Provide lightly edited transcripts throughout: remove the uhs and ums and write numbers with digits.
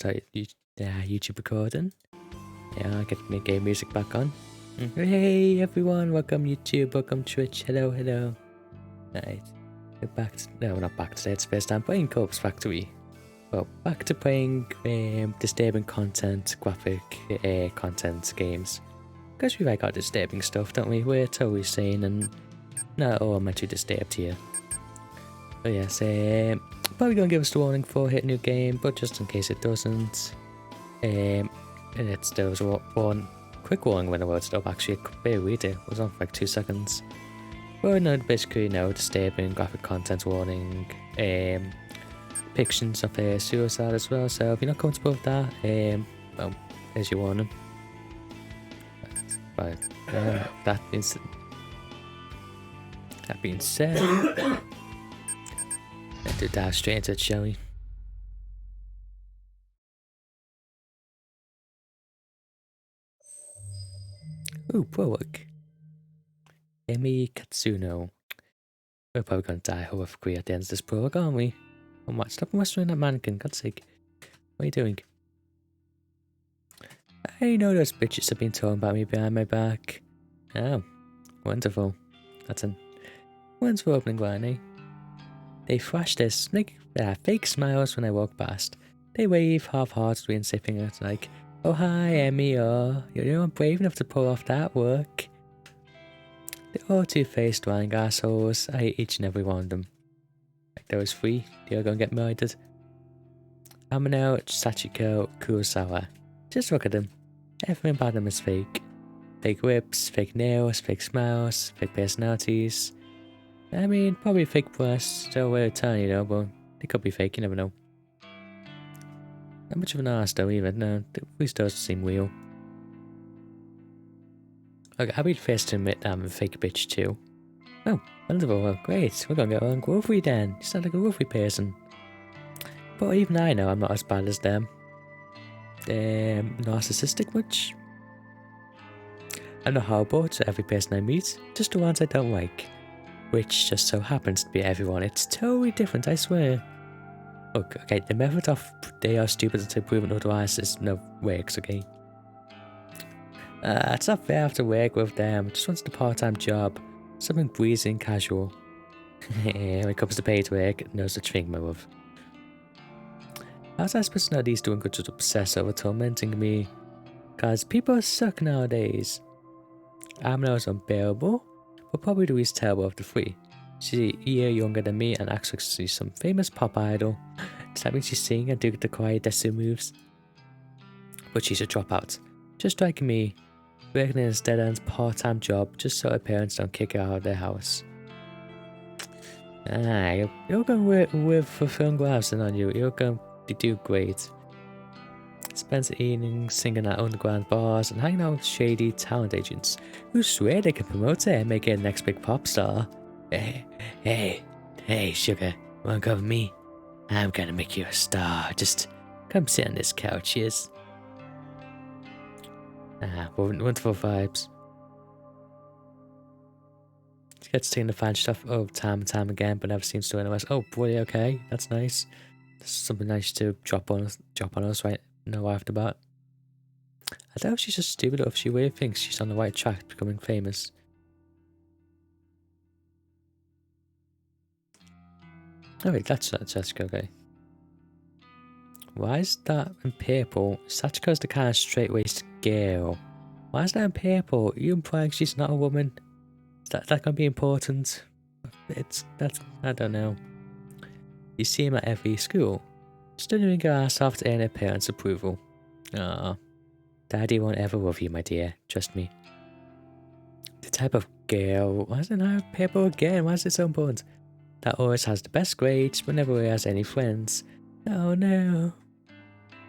start YouTube recording. Yeah, I'll get my game music back on. Hey everyone, welcome YouTube, welcome Twitch, hello. Right, we're back to, no, we're not back to Dead Space Time, playing Corpse Factory. Well, back to playing disturbing content, graphic content games. Because we like our disturbing stuff, don't we? We're totally sane and not all meant to be disturbed here. But yes, probably gonna give us the warning for hitting new game, but just in case it doesn't, and it's there was one quick warning when the word stop. Actually, I could barely read it. It was on for like 2 seconds. Well, no, basically, no disturbing graphic content warning, depictions of suicide as well. So if you're not comfortable with that, well, there's your warning. But that being said. Let's do dive straight into it, shall we? Ooh, prologue. Emi Katsuno. We're probably gonna die horrifically at the end of this prologue, aren't we? Oh my, stop mustering that mannequin, God's sake. What are you doing? I know those bitches have been talking about me behind my back. Oh, wonderful. That's a wonderful opening line, eh? They flash their fake smiles when I walk past. They wave half-heartedly and sipping it like, "Oh hi, Emmy, oh, you're not brave enough to pull off that work." They're all two-faced lying assholes. I hate each and every one of them. Like those three, they're gonna get murdered. Amino, Sachiko, Kurosawa. Just look at them. Everything about them is fake. Fake whips, fake nails, fake smiles, fake personalities. I mean, probably fake breasts, still way of time, you know, but they could be fake, you never know. Not much of an arse though, even. No, these does seem real. Okay, I'll be the first to admit that I'm a fake bitch too. Oh, wonderful, well, great. We're gonna go on Wolfie then. You sound like a Wolfie person. But even I know I'm not as bad as them. Narcissistic much? I'm not horrible to every person I meet, just the ones I don't like. Which just so happens to be everyone. It's totally different, I swear. Look, okay, the method of they are stupid until proven otherwise is no works, okay? It's not fair I have to work with them. Just wants a part-time job. Something breezy and casual. When it comes to paid work, knows the thing, my love. How's I supposed to know these doing good to obsess over tormenting me? Cause people suck nowadays. Amino's unbearable, but probably the least terrible of the three. She's a year younger than me and acts like she's some famous pop idol. Does that mean she's singing and doing the quiet Desu moves? But she's a dropout. Just like me, working in a dead-end part-time job just so her parents don't kick her out of their house. You're going to work with fulfilling lives, aren't you? You're going to do great. Spends evenings singing at underground bars and hanging out with shady talent agents who swear they can promote her and make her the next big pop star. Hey, sugar, wanna go with me? I'm gonna make you a star. Just come sit on this couch, yes. Wonderful vibes. She gets taking the fan stuff time and time again, but never seems to anyways. Oh, boy, okay, that's nice. That's something nice to drop on us right now after that. I doubt if she's just stupid or if she really thinks she's on the right track to becoming famous. Oh wait, that's Sachiko, okay. Why is that in purple? Sachiko's the kind of straight-waisted girl. Why is that in purple? Are you implying she's not a woman? Is that gonna be important? I don't know. You see him at every school. Studying her ass off to earn her parents' approval. Ah, Daddy won't ever love you, my dear. Trust me. The type of girl. Why is it not purple again? Why is it so important? That always has the best grades but never really has any friends. Oh no.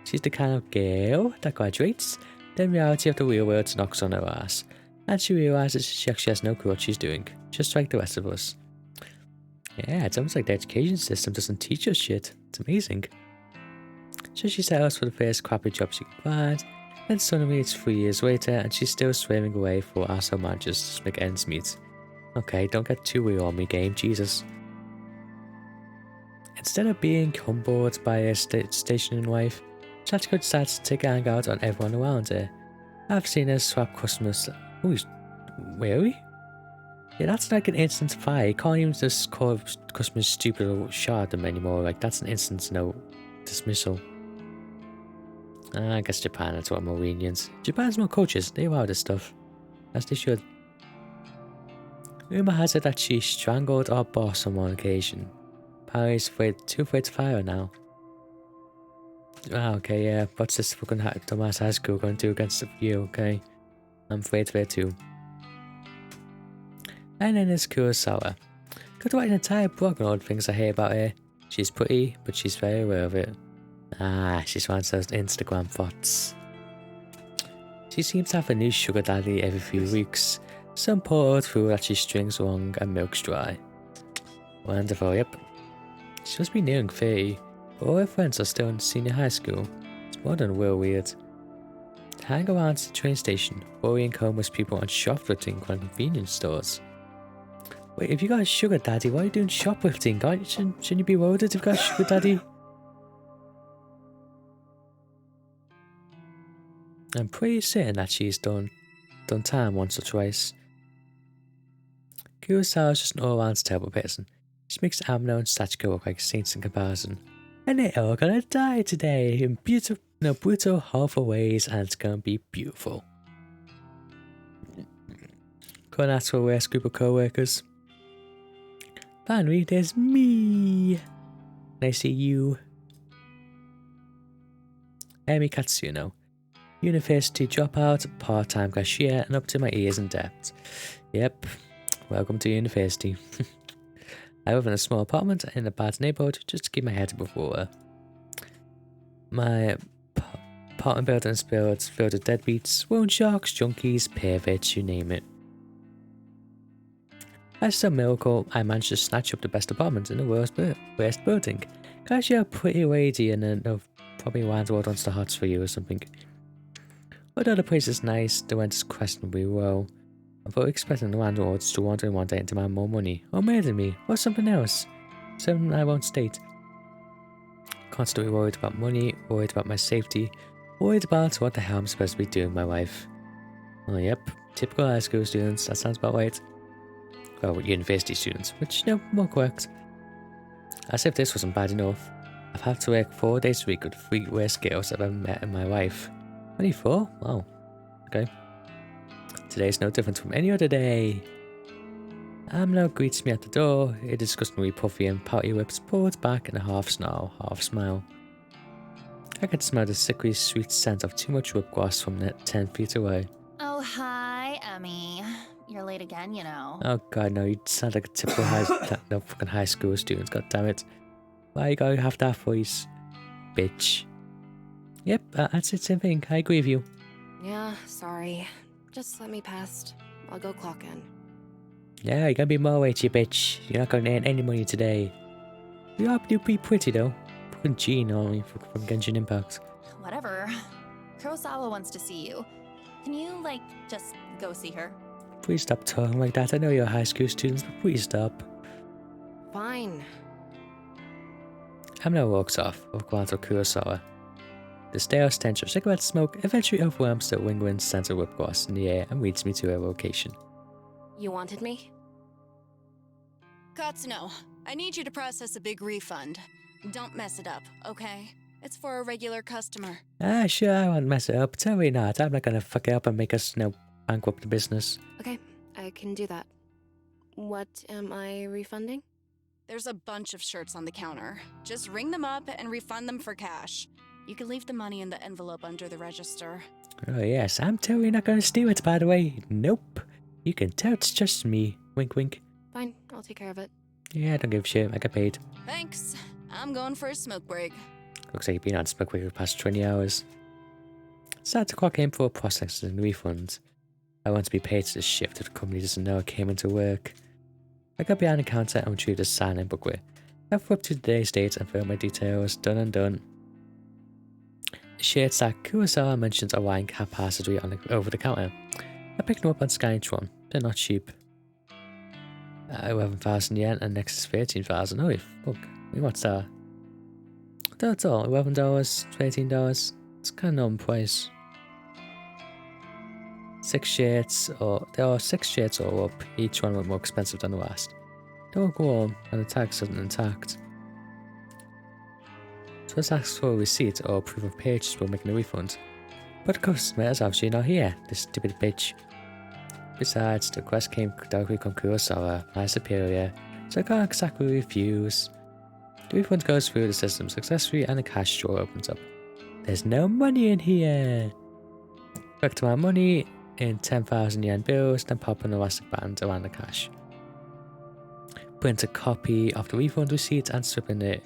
She's the kind of girl that graduates, then reality of the real world knocks on her ass, and she realizes she actually has no clue what she's doing, just like the rest of us. Yeah, it's almost like the education system doesn't teach us shit. It's amazing. So she settles for the first crappy job she can find, then suddenly it's 3 years later and she's still swimming away for asshole managers to make ends meet. Okay, don't get too real on me, game, Jesus. Instead of being humbled by her stationary wife, Sachiko decides to take a hangout on everyone around her. I've seen her swap customers. Ooh, really? Yeah, that's like an instant fire. You can't even just call customers stupid or shot them anymore. Like, that's an instant no dismissal. I guess Japan, that's what more lenient. Japan's more coaches. They allow this stuff. As they should. Rumor has it that she strangled our boss on one occasion. Apparently he's too afraid to fire her now. Ah, okay, yeah. What's this fucking dumbass high school going to do against you, okay? I'm afraid of her too. And then there's Kurosawa. Could write an entire blog on all the things I hear about her. She's pretty, but she's very aware of it. Ah, she's one of those Instagram thoughts. She seems to have a new sugar daddy every few weeks. Some poor old fool that she strings along and milks dry. Wonderful, yep. She must be nearing 30, but all her friends are still in senior high school. It's more than well weird. To hang around the train station, worrying homeless people and shoplifting from convenience stores. Wait, if you got a sugar daddy, why are you doing shoplifting? Shouldn't you be worried if you've got a sugar daddy? I'm pretty certain that she's done time once or twice. Kurosawa is just an all-round terrible person. She makes Amno and Sachiko look like saints in comparison. And they're all gonna die today in brutal, horrible ways, and it's gonna be beautiful. Couldn't ask for a worse group of co-workers. Finally, there's me. And I see you. Emi Katsuno. University dropout, part-time cashier, and up to my ears in debt. Yep, welcome to university. I live in a small apartment in a bad neighborhood just to keep my head above water. My apartment building is filled with deadbeats, wound sharks, junkies, perverts, you name it. As some miracle, I managed to snatch up the best apartment in the worst building. Guys, you're a pretty lady and probably landlord wants the hots for you or something. Although the place is nice, the rent is questionably low. I'm fully expecting the landlords to wander in one day and demand more money, or murder me, or something else. Something I won't state. Constantly worried about money, worried about my safety, worried about what the hell I'm supposed to be doing with my life. Oh yep, typical high school students, that sounds about right. Well, university students, which, more correct. As if this wasn't bad enough, I've had to work 4 days a week with 3 worst girls I've ever met in my life. Only 4? Wow. Okay. Today's no different from any other day. Amno greets me at the door. It is disgustingly puffy and pouty lips pulled back in a half snarl, half smile. I can smell the sickly sweet scent of too much lip gloss from 10 feet away. Oh, hi, Emmy. You're late again, you know. Oh god, no, you sound like a typical fucking high school student, god damn it. Why you gotta have that voice? Bitch. Yep, that's the same thing. I agree with you. Yeah, sorry. Just let me past. I'll go clock in. Yeah, you're gonna be more weight, you bitch. You're not gonna earn any money today. You are pretty pretty though. Fucking Jean, aren't you, from Genshin Impact? Whatever. Kurosawa wants to see you. Can you, just go see her? Please stop talking like that. I know you're high school students, but please stop. Fine. Amno walks off, with a glance at Kurosawa. The stale stench of cigarette smoke eventually overwhelms the lingering scent of lip gloss in the air and leads me to her location. You wanted me? Katsuno, I need you to process a big refund. Don't mess it up, okay? It's for a regular customer. Ah, sure, I won't mess it up. Totally not. I'm not gonna fuck it up and make us, bankrupt the business. Okay, I can do that. What am I refunding? There's a bunch of shirts on the counter. Just ring them up and refund them for cash. You can leave the money in the envelope under the register. Oh yes, I'm totally not gonna steal it, by the way. Nope. You can tell it's just me. Wink wink. Fine, I'll take care of it. Yeah, I don't give a shit. I get paid. Thanks. I'm going for a smoke break. Looks like you've been on smoke break for the past 20 hours. Sad to clock in for processing and refunds. I want to be paid to this shift if the company doesn't know I came into work. I got behind the counter and retrieved a sign-in booklet. I flipped to today's date and filled my details. Done and done. The shirts that Kurosawa mentions are lying haphazardly over the counter. I picked them up on Skytron. They're not cheap. 11,000 yen and next is 13,000. Holy fuck. What's that? That's all. $11, $13. It's kind of normal price. 6 shirts, or there are 6 shirts all up. Each one was more expensive than the last. Don't go on, and the tags isn't intact. So let's ask for a receipt or proof of purchase for making a refund. But the customer is obviously not here, this stupid bitch. Besides, the request came directly from Kurosawa, my superior, so I can't exactly refuse. The refund goes through the system successfully and the cash drawer opens up. There's no money in here! Back to my money in 10,000 yen bills, then pop an elastic band around the cash. Print a copy of the refund receipt and slip in it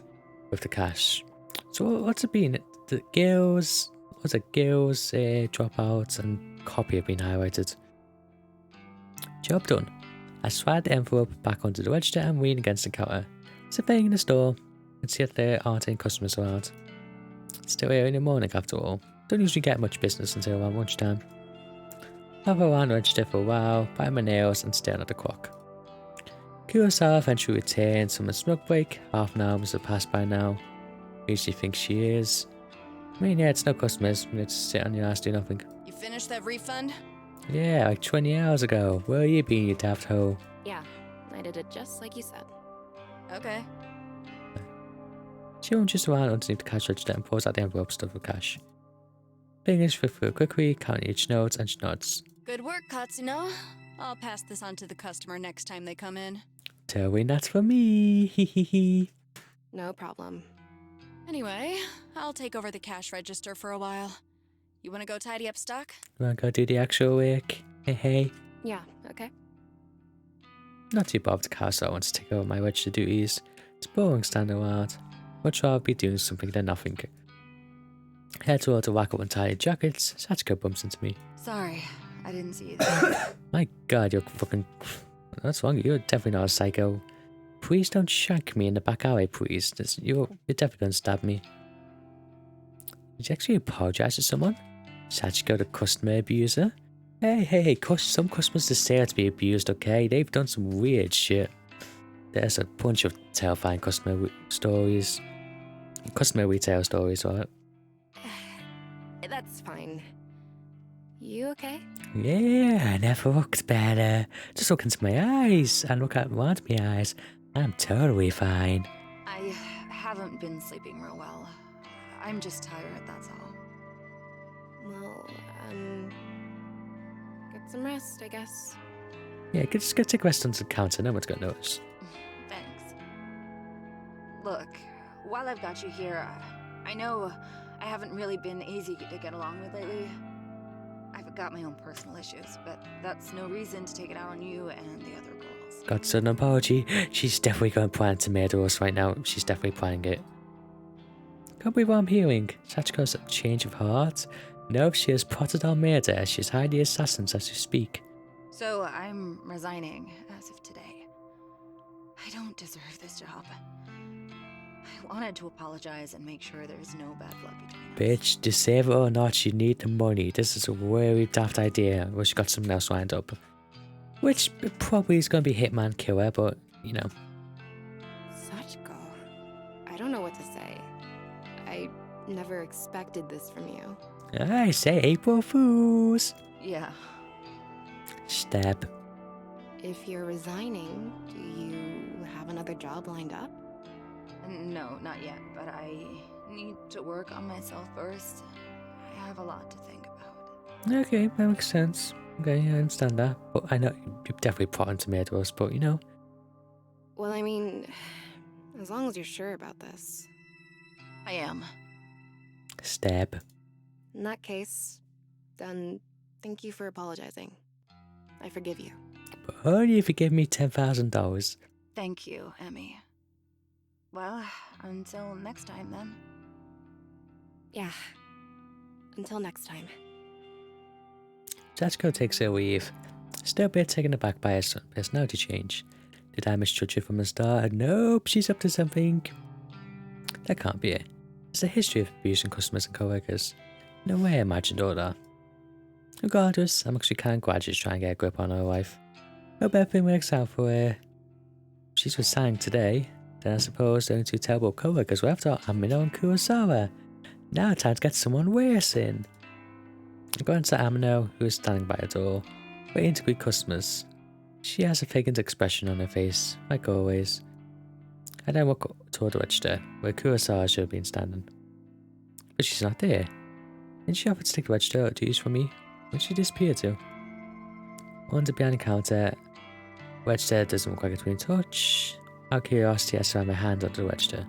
with the cash. So what's it been? The girls, dropouts and copy have been highlighted. Job done. I slide the envelope back onto the register and lean against the counter. Surveying in the store and see that there aren't any customers around. It's still early in the morning after all. Don't usually get much business until around lunchtime. Have around the register for a while, bite my nails and stare at the clock. Kurosawa eventually returns from a smoke break. Half an hour must have passed by now. Usually thinks she is. I mean, yeah, it's no customers. You just sit on your ass, do nothing. You finished that refund? Yeah, like 20 hours ago. Where you been, you daft hoe? Yeah, I did it just like you said. Okay. She runs just around underneath the cash register and pulls out the envelope stuffed with cash. Fingers flip through quickly, counting each note, and she nods. Good work, Katsuno. I'll pass this on to the customer next time they come in. Totally not for me. Hee hee hee. No problem. Anyway, I'll take over the cash register for a while. You want to go tidy up stock? Wanna go do the actual work? Hey hey. Yeah, okay. Not too bothered Kurosawa wants to take over my register duties. It's boring standing around. Much rather be doing something than nothing. Head toward the rack up and tidy jackets. Sachiko bumps into me. Sorry, I didn't see you there. My god, you're fucking... What's wrong? You're definitely not a psycho. Please don't shank me in the back alley, please. You're definitely gonna stab me. Did you actually apologize to someone? Sachiko, the customer abuser? Hey, some customers deserve to be abused, okay? They've done some weird shit. There's a bunch of terrifying customer stories. Customer retail stories, right? That's fine. You okay? Yeah, I never looked better. Just look into my eyes and look at my eyes. I'm totally fine. I haven't been sleeping real well. I'm just tired, that's all. Well, get some rest, I guess. Yeah, just go take rest on the counter. No one's gonna notice. Thanks. Look, while I've got you here, I know I haven't really been easy to get along with lately. I've got my own personal issues, but that's no reason to take it out on you and the other girls. Got an apology. She's definitely going to plan to murder us right now. She's definitely planning it. Can't believe what I'm hearing. Sachiko's a change of heart. No, she has plotted our murder. She's hired the assassins as we speak. So I'm resigning as of today. I don't deserve this job. I wanted to apologize and make sure there's no bad blood between us. Bitch, deserve it or not, you need the money. This is a very daft idea. Well, she got something else lined up. Which probably is going to be Hitman Killer, but, you know. Sachiko. I don't know what to say. I never expected this from you. I say April Fools. Yeah. Stab. If you're resigning, do you have another job lined up? No, not yet, but I need to work on myself first. I have a lot to think about. Okay, that makes sense. Okay, I understand that. But I know you're definitely plotting to murder us, but you know. Well, I mean, as long as you're sure about this. I am. Stab. In that case, then thank you for apologizing. I forgive you. But only if you give me $10,000. Thank you, Emmy. Well, until next time then. Yeah. Until next time. Sachiko takes her leave. Still a bit taken aback by her personality change. Did I misjudge her from the start? Nope, she's up to something. That can't be it. There's a history of abusing customers and co-workers. No way I imagined all that. Regardless, I'm actually kind of glad she's trying to get a grip on her life. Hope everything works out for her. If she's resigned today, then I suppose the only two terrible co-workers left are Amino and Kurosawa. Now time to get someone worse in. I go into Amino, who is standing by a door, waiting to greet customers. She has a vacant expression on her face, like always. I then walk toward the register, where Kurosawa should have been standing. But she's not there. And she offered to take the register to use for me, when she disappeared too. Under behind the counter, register doesn't look like it's been touched. Out of curiosity, I saw my hand on the register.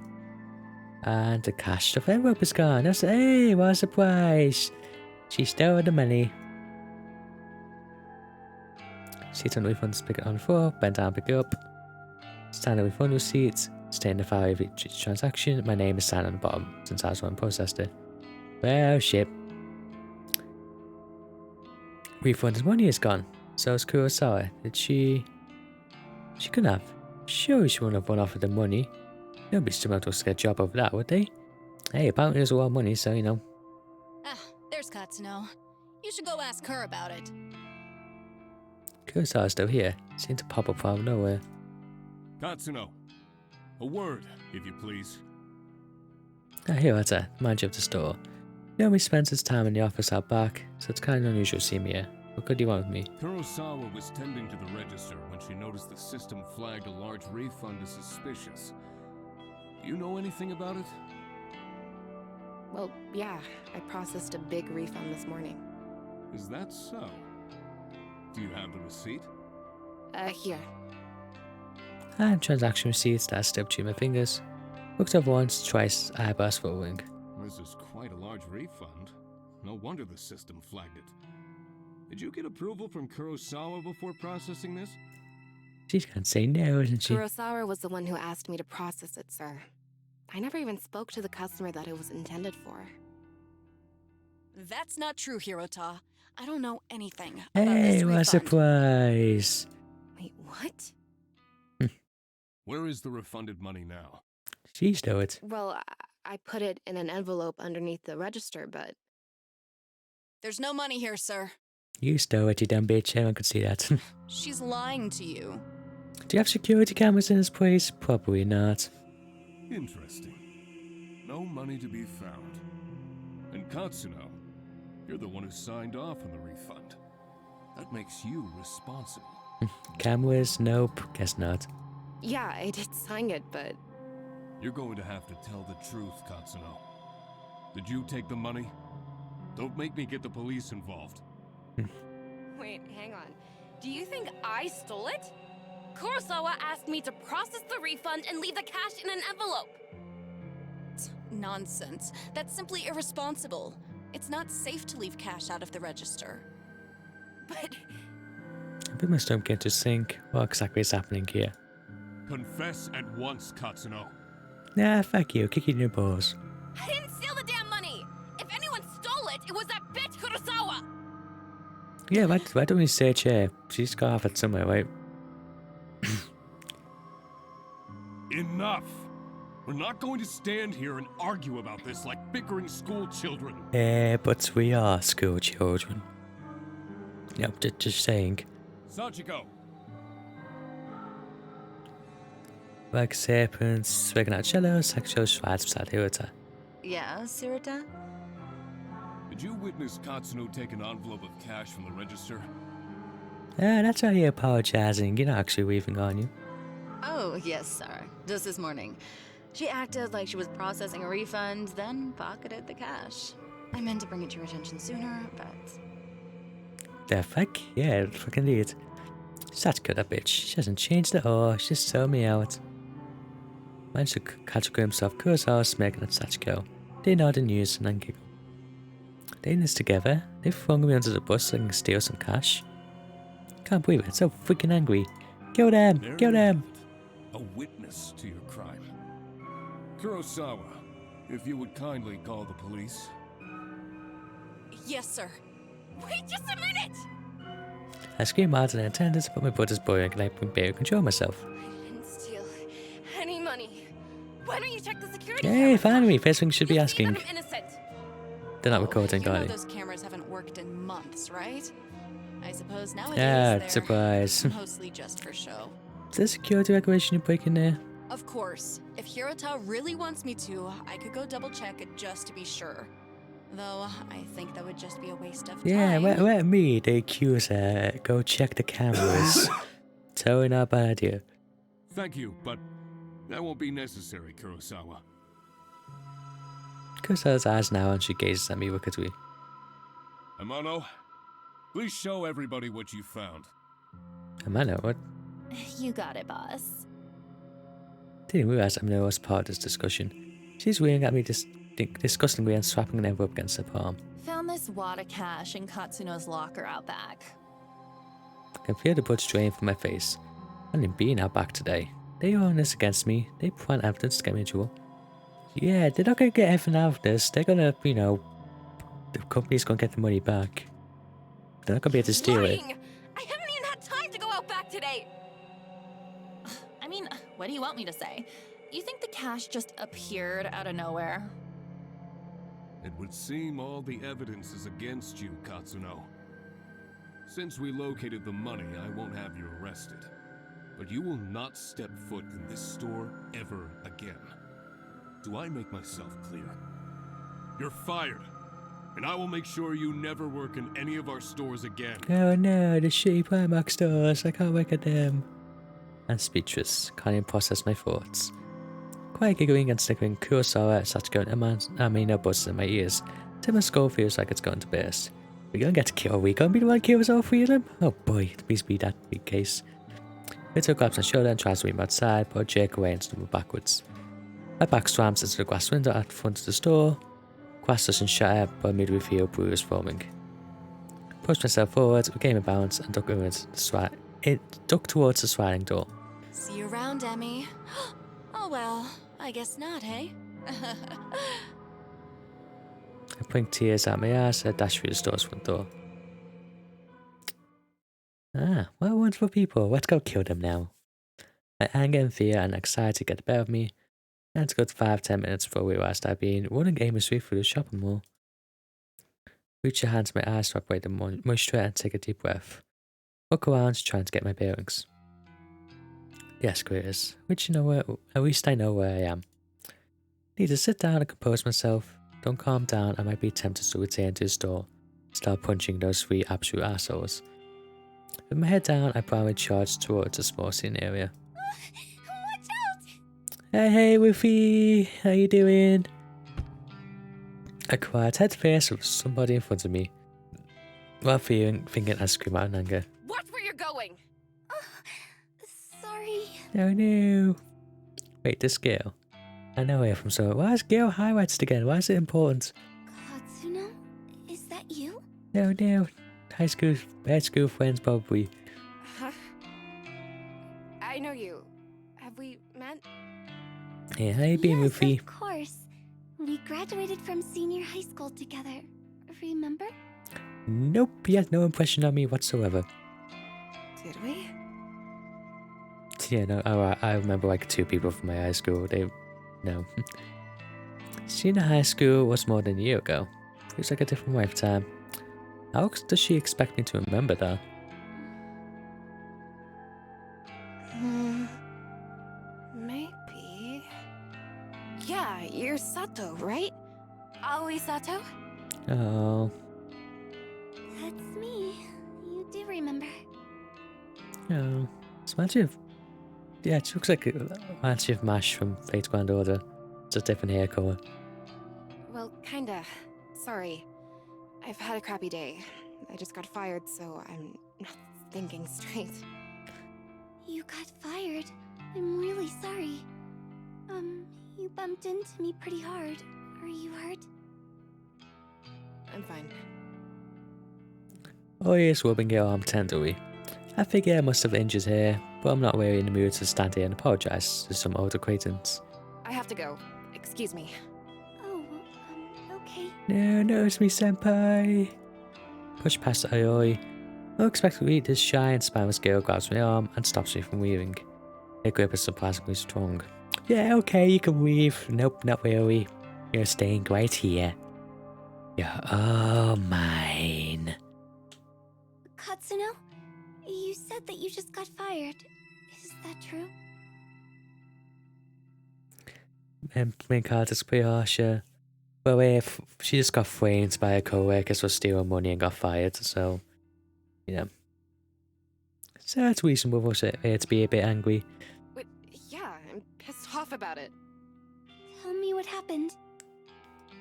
And the cash stuff envelope is gone. I said, hey, what a surprise! She stole the money. Seat on the refund, pick it on the floor, bend down, pick it up. Stand on the refund receipt, stay in the file of each transaction. My name is signed on the bottom, since I was the one who processed it. Well, shit. Refunded money is gone. So is Kurosawa. Did she... She couldn't have. Sure, she wouldn't have run off with the money. Nobody's still able to get a job over that, would they? Hey, apparently there's a lot of money, so you know. Ah, there's Katsuno. You should go ask her about it. Kurosawa's still here. Seemed to pop up out of nowhere. Katsuno, a word, if you please. Ah, here, Ata, manager of the store. Nobody spends his time in the office out back, so it's kind of unusual to see me here. What could you want with me? Kurosawa was tending to the register when she noticed the system flagged a large refund as suspicious. Do you know anything about it? Well, yeah, I processed a big refund this morning. Is that so? Do you have the receipt? Here. And transaction receipts that I still between my fingers. Looked over once, twice, eyebrows forwarding. This is quite a large refund. No wonder the system flagged it. Did you get approval from Kurosawa before processing this? She can't say no, isn't she? Kurosawa was the one who asked me to process it, sir. I never even spoke to the customer that it was intended for. That's not true, Hirota. I don't know anything about Hey, this what a refund. surprise! Wait, what? Where is the refunded money now? She stole it. Well, I put it in an envelope underneath the register, but... There's no money here, sir. You stole it, you dumb bitch. Everyone could see that. She's lying to you. Do you have security cameras in this place? Probably not. Interesting. No money to be found. And Katsuno, you're the one who signed off on the refund. That makes you responsible. Cameras? Nope. Guess not. Yeah, I did sign it, but... You're going to have to tell the truth, Katsuno. Did you take the money? Don't make me get the police involved. Wait, hang on. Do you think I stole it? Kurosawa asked me to process the refund and leave the cash in an envelope. Nonsense. That's simply irresponsible. It's not safe to leave cash out of the register. But I think my stomach began to sink. What exactly is happening here? Confess at once, Katsuno. Nah, fuck you. Kick your balls. I didn't steal the damn money! If anyone stole it, it was that bitch Kurosawa! Yeah, why don't we search her? She's got to have it somewhere, right? Enough! We're not going to stand here and argue about this like bickering school children. But we are school children. Yep, just saying. Sachiko! Like serpents, swinging out cello, sexual Schwarzblatt Hirota. Yeah, Sirita? Did you witness Katsuno take an envelope of cash from the register? That's why you're apologizing. You're not actually weaving on you. Oh, yes, sir. Just this morning. She acted like she was processing a refund, then pocketed the cash. I meant to bring it to your attention sooner, but... The fuck? Yeah, fucking did. Satsuko, that bitch. She hasn't changed at all. She just sold me out. Managed to catch a glimpse of Kurosawa smirking at Satsuko. They nod in news and then giggle. They in this together. They've thrown me under the bus so they can steal some cash. Can't believe it. So freaking angry. Kill them! There Kill you them! have it. A witness to your crime. Kurosawa, if you would kindly call the police. Yes, sir. Wait just a minute! I scream out and I intended to put my brother's boy and I can barely control myself. I didn't steal any money. Why don't you check the security Hey, cameras? finally! First thing you should be You'll see that asking. I'm innocent. They're not recording, You know are they? those cameras haven't worked in months, right? I suppose nowadays Yeah, they're surprise. mostly just for show. Is there security regulation you're breaking there? Of course, if Hirota really wants me to, I could go double check it just to be sure. Though, I think that would just be a waste of Yeah, time. let me, the accuser, go check the cameras. Totally not a bad idea. Thank you, but that won't be necessary, Kurosawa. Kurosawa's eyes now and she gazes at me wickedly. Amano, please show everybody what you found. Amano, what? You got it, boss. Didn't realize Amano was part of this discussion. She's wheeling at me disgustingly and slapping an envelope against her palm. Found this wad of cash in Katsuno's locker out back. I can feel the blood drain from my face. I'm in being out back today. They are on this against me. They plant evidence to get me in trouble. Yeah, they're not gonna get everything out of this. They're gonna, you know, the company's gonna get the money back. They're not gonna be able to steal it. Lying! I haven't even had time to go out back today! I mean, what do you want me to say? You think the cash just appeared out of nowhere? It would seem all the evidence is against you, Katsuno. Since we located the money, I won't have you arrested. But you will not step foot in this store ever again. Do I make myself clear? You're fired, and I will make sure you never work in any of our stores again. Oh no, the shitty Primark stores. I can't work at them. I'm speechless. Can't even process my thoughts. Quiet giggling and snickering, Kurosawa starts going Amino buzzes in my ears. Till my skull feels like it's going to burst. We're gonna get to kill. We gonna be the one who kills all three of them? Oh boy, please be that big case. Vito grabs my shoulder and tries to reach outside, but I jerk away and stumble backwards. My back slams into the glass window at the front of the store. Glass doesn't shatter, but I immediately feel bruises forming. Pushed myself forward, regained my balance, and ducked towards the sliding door. See you around, Emmy. Oh well, I guess not, hey? I blink tears out my eyes and I dash through the store's front door. Ah, what wonderful people. Let's go kill them now. My anger and fear and anxiety get the better of me. And it's got 5-10 minutes before I realised I'd been running aimlessly through the shopping mall. Reach your hand to my eyes to operate the moisture and take a deep breath. Look around trying to get my bearings. Yes, Critters. Which you know where, at least I know where I am. Need to sit down and compose myself. Don't calm down, I might be tempted to return to the store. Start punching those three absolute assholes. With my head down, I proudly charge towards a small scene area. Watch out! Hey, Woofy! How you doing? I cried head first with somebody in front of me. While thinking I scream out in anger. Watch where you're going! Sorry. Oh no. Wait, this girl. I know her from somewhere. Why is girl highlighted again? Why is it important? Katsuno? Is that you? No, no. High school friends probably. Huh? I know you. Have we met? Hey, how you been, Yes, Woofy? of course. We graduated from senior high school together. Remember? Nope, he has no impression on me whatsoever. Did we? Yeah, no, I remember like 2 people from my high school. No. Senior high school was more than a year ago. Feels like a different lifetime. How does she expect me to remember that? Maybe. Yeah, you're Sato, right? Aoi Sato? Oh, That's me. You do remember. oh. It's Magic. Yeah, it looks like Magic Mash from Fate's Grand Order. It's a different hair colour. Well, kinda. Sorry. I've had a crappy day. I just got fired, so I'm not thinking straight. You got fired. I'm really sorry. You bumped into me pretty hard. Are you hurt? I'm fine. Oh yes, rubbing your arm tenderly. I figure I must have injured her, but I'm not really in the mood to stand here and apologise to some old acquaintance. I have to go. Excuse me. Oh, okay. No, it's me, senpai. Push past Aoi. Unexpectedly, this shy and spineless girl grabs my arm and stops me from weaving. Her grip is surprisingly strong. Yeah, okay, you can weave. Nope, not really. You're staying right here. You're all mine. Katsuno? You said that you just got fired. Is that true? main character's pretty harsh. Well, if she just got framed by her co-workers for stealing money and got fired, so you know. So it's reasonable for her to be a bit angry. Wait, yeah, I'm pissed off about it. Tell me what happened.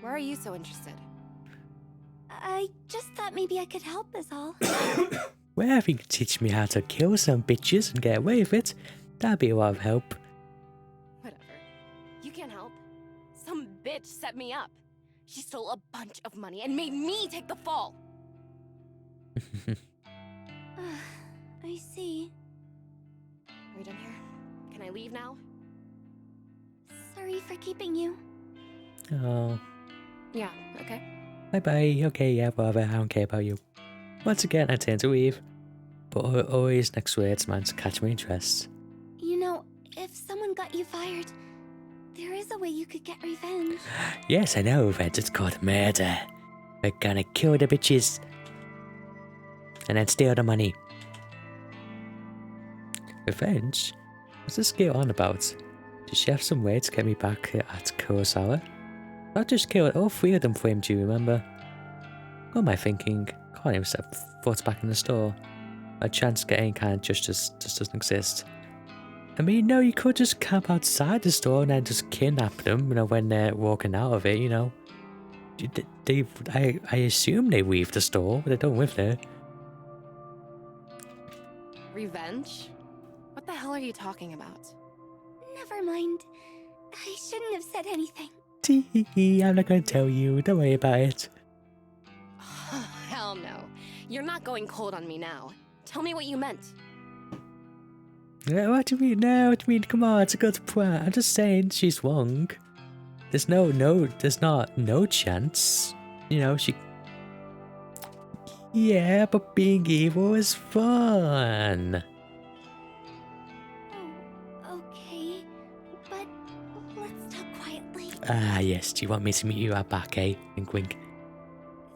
Why are you so interested? I just thought maybe I could help is all. Well, if you could teach me how to kill some bitches and get away with it, that'd be a lot of help. Whatever. You can't help. Some bitch set me up. She stole a bunch of money and made me take the fall. I see. Are we done here? Can I leave now? Sorry for keeping you. Oh, Yeah, okay. bye bye. Okay, yeah, whatever. I don't care about you. Once again, I tend to leave, but always next words man to catch my interest. You know, if someone got you fired, there is a way you could get revenge. Yes, I know, Revenge. It's called murder. We're gonna kill the bitches and then steal the money. Revenge? What's this girl on about? Does she have some way to get me back at Kurosawa? Not just kill all three of them framed you, remember? What am I thinking? Can't even set foot back in the store. A chance to get any kind of justice just doesn't exist. I mean, no, you could just camp outside the store and then just kidnap them, you know, when they're walking out of it, you know. I assume they leave the store, but they don't live there. Revenge? What the hell are you talking about? Never mind. I shouldn't have said anything. Tee, I'm not gonna tell you, don't worry about it. Hell no. You're not going cold on me now. Tell me what you meant. What do you mean? No, what do you mean? Come on, it's a good plan. I'm just saying she's wrong. There's no chance. You know, she... Yeah, but being evil is fun. Oh, okay. But let's talk quietly. Ah, yes, do you want me to meet you at back, eh? Wink, wink.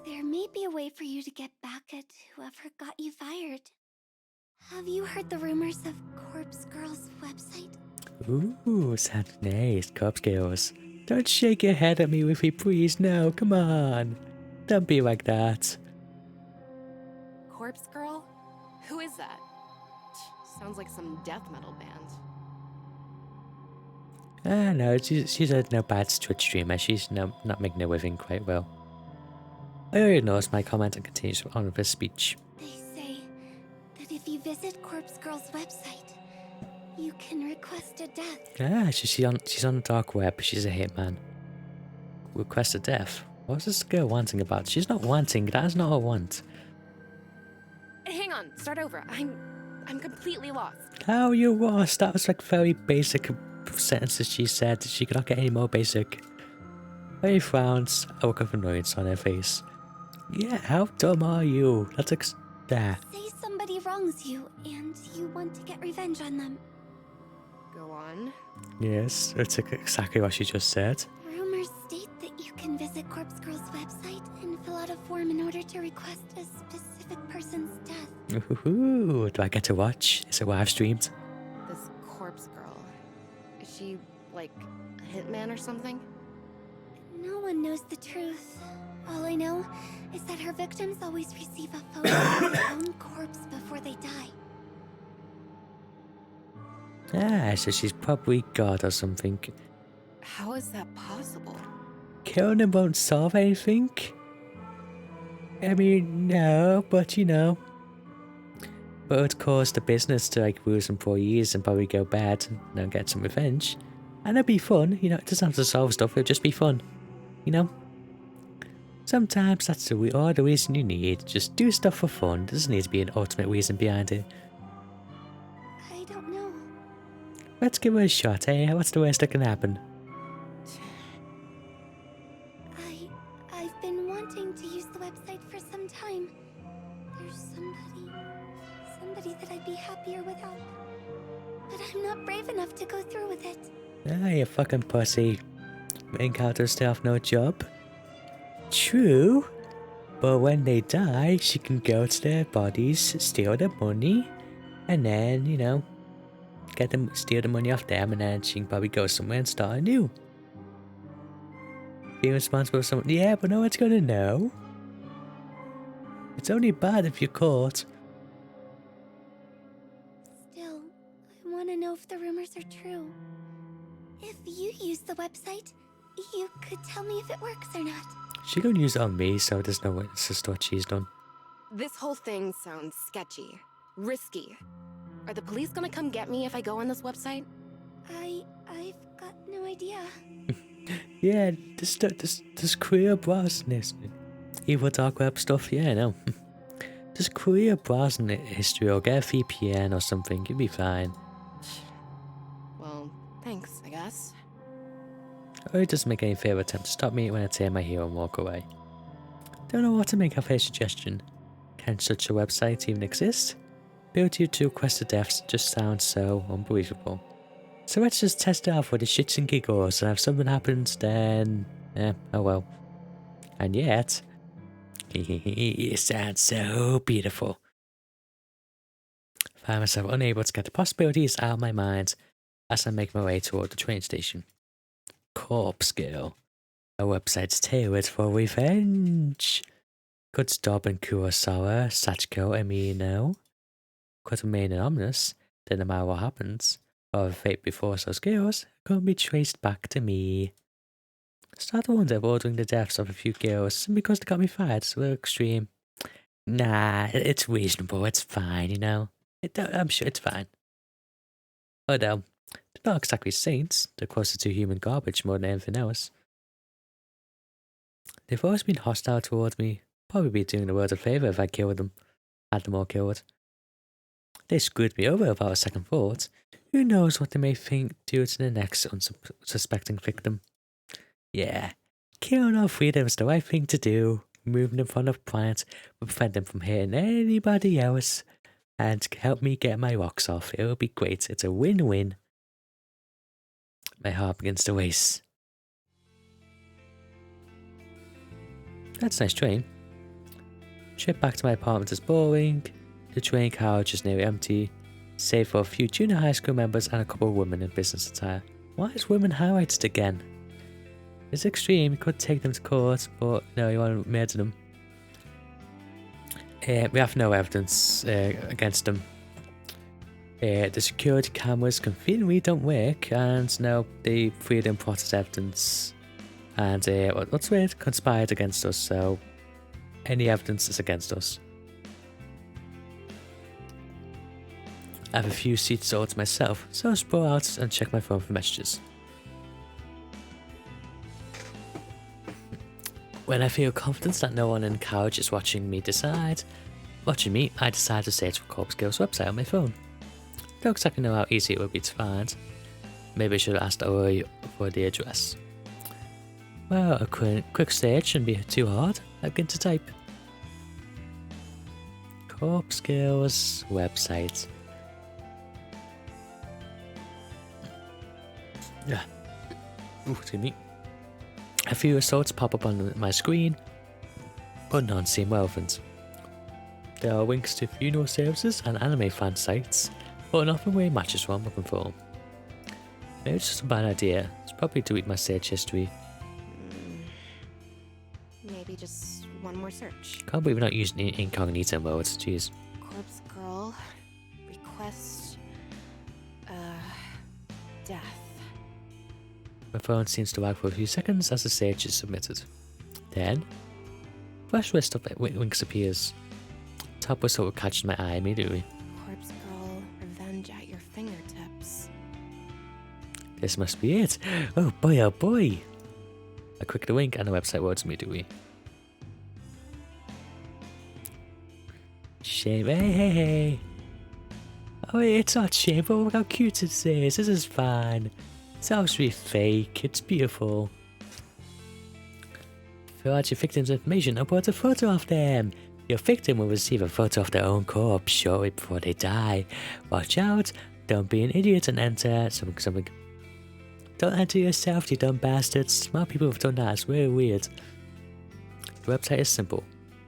There may be a way for you to get back at whoever got you fired. Have you heard the rumors of Corpse Girl's website? Ooh, sounds nice, Corpse Girls. Don't shake your head at me with me, please. No, come on. Don't be like that. Corpse Girl? Who is that? Sounds like some death metal band. Ah, no, she's a no bad Twitch streamer. She's not making a living quite well. I already noticed my comment and continues on with her speech. They say that if you visit Corpse Girl's website, you can request a death. Ah, she's on the dark web. She's a hitman. Request a death. What's this girl wanting about? She's not wanting. That is not a want. Hang on, start over. I'm completely lost. How you lost? That was like very basic sentences she said. She could not get any more basic. Very frowns, a look of annoyance on her face. Yeah, how dumb are you? That's there. Say somebody wrongs you and you want to get revenge on them. Go on. Yes, that's exactly what she just said. Rumors state that you can visit Corpse Girl's website and fill out a form in order to request a specific person's death. Ooh, do I get to watch? Is it live streamed? This Corpse Girl. Is she, like, a hitman or something? No one knows the truth. All I know is that her victims always receive a photo of their own corpse before they die. Ah, so she's probably God or something. How is that possible? Killing them won't solve anything? I mean, no, but you know. But it would cause the business to like lose employees and probably go bad and you know, get some revenge. And it'd be fun, you know, it doesn't have to solve stuff, it'll just be fun. You know? Sometimes that's all the reason you need. Just do stuff for fun. There doesn't need to be an ultimate reason behind it. I don't know. Let's give her a shot, eh? What's the worst that can happen? I've been wanting to use the website for some time. There's somebody that I'd be happier without. But I'm not brave enough to go through with it. Ah, you fucking pussy. Main characters still have no job. True. But when they die, she can go to their bodies, steal their money, and then, you know, steal the money off them, and then she can probably go somewhere and start anew. Being responsible for someone. Yeah, but no one's gonna know. It's only bad if you're caught. Still, I want to know if the rumors are true. If you use the website, you could tell me if it works or not. She gonna use it on me, so there's no witness as to what she's done. This whole thing sounds sketchy. Risky. Are the police gonna come get me if I go on this website? I've got no idea. Yeah, this career browsing evil dark web stuff, yeah, I know. Just career browsing history or get a VPN or something, you'll be fine. Well, thanks, I guess. Or it doesn't make any further attempt to stop me when I tear my heel and walk away. Don't know what to make of her suggestion. Can such a website even exist? Ability to request the deaths just sounds so unbelievable. So let's just test it out for the shits and giggles, and if something happens, then oh well. And yet, it sounds so beautiful. I find myself unable to get the possibilities out of my mind as I make my way toward the train station. Corpse Girl. A website's tailored for revenge. Could stop in Kurosawa, Sachiko, and Mino. Could remain anonymous, then no matter what happens, or if fate befalls those girls, could be traced back to me. Start to wonder if ordering the deaths of a few girls because they got me fired is a little extreme. Nah, it's reasonable, it's fine, you know. I'm sure it's fine. Although, they're not exactly saints, they're closer to human garbage more than anything else. They've always been hostile towards me, probably be doing the world a favour if I killed them, had them all killed. They screwed me over without a second thought. Who knows what they may think due to the next unsuspecting victim. Yeah, killing all three of them is the right thing to do. Moving them from the planet will prevent them from hitting anybody else and help me get my rocks off. It'll be great. It's a win-win. My heart begins to race. That's a nice train. Trip back to my apartment is boring. The train carriage is nearly empty, save for a few junior high school members and a couple of women in business attire. Why is women highlighted again? It's extreme, you could take them to court, but no, you want to murder them. We have no evidence against them. The security cameras conveniently don't work, and no, the freedom process evidence. And what's weird? Conspired against us, so any evidence is against us. I have a few seats all to myself, so I'll sprawl out and check my phone for messages. When I feel confident that no one in the carriage is watching me, I decide to search for Corpse Girl's website on my phone. Don't exactly know how easy it would be to find. Maybe I should have asked Ori for the address. Well, a quick search shouldn't be too hard. I begin to type. Corpse Girl's website. Yeah. Ooh, excuse me. A few results pop up on my screen, but none seem relevant. There are links to funeral services and anime fan sites, but nothing really matches what I'm looking for. Maybe it's just a bad idea. It's probably delete my search history. Maybe just one more search. Can't believe we're not using incognito mode. Jeez. Corpse Girl. Request. Death. My phone seems to lag for a few seconds as the search is submitted. Then, fresh list of links appears. Top result catches my eye immediately. Corpse Girl, revenge at your fingertips. This must be it. Oh boy, oh boy. I click the link and the website loads immediately. Shame, hey. Oh, it's not shameful. Look how cute it is. This is fun. It's obviously fake. It's beautiful. Fill out your victim's information and put a photo of them. Your victim will receive a photo of their own corpse shortly before they die. Watch out. Don't be an idiot and enter something. Don't enter yourself, you dumb bastards. Smart people have done that. It's really weird. The website is simple.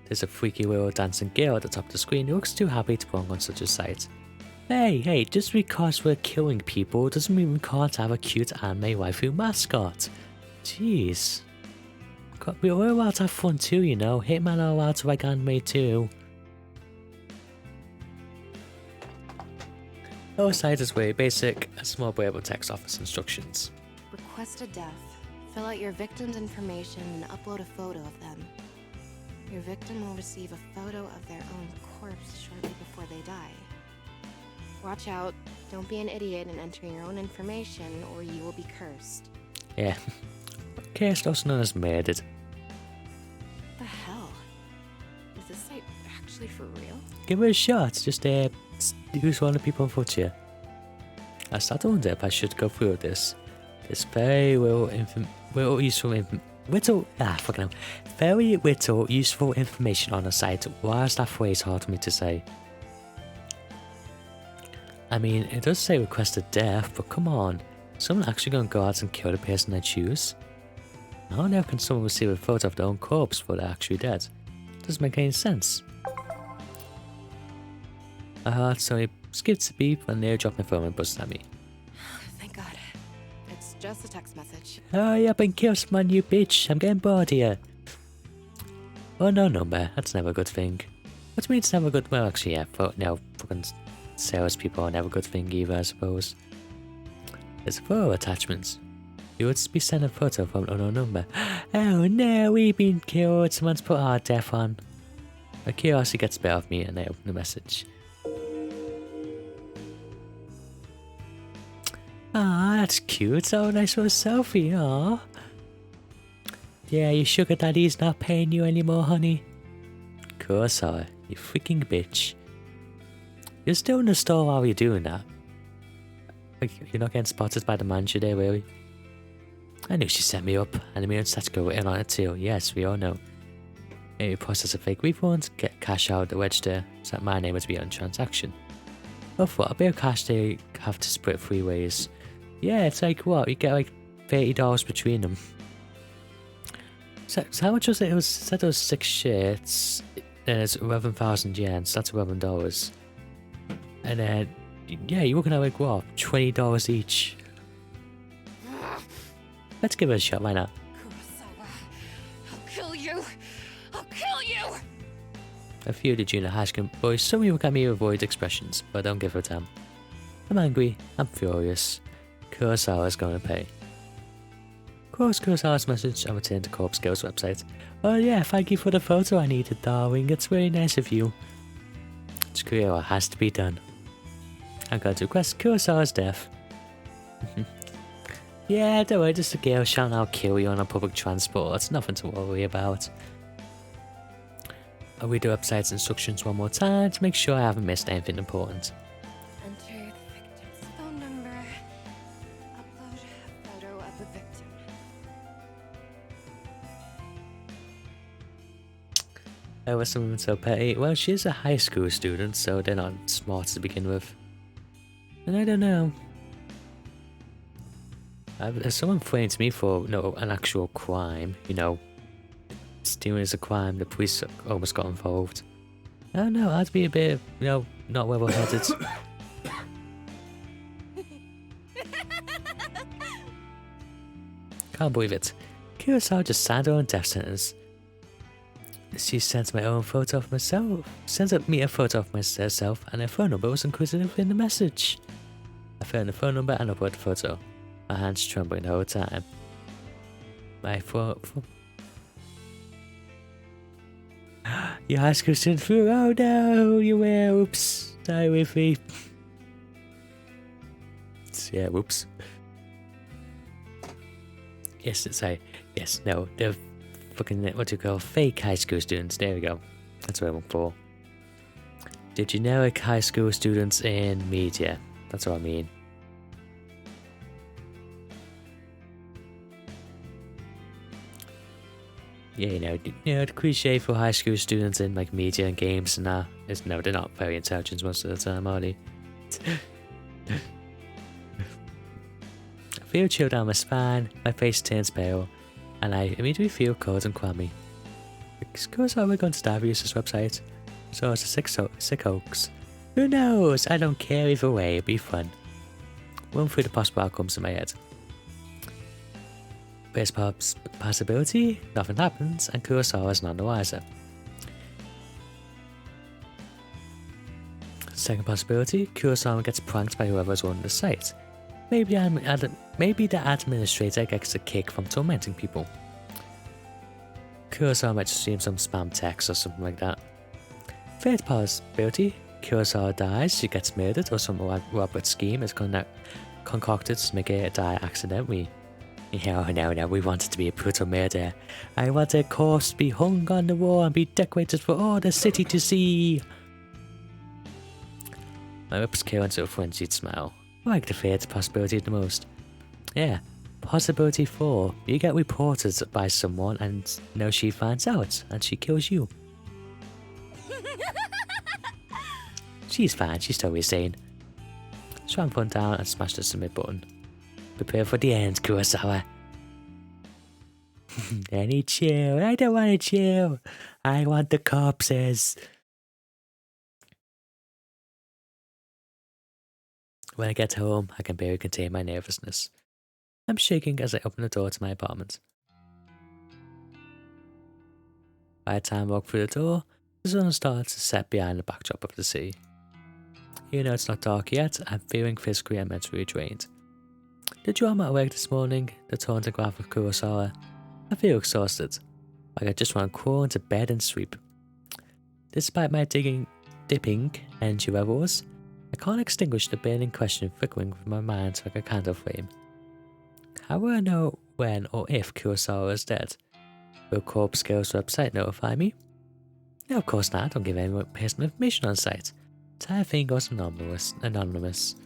There's a freaky little dancing girl at the top of the screen who looks too happy to belong on such a site. Hey, just because we're killing people doesn't mean we can't have a cute anime waifu mascot. Jeez. We're allowed to have fun too, you know. Hitman are allowed to like anime too. Our site is very basic, a small variable text office instructions. Request a death. Fill out your victim's information and upload a photo of them. Your victim will receive a photo of their own corpse shortly before they die. Watch out. Don't be an idiot in entering your own information, or you will be cursed. Yeah. Cursed, also known as murdered. What the hell? Is this site actually for real? Give it a shot. Just use one of the people in front of you. I start to wonder if I should go through this. This very very little useful information on the site. Why is that phrase hard for me to say? I mean, it does say requested death, but come on. Someone actually gonna go out and kill the person they choose? How now can someone receive a photo of their own corpse before they're actually dead? Doesn't make any sense. Sorry, skipped a beep and they dropped my phone and buzzed at me. Thank God. It's just a text message. Hurry up and kill someone, you bitch. I'm getting bored here. Oh, no number. That's never a good thing. What do you mean it's never a good? Well, actually, yeah. No, fucking salespeople are never a good thing either, I suppose. There's a photo attachment. You would be sent a photo from an unknown number. Oh no, we've been killed. Someone's put our death on. My curiosity gets the better of me and I open the message. Ah, that's cute. So nice for a selfie, ah. Yeah, your sugar daddy's not paying you anymore, honey. Of course, you freaking bitch. You're still in the store while you're doing that. Like, you're not getting spotted by the manager there, really. I knew she set me up, and the mirror Satsuko written on it too. Yes, we all know. Maybe process a fake refund, get cash out the register, so that my name would be on transaction. Oh, for a bit of cash they have to split 3 ways. Yeah, it's like what? You get like $30 between them. So how much was it? It was said it was 6 shirts, and it's 11,000 yen, so that's $11. And then, yeah, you're looking at like what? $20 each. Let's give it a shot, why not? Kurosawa, I'll kill you! I'll kill you! A few of the junior high school boys, some of you look at me with void expressions, but I don't give a damn. I'm angry, I'm furious. Kurosawa's gonna pay. Close Kurosawa's message and return to Corpse Girl's website. Oh yeah, thank you for the photo I needed, darling. It's very nice of you. Tsukuro has to be done. I'm going to request Kurosawa's death. Yeah, don't worry, just a girl shouting I'll kill you on a public transport. It's nothing to worry about. I'll read the website's instructions one more time to make sure I haven't missed anything important. Enter the victim's phone number. Upload a photo of the victim. Oh, was someone so petty? Well, she's a high school student, so they're not smart to begin with. And I don't know. Someone framed me for an actual crime, you know. Stealing is a crime, the police almost got involved. I don't know, I'd be a bit, not level-headed. Can't believe it. Kurosawa just signed her own death sentence. She sent my own photo of myself. Sent me a photo of myself, and her phone number was included within the message. I found the phone number and uploaded the photo. My hands trembling the whole time. My phone. Your high school student through. Oh no, you will. Oops. Die with me. Yeah, whoops. Yes, yes, no, they're fucking, what do you call, fake high school students. There we go. That's what I went for. The generic high school students in media. That's what I mean. Yeah, the cliche for high school students in like media and games and that is they're not very intelligent most of the time, are they? I feel chill down my spine, my face turns pale, and I immediately feel cold and clammy. Because we're going to die if we use this website. So it's a sick hoax. Who knows? I don't care either way, it'll be fun. Run through the possible outcomes in my head. First possibility, nothing happens, and Kurosawa is none the wiser. Second possibility, Kurosawa gets pranked by whoever's running the site. Maybe the administrator gets a kick from tormenting people. Kurosawa might just receive some spam text or something like that. Third possibility, Kurosawa dies, she gets murdered, or some elaborate scheme is concocted to make her die accidentally. No, we want it to be a brutal murder. I want a corpse to be hung on the wall and be decorated for all the city to see. My lips curl into a frenzied smile. I like the third possibility the most. Yeah, possibility 4. You get reported by someone and now she finds out and she kills you. She's fine, she's totally sane. Swam phone down and smashed the submit button. Prepare for the end, Kurosawa. I need chill. I don't want to chill. I want the corpses. When I get home, I can barely contain my nervousness. I'm shaking as I open the door to my apartment. By the time I walk through the door, the sun starts to set behind the backdrop of the sea. Even though it's not dark yet, I'm feeling physically and mentally drained. The drama at work this morning, the taunting graph of Kurosawa, I feel exhausted, like I just want to crawl into bed and sleep. Despite my dipping energy levels, I can't extinguish the burning question flickering with my mind like a candle flame. How will I know when or if Kurosawa is dead? Will Corpse Girl's website notify me? No, of course not, I don't give anyone personal information on site. The entire thing goes anonymous.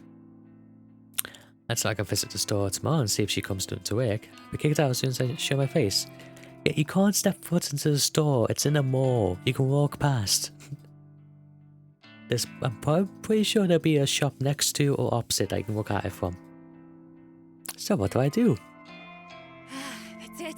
It's like I visit the store tomorrow and see if she comes to work. I'll be kicked out as soon as I show my face. Yet you can't step foot into the store, it's in a mall. You can walk past. I'm pretty sure there'll be a shop next to or opposite I can walk at it from. So what do I do? That's it.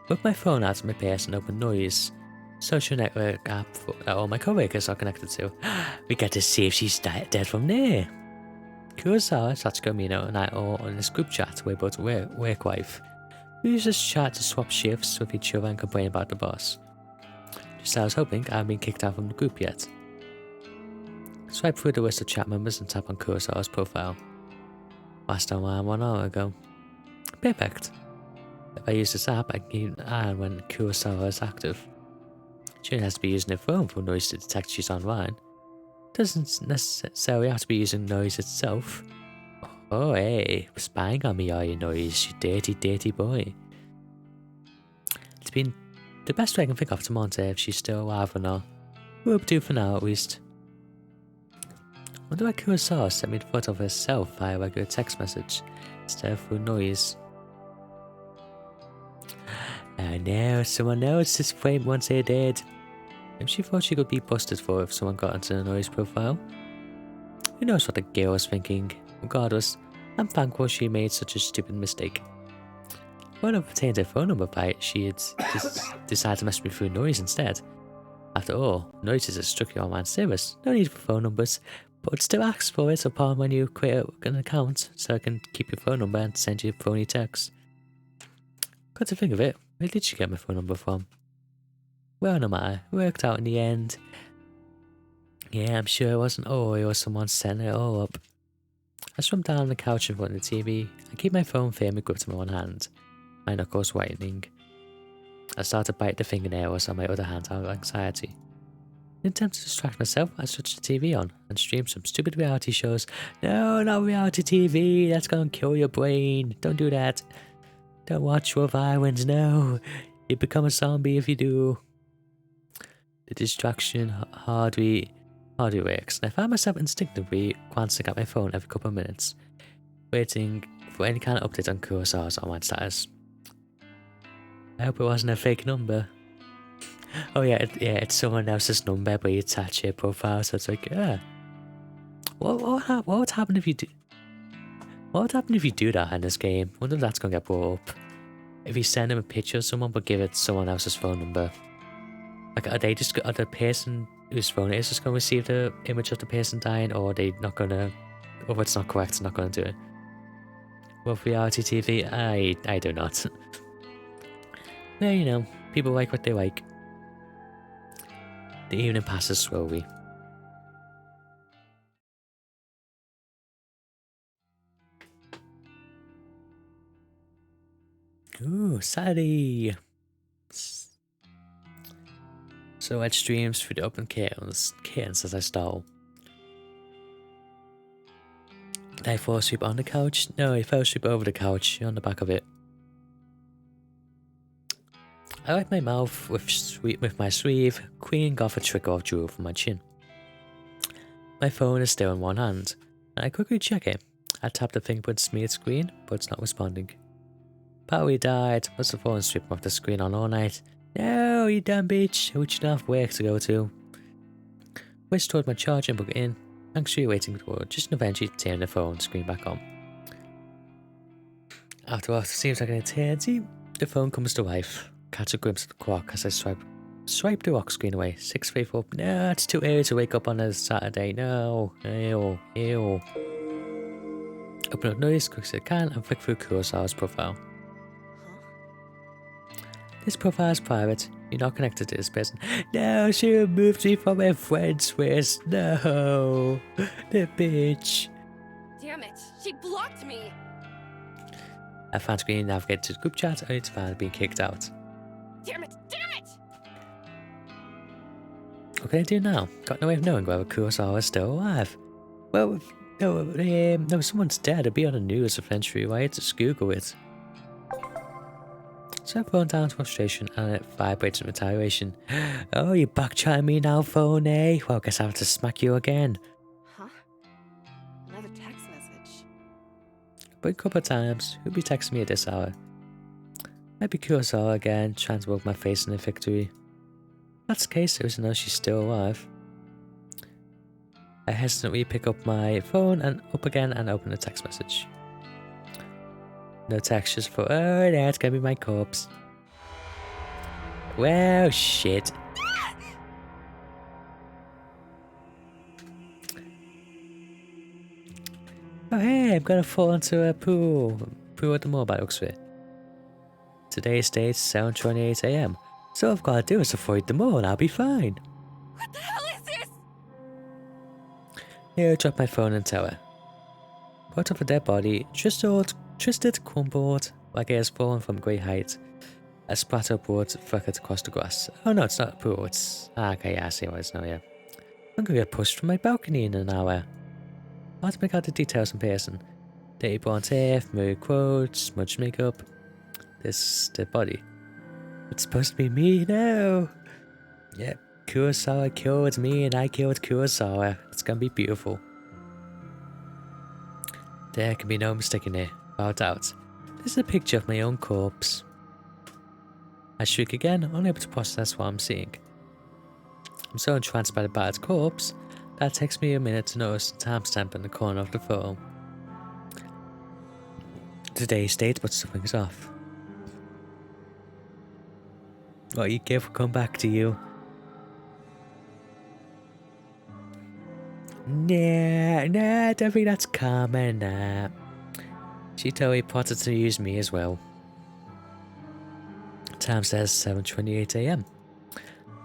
With my phone out of my purse and open noise. Social network app that all my co-workers are connected to. We get to see if she's dead from there. Kurosawa, Satsuko, Mino, and I are all in this group chat. We're both work wife. We use this chat to swap shifts with each other and complain about the boss. Just as I was hoping, I haven't been kicked out from the group yet. Swipe through the list of chat members and tap on Kurosawa's profile. Last time I 1 hour ago. Perfect. If I use this app, I can keep an eye on when Kurosawa is active. She only has to be using her phone for noise to detect she's online. Doesn't necessarily have to be using noise itself. Oh hey, spying on me are you noise, you dirty, dirty boy. It's been the best way I can think of to monitor if she's still alive or not. We're up to for now at least. Wonder why Kurosawa sent me the photo of herself via regular text message instead of through noise. Oh no, someone else is framed once they're dead. Maybe she thought she could be busted for if someone got into the noise profile. Who knows what the girl was thinking. Regardless, I'm thankful she made such a stupid mistake. When I obtained her phone number by it, she had decided to mess me through noise instead. After all, noise is a strictly online service, no need for phone numbers, but it still asks for it upon when you create an account, so I can keep your phone number and send you phony texts. Got to think of it, where did she get my phone number from? Well, no matter, it worked out in the end. Yeah, I'm sure it wasn't Ori or someone setting it all up. I slumped down on the couch in front of the TV and keep my phone firmly gripped in one hand, my knuckles whitening. I started to bite the fingernails on my other hand out of anxiety. In an attempt to distract myself, I switched the TV on and streamed some stupid reality shows. No, not reality TV, that's gonna kill your brain. Don't do that. Don't watch Love Island, no. You become a zombie if you do. The distraction hardly works, and I found myself instinctively glancing at my phone every couple of minutes, waiting for any kind of update on Kurosawa's online status. I hope it wasn't a fake number. Oh yeah, it's someone else's number, but you attach your profile, so it's like, yeah. What would happen if you do? What would happen if you do that in this game? I wonder if that's gonna get brought up. If you send them a picture of someone but give it someone else's phone number. Like, are the person whose phone it is just gonna receive the image of the person dying, or are they not gonna if it's not correct, I'm not going to do it. With reality TV, I do not. Yeah, you know, people like what they like. The evening passes slowly. Ooh, Saturday! So I streams through the open curtains as I stole. Did I fall asleep on the couch? No, I fell asleep over the couch, on the back of it. I wiped my mouth with my sleeve, cleaning off a trickle of drool from my chin. My phone is still in one hand, and I quickly check it. I tap the fingerprint smeared screen, but it's not responding. Battery died, must have fallen asleep off the screen on all night. No, you dumb bitch, which you don't have work to go to. Which toward my charger and plug it in, anxiously waiting for just eventually turn the phone screen back on. After what seems like an eternity, the phone comes to life. Catch a glimpse of the clock as I swipe the lock screen away. 6:34. No, it's too early to wake up on a Saturday. No. Ew. Open up noise quick as I can and flick through Kurosawa's profile. This profile is private. You're not connected to this person. No, she removed me from my friends list. No. The bitch. Damn it, she blocked me! I found screen navigate to the group chat only to find being kicked out. Damn it! What can I do now? Got no way of knowing whether Kurosawa is still alive. Well, no, someone's dead. It'll be on the news eventually, right? Just Google it. So I phone down to frustration and it vibrates in retaliation. Oh, you back-chatting me now, phone, eh? Well, guess I'll have to smack you again. Huh? Another text message. But a couple of times, who'd be texting me at this hour? Maybe Kurosawa again, trying to work my face in a victory. If that's the case, there is to know she's still alive. I hesitantly pick up my phone and up again and open the text message. No text, just for, oh, that's gonna be my corpse. Well, shit. Oh, hey, I'm gonna fall into a pool. Pool at the mall by the looks of it. Today's date, 7:28 AM. So all I've gotta do is avoid the mall and I'll be fine. What the hell is this? Here, I drop my phone and tell her. Part of a dead body, twisted, crumpled, like it has fallen from a great height. A splatter of blood flickered across the grass. Oh no, it's not a pool, it's... okay, yeah, I see what it is now, yeah. I'm gonna get pushed from my balcony in an hour. I'll have to make out the details in person. Dirty blonde hair, familiar quotes, smudged makeup. This dead body. It's supposed to be me, no! Yep, Kurosawa killed me and I killed Kurosawa. It's gonna be beautiful. There can be no mistaking it, without doubt. This is a picture of my own corpse. I shriek again, unable to process what I'm seeing. I'm so entranced by the battered corpse that it takes me a minute to notice the timestamp in the corner of the photo. Today's date, but something's off. What you give will come back to you. Nah, I don't think that's common, nah. She totally plotted to use me as well. Time says 7:28 AM.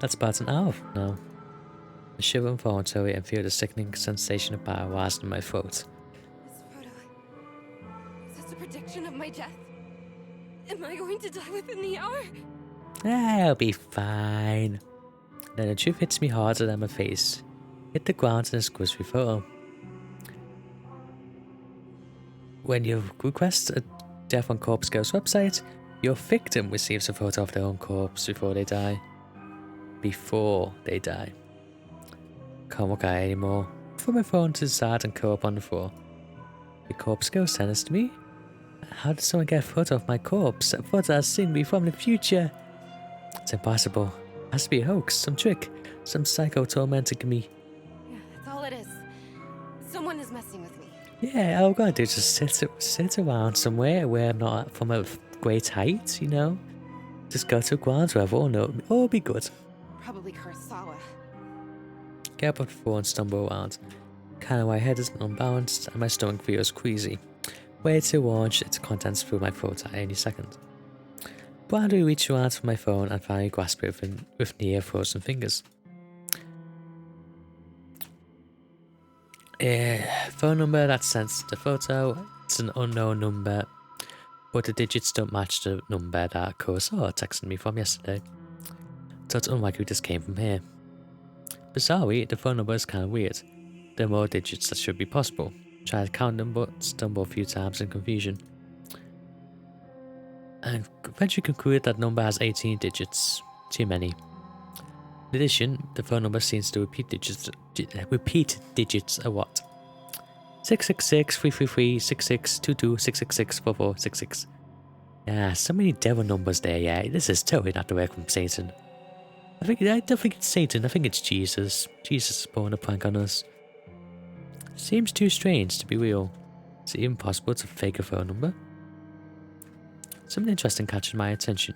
That's about an hour now. I shiver involuntarily and feel the sickening sensation of power rising in my throat. This photo... is this a prediction of my death? Am I going to die within the hour? I'll be fine. Then the truth hits me harder than my face. Hit the ground in a squishy photo. When you request a Death on Corpse Girls website, your victim receives a photo of their own corpse before they die. Before they die. Can't look at it anymore. Throw my phone to the side and curl up on the floor. The corpse girl sent this to me? How did someone get a photo of my corpse? A photo that's seen me from the future? It's impossible. It has to be a hoax, some trick, some psycho tormenting me. Yeah, that's all it is. Someone is messing with me. Yeah, all I gotta do is just sit around somewhere where I'm not from a great height, you know? Just go to a ground where everyone will know. All be good. Probably Kurosawa. Get up off the floor and stumble around. Kinda my head is unbalanced and my stomach feels queasy. Way to launch its contents through my throat at any second. But I reach around for my phone and finally grasp it with near frozen fingers. Phone number that sends the photo. It's an unknown number, but the digits don't match the number that Kurosawa texted me from yesterday. So it's unlikely this came from here. Bizarrely, the phone number is kind of weird. There are more digits that should be possible. Tried to count them, but stumbled a few times in confusion. And eventually concluded that number has 18 digits. Too many. In addition, the phone number seems to repeat digits a what? 666 333 6622 666 4466. Yeah, so many devil numbers there, yeah. This is totally not the work from Satan. I don't think it's Satan, I think it's Jesus. Jesus is pulling a prank on us. Seems too strange to be real. Is it even possible to fake a phone number? Something interesting catches my attention.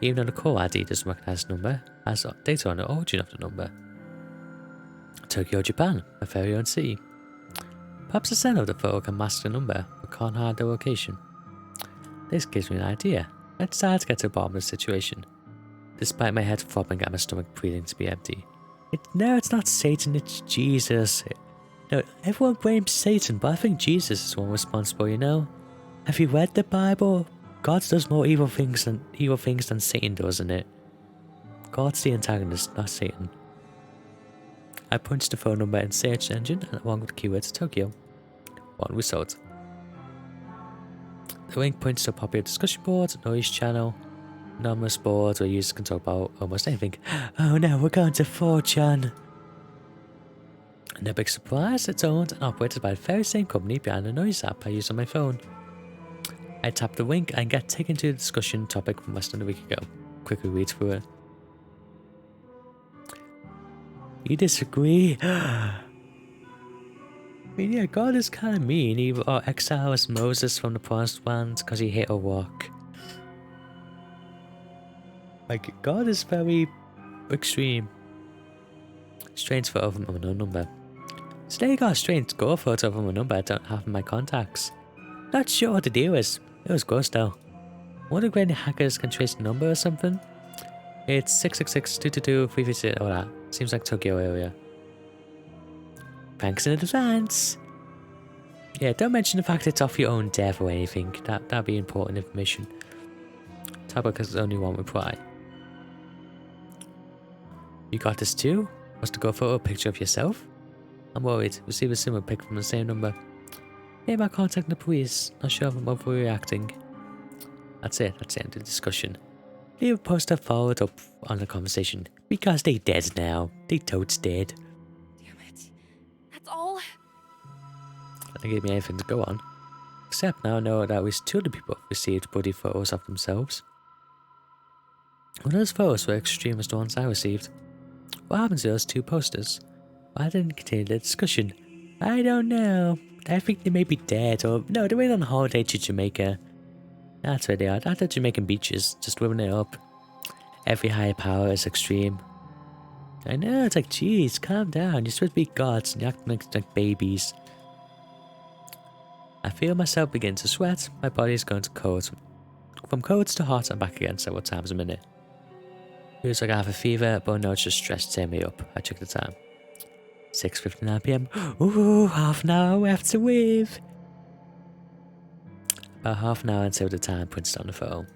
Even though the call ID doesn't recognize the number, has data on the origin of the number. Tokyo, Japan, a very own city. Perhaps the sender of the photo can mask the number, but can't hide the location. This gives me an idea. I decide to get to the bottom of the situation. Despite my head throbbing and my stomach breathing to be empty. No, it's not Satan, it's Jesus. No, everyone blames Satan, but I think Jesus is one responsible, you know? Have you read the Bible? God does more evil things than Satan does in it. God's the antagonist, not Satan. I punched the phone number in search engine and along with the keywords Tokyo. One result. The link points to a popular discussion board, noise channel, anonymous boards where users can talk about almost anything. Oh no, we're going to 4chan. No big surprise, it's owned and operated by the very same company behind the noise app I use on my phone. I tap the link and get taken to the discussion topic from less than a week ago. Quickly read through it. You disagree? I mean, yeah, God is kind of mean. He exiles Moses from the promised land because he hit a rock. Like, God is very extreme. Strange photo of an unknown number. Today I got a strange gore photo of a number I don't have in my contacts. Not sure what the deal is. It was gross though. Wonder if any hackers can trace the number or something? It's 666-222-336, all that. Seems like Tokyo area. Thanks in advance. Yeah, don't mention the fact it's off your own dev or anything. That'd be important information. Topic has only one reply. You got this too? Must have got a photo picture of yourself? I'm worried. Receive a similar pic from the same number. Maybe I'll contact the police. Not sure if I'm overreacting. That's it. That's the end of the discussion. Leave a poster followed up on the conversation. Because they dead now. They totes dead. Damn it. That's all? That didn't give me anything to go on. Except now I know that at least 2 other people have received bloody photos of themselves. One of those photos were extreme as the ones I received. What happened to those 2 posters? Why didn't continue the discussion? I don't know. I think they may be dead or... No, they went on holiday to Jamaica. That's where they are. At the Jamaican beaches. Just living it up. Every higher power is extreme. I know, it's like, geez, calm down. You're supposed to be gods and you're acting like babies. I feel myself begin to sweat. My body is going to cold. From colds to hot and back again several times a minute. Feels like I have a fever, but no, it's just stress tearing me up. I check the time. 6:59 PM. Ooh, half an hour left to live. About half an hour until the time prints on the phone.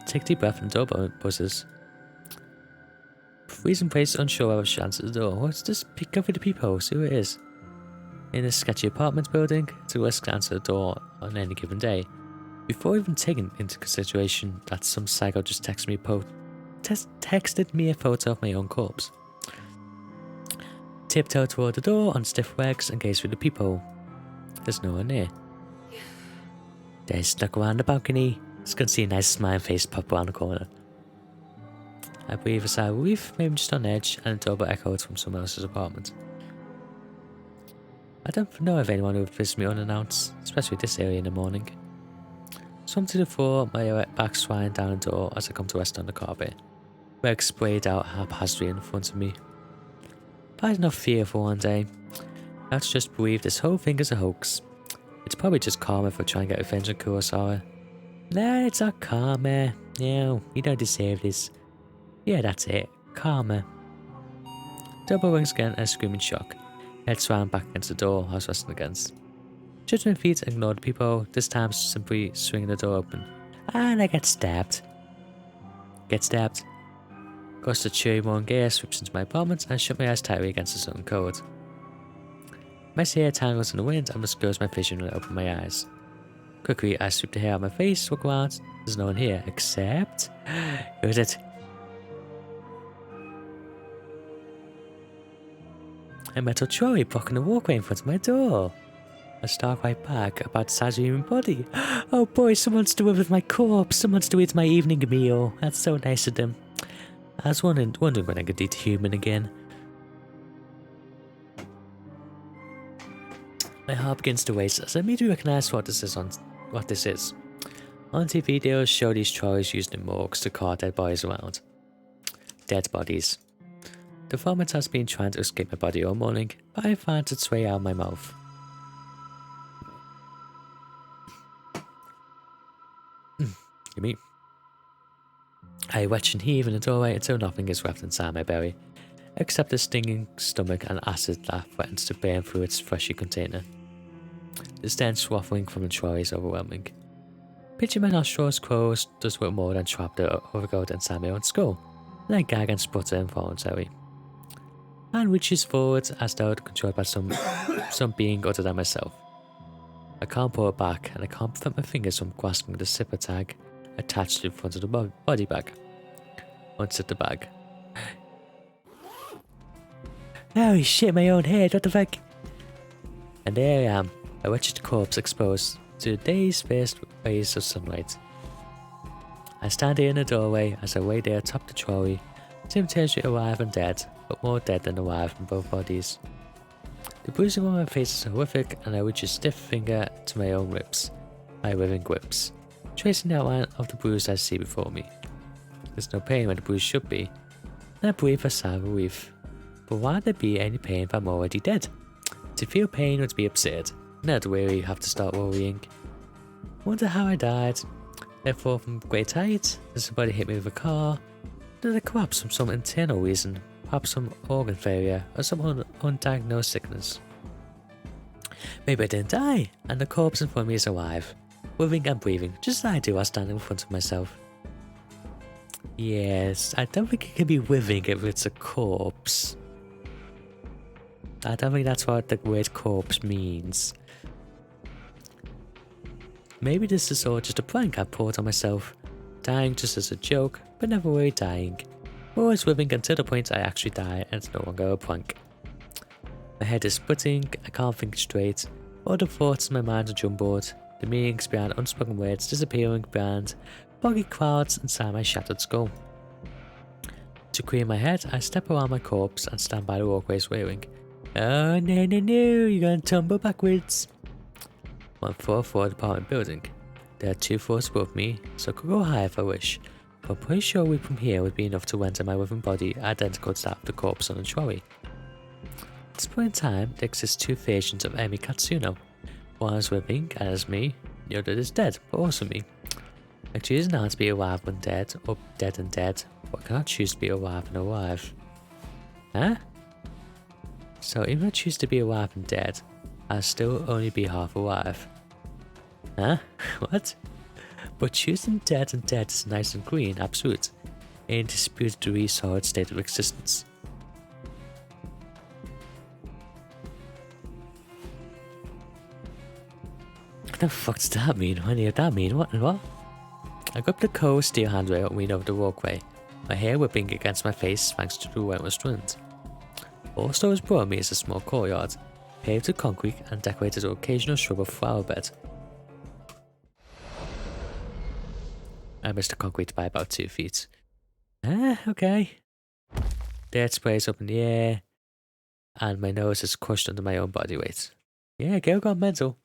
Take a deep breath and the door buzzes. Freezing place, unsure whether she answers the door. Let's just pick up with the peephole, see who it is. In this sketchy apartment building, it's a risk to answer the door on any given day. Before even taking into consideration that some psycho just texted me a photo of my own corpse. Tiptoe toward the door on stiff legs and gaze through the peephole. There's no one near. They snuck around the balcony. Just gonna see a nice smiling face pop around the corner. I breathe a sigh of relief, maybe just on edge, and the doorbell echoes from someone else's apartment. I don't know of anyone who would visit me unannounced, especially this area in the morning. Swum to the floor, my back swaying down the door as I come to rest on the carpet. Legs sprayed out haphazardly in front of me. But I had enough fear for one day. Let's just believe this whole thing is a hoax. It's probably just karma for trying to get revenge on Kurosawa. No, it's not karma. No, you don't deserve this. Yeah, that's it. Karma. Double rings again and I scream in shock. Head slammed back against the door I was resting against. Judgment feet ignored people, this time simply swinging the door open. And I get stabbed. Get stabbed. Gust of cheery morning air sweeps into my apartment and I shut my eyes tightly against the southern cold. Messy hair tangles in the wind and obscures my vision when I open my eyes. Quickly, I sweep the hair out of my face, look around. There's no one here, except... Who is it? A metal trolley blocking the walkway in front of my door. I start right back, about the size of a human body. Oh boy, someone's to with my corpse. Someone's to eat my evening meal. That's so nice of them. I was wondering when I could eat a human again. My heart begins to race as I immediately recognize what this is. On TV videos show these trolleys used in morgues to cart dead bodies around. Dead bodies. The vomit has been trying to escape my body all morning, but I find its way out of my mouth. You mean? I retch and heave in the doorway until nothing is left inside my belly, except a stinging stomach and acid that threatens to burn through its fleshy container. The stench waffling from the trolley is overwhelming. Pitching my nostrils closed does work more than trap the overgrowth inside my own skull, and I gag and sputter involuntarily. And reaches forward as though controlled by some being other than myself. I can't pull it back, and I can't prevent my fingers from grasping the zipper tag attached to the front of the body bag. Unzip the bag. Holy shit, my own head, what the fuck? And there I am, a wretched corpse exposed to the day's first rays of sunlight. I stand here in the doorway as I wait there atop the trolley, simultaneously alive and dead, but more dead than alive in both bodies. The bruising on my face is horrific, and I reach a stiff finger to my own ribs, my withering grips, tracing the outline of the bruise I see before me. There's no pain where the bruise should be, and I breathe a sigh of relief. But why would there be any pain if I'm already dead? To feel pain would be absurd. Now the way you have to start worrying. Wonder how I died. Did I fall from great height? Did somebody hit me with a car? Did I collapse from some internal reason? Perhaps some organ failure or some undiagnosed sickness? Maybe I didn't die, and the corpse in front of me is alive, living and breathing, just as I do while standing in front of myself. Yes, I don't think it can be living if it's a corpse. I don't think that's what the word corpse means. Maybe this is all just a prank I pulled on myself, dying just as a joke, but never really dying. Always living until the point I actually die and it's no longer a prank. My head is splitting, I can't think straight, all the thoughts in my mind are jumbled, the meanings behind unspoken words disappearing behind foggy clouds inside my shattered skull. To clear my head, I step around my corpse and stand by the walkway swearing, "Oh no, you're gonna tumble backwards." 1 floor for the apartment building. There are 2 floors above me, so I could go higher if I wish, but I'm pretty sure we from here would be enough to render my living body identical to that of the corpse on the trolley. At this point in time, there exist 2 versions of Emi Katsuno. One is living, as me, the other is dead, but also me. I choose now to be alive when dead, or dead and dead, but I cannot choose to be alive and alive. Huh? So even if I choose to be alive and dead, I'll still only be half alive. Huh? What? But choosing dead and dead is nice and green, absolute, indisputably solid state of existence. What the fuck does that mean? What does that mean? What? I go up the cold steel handrail and lean over the walkway, my hair whipping against my face thanks to the relentless wind. Also as below me is a small courtyard, paved with concrete and decorated with occasional shrub or flower bed. I missed the concrete by about 2 feet. Okay. Dirt sprays up in the air, and my nose is crushed under my own body weight. Yeah, girl got mental.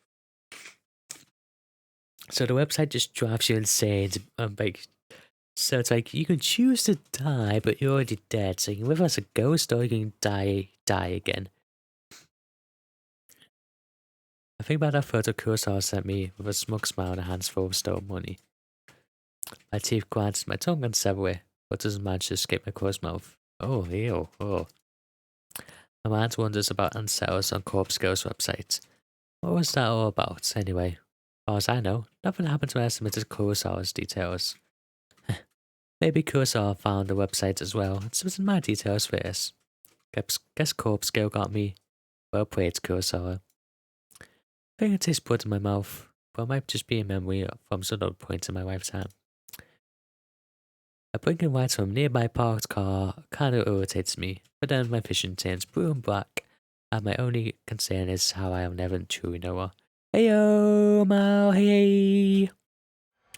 So the website just drives you insane. So it's like you can choose to die, but you're already dead. So you can live as a ghost, or you can die die again. I think about that photo Kurosawa sent me with a smug smile and a hands full of stolen money. My teeth grind, my tongue and sever it, but doesn't manage to escape my closed mouth. Oh, ew, oh. My mind wanders about unsettles on Corpse Girl's website. What was that all about, anyway? As far as I know, nothing happened when I submitted Kurosawa's details. Maybe Kurosawa found the website as well and submitted my details first. Guess Corpse Girl got me. Well played, Kurosawa. I think it tastes blood in my mouth, but it might just be a memory from some other point in my lifetime. A blinking light from a nearby parked car kinda irritates me, but then my vision turns blue and black, and my only concern is how I'll never truly know her. Heyo, Mal, hey!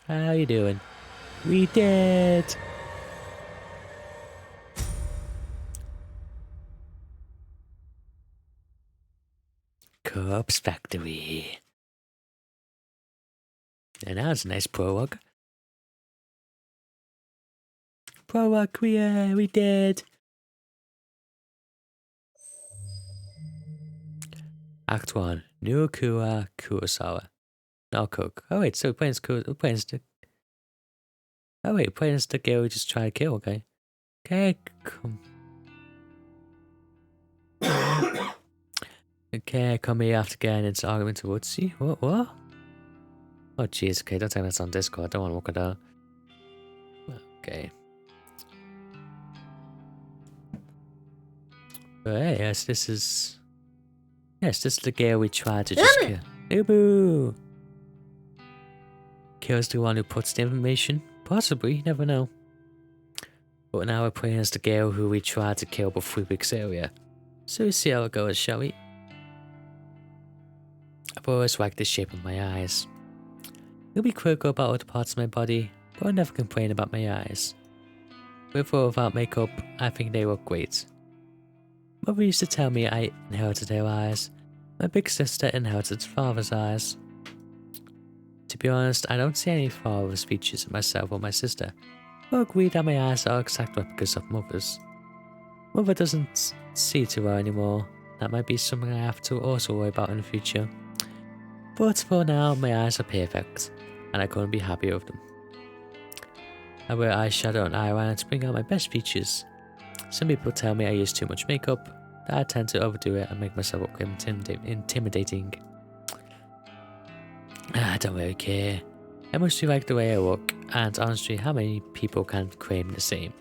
How you doing? We did! Corpse Factory. And that was a nice prologue. Prologue, we did! Act 1, Nurukura Kurosawa. No cook. Oh wait, so we're playing the... Oh wait, playing as the girl we just tried to kill, okay. Okay, come... Okay, come here after getting into argument towards Woodsy. What? Oh jeez, okay, don't tell me that's on Discord, I don't want to look at that. Okay. But hey, yes, this is the girl we tried to just kill. Ubu! Kills the one who puts the information? Possibly, you never know. But now we're playing as the girl who we tried to kill about 3 weeks earlier. So we'll see how it goes, shall we? I've always liked the shape of my eyes. It'll be critical about other parts of my body, but I never complain about my eyes. With or without makeup, I think they look great. Mother used to tell me I inherited her eyes. My big sister inherited father's eyes. To be honest, I don't see any father's features in myself or my sister, but agree that my eyes are exact replicas of mother's. Mother doesn't see too well anymore. That might be something I have to also worry about in the future. But for now, my eyes are perfect, and I couldn't be happier with them. I wear eyeshadow and eyeliner to bring out my best features. Some people tell me I use too much makeup, that I tend to overdo it and make myself look intimidating. I don't really care. I mostly like the way I look, and honestly, how many people can claim the same?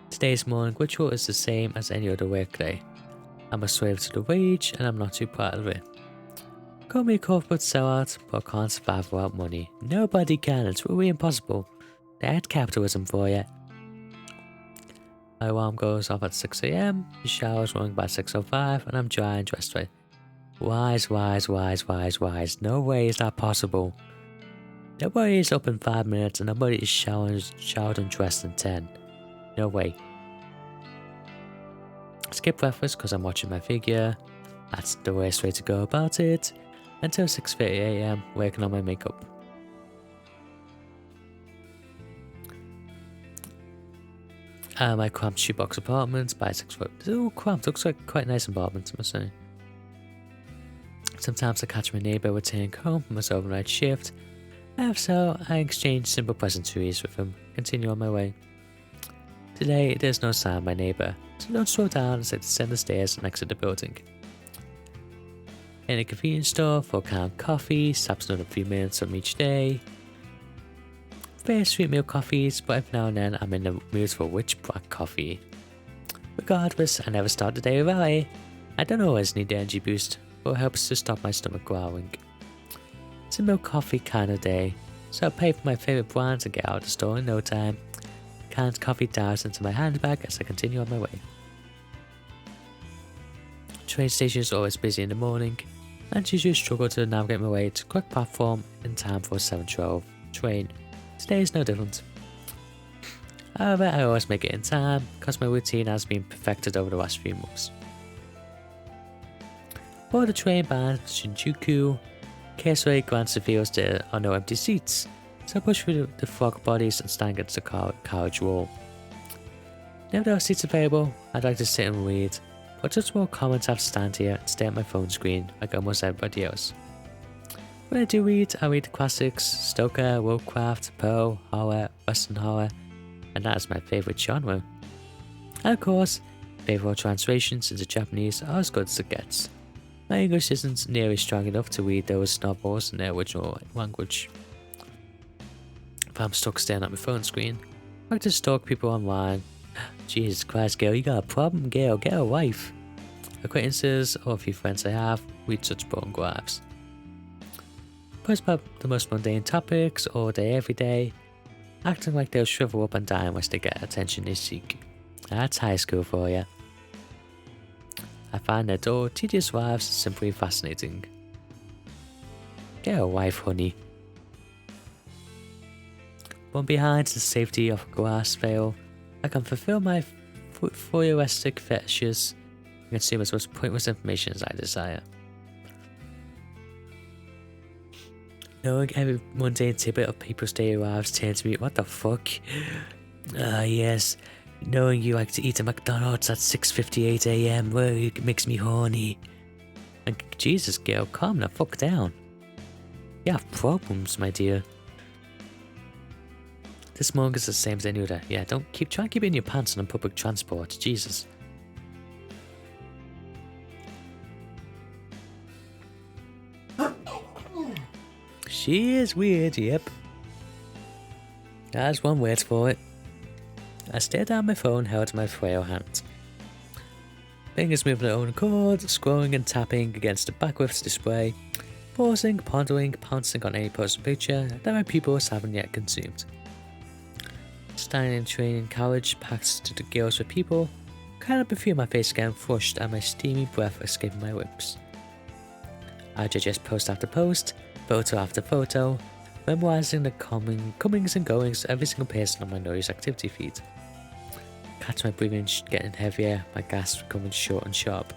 Today's morning ritual is the same as any other workday. I'm a slave to the wage, and I'm not too proud of it. Call me a corporate sellout, but I can't survive without money. Nobody can, it's really impossible. That's capitalism for you. My alarm goes off at 6 AM, the shower's running by 6:05, and I'm dry and dressed right. Wise. No way is that possible. Nobody is up in 5 minutes, and nobody is showered and dressed in 10. No way. Skip breakfast because I'm watching my figure. That's the worst way to go about it. Until 6:30 AM, working on my makeup. My cramped shoebox apartment by 6 foot. Oh, cramped. Looks like quite a nice apartment, I must say. Sometimes I catch my neighbour returning home from his overnight shift. If so, I exchange simple pleasantries with him, continue on my way. Today, there's no sign of my neighbour, so don't slow down as I descend the stairs and exit the building. In a convenience store for canned coffee, saps another few minutes from each day. Fair sweet meal coffees, but every now and then I'm in the mood for rich black coffee. Regardless, I never start the day without it. I don't always need the energy boost, but it helps to stop my stomach growling. It's a milk coffee kind of day, so I pay for my favourite brands and get out of the store in no time. Canned coffee dives into my handbag as I continue on my way. Train station is always busy in the morning, and usually struggle to navigate my way to the correct platform in time for a 7:12 train. Today is no different. However, I always make it in time because my routine has been perfected over the last few months. Board the train bound Shinjuku. Caseway grants reveals there are no empty seats, so I push through the frog bodies and stand against the carriage wall. Now there are seats available, I'd like to sit and read, but just more common to have to stand here and stare at my phone screen like almost everybody else. When I do read, I read classics, Stoker, Lovecraft, Poe, horror, Western horror, and that is my favourite genre. And of course, faithful translations into Japanese are as good as it gets. My English isn't nearly strong enough to read those novels in their original language. If I'm stuck staring at my phone screen, I like to stalk people online. Jesus Christ, girl, you got a problem, girl, get a wife. Acquaintances or a few friends I have read such boring graphs. Post about the most mundane topics all day every day, acting like they'll shrivel up and die unless they get attention they seek. That's high school for you. I find their dull, tedious lives simply fascinating. Get a wife, honey. From behind the safety of a glass veil, I can fulfill my voyeuristic fetishes and consume as much pointless information as I desire. Knowing every mundane tidbit of people's daily lives turns me, what the fuck? Yes. Knowing you like to eat at McDonald's at 6:58 AM, well, it makes me horny. And Jesus, girl, calm the fuck down. You have problems, my dear. This mug is the same as any other. Yeah, try and keep it in your pants on public transport. Jesus. She is weird, yep. That's one word for it. I stared down my phone held in my frail hand. Fingers moving their own accord, scrolling and tapping against the backwards display, pausing, pondering, pouncing on any posted picture that my pupils haven't yet consumed. Standing in training carriage packed to the gills with people, kind up a few of my face again, flushed and my steamy breath escaping my lips. I digest post after post, photo after photo, memorizing the comings and goings of every single person on my noise activity feed. Catch my breathing getting heavier, my gasps becoming short and sharp.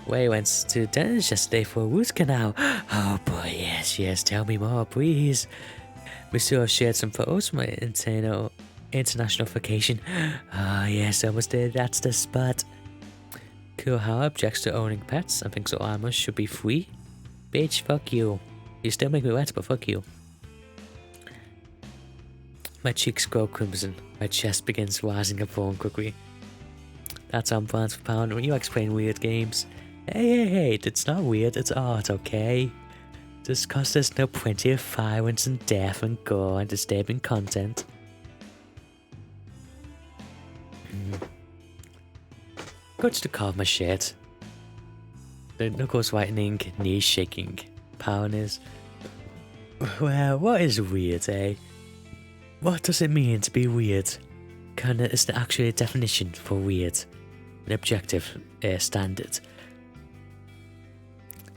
Way went to the dentist yesterday for a root canal. Oh boy, yes, tell me more, please. Monsieur shared some photos from my international vacation. Ah, yes, almost there, that's the spot. Kurohara objects to owning pets and thinks all animals should be free. Bitch, fuck you. You still make me wet, but fuck you. My cheeks grow crimson. My chest begins rising and falling quickly. That's on brand for Pound when you explain weird games. Hey, it's not weird, it's art, okay? Just cause there's no plenty of violence and death and gore and disturbing content. Go to the car of my shirt. The knuckles whitening, knees shaking. Pound is... Well, what is weird, eh? What does it mean to be weird? Is there actually a definition for weird? An objective standard?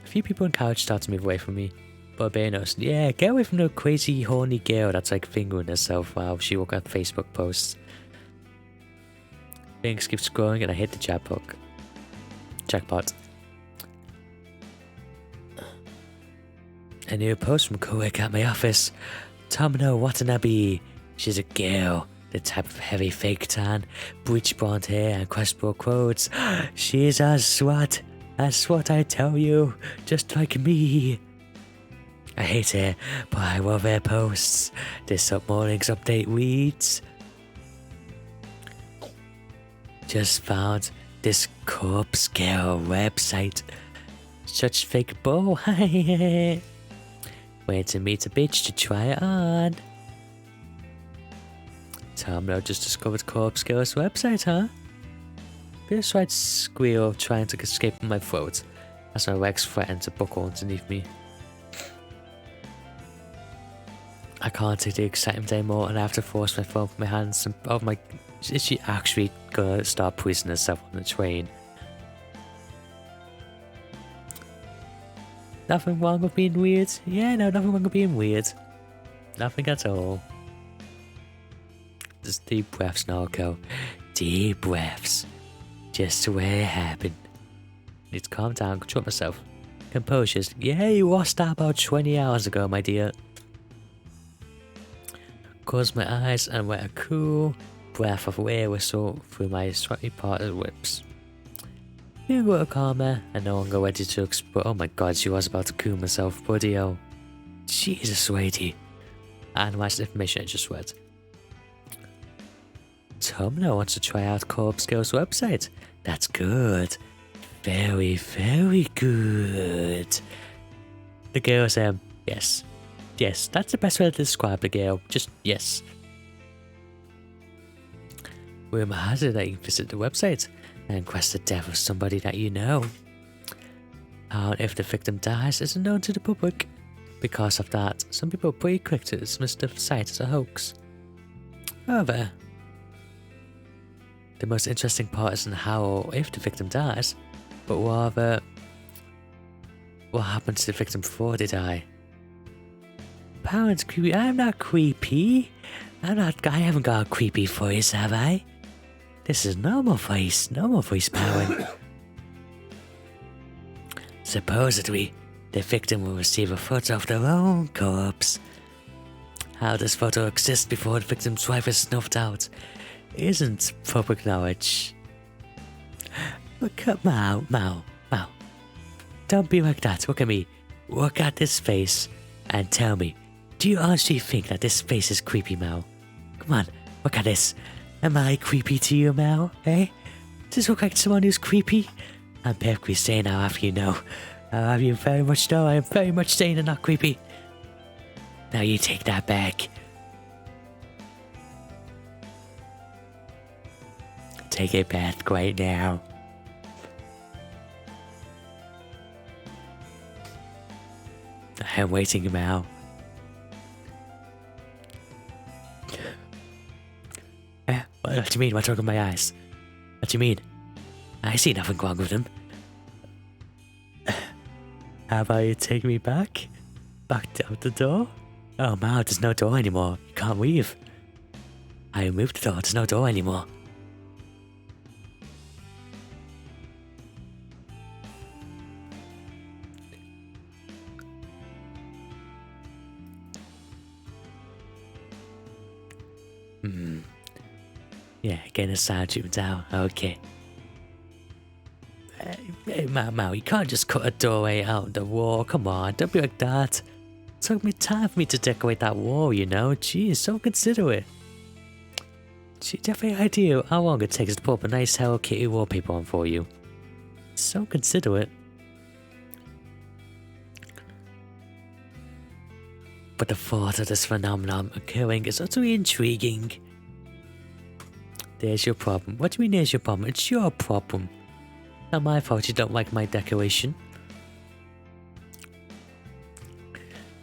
A few people in college start to move away from me. Barbados, yeah, get away from the crazy horny girl that's like fingering herself while she look at Facebook posts. Things keep scrolling and I hit the jackpot. A new post from co-worker at my office. Tomino Watanabe. She's a girl, the type of heavy fake tan, bleach blonde hair and questionable clothes. She's a swat. That's what I tell you, just like me. I hate her, but I love her posts. This morning's update reads: just found this corpse girl website. Such fake bull. Wait to meet a bitch to try it on. Tomino just discovered Corpse Girl's website, huh? Fierce right squeal trying to escape from my throat as my legs threaten to buckle underneath me. I can't take the excitement anymore and I have to force my phone from my hands and oh my... Is she actually gonna start poisoning herself on the train? Nothing wrong with being weird? Yeah, no, nothing wrong with being weird. Nothing at all. Just deep breaths, Narco. Deep breaths. Just the way it happened. Need to calm down, control myself. Composure's. Yeah, you lost that about 20 hours ago, my dear. Close my eyes and let a cool breath of air whistle through my sweaty parted lips. You got a karma and no longer ready to explore. Oh my god, she was about to cool myself, buddy. Oh, Jesus, sweetie. Analyze the information I just read. Tomno wants to try out Corpse Girl's website. That's good. Very, very good. The girl said, yes. Yes, that's the best way to describe the girl. Just yes. Rumor has it that you visit the website and request the death of somebody that you know. If the victim dies, it's unknown to the public. Because of that, some people are pretty quick to dismiss the site as a hoax. However, the most interesting part isn't how or if the victim dies, but rather what happens to the victim before they die. Parents creepy. I'm not creepy. I haven't got a creepy voice, have I? This is normal voice Power. Supposedly, the victim will receive a photo of their own corpse. How this photo exists before the victim's wife is snuffed out isn't public knowledge. But come on, Mao. Don't be like that. Look at me. Look at this face and tell me, do you honestly think that this face is creepy, Mao? Come on, look at this. Am I creepy to you, Mao? Eh? Does this look like someone who's creepy? I'm perfectly sane now, have you know. Have you very much know I am very much sane and not creepy. Now you take that back. Take it back right now. I'm waiting, Mao. What do you mean? What's wrong with my eyes? What do you mean? I see nothing wrong with them. How about you take me back? Back out the door? Oh, Mao, there's no door anymore. You can't leave. I removed the door. There's no door anymore. Yeah, getting a sound treatment down. Okay. Hey, Mao, you can't just cut a doorway out of the wall. Come on, don't be like that. It took me time for me to decorate that wall, you know. Jeez, so considerate. Gee, do you have any idea how long it takes to put up a nice Hello Kitty wallpaper on for you? So considerate. But the thought of this phenomenon occurring is utterly intriguing. There's your problem. What do you mean there's your problem? It's your problem. Not my fault you don't like my decoration.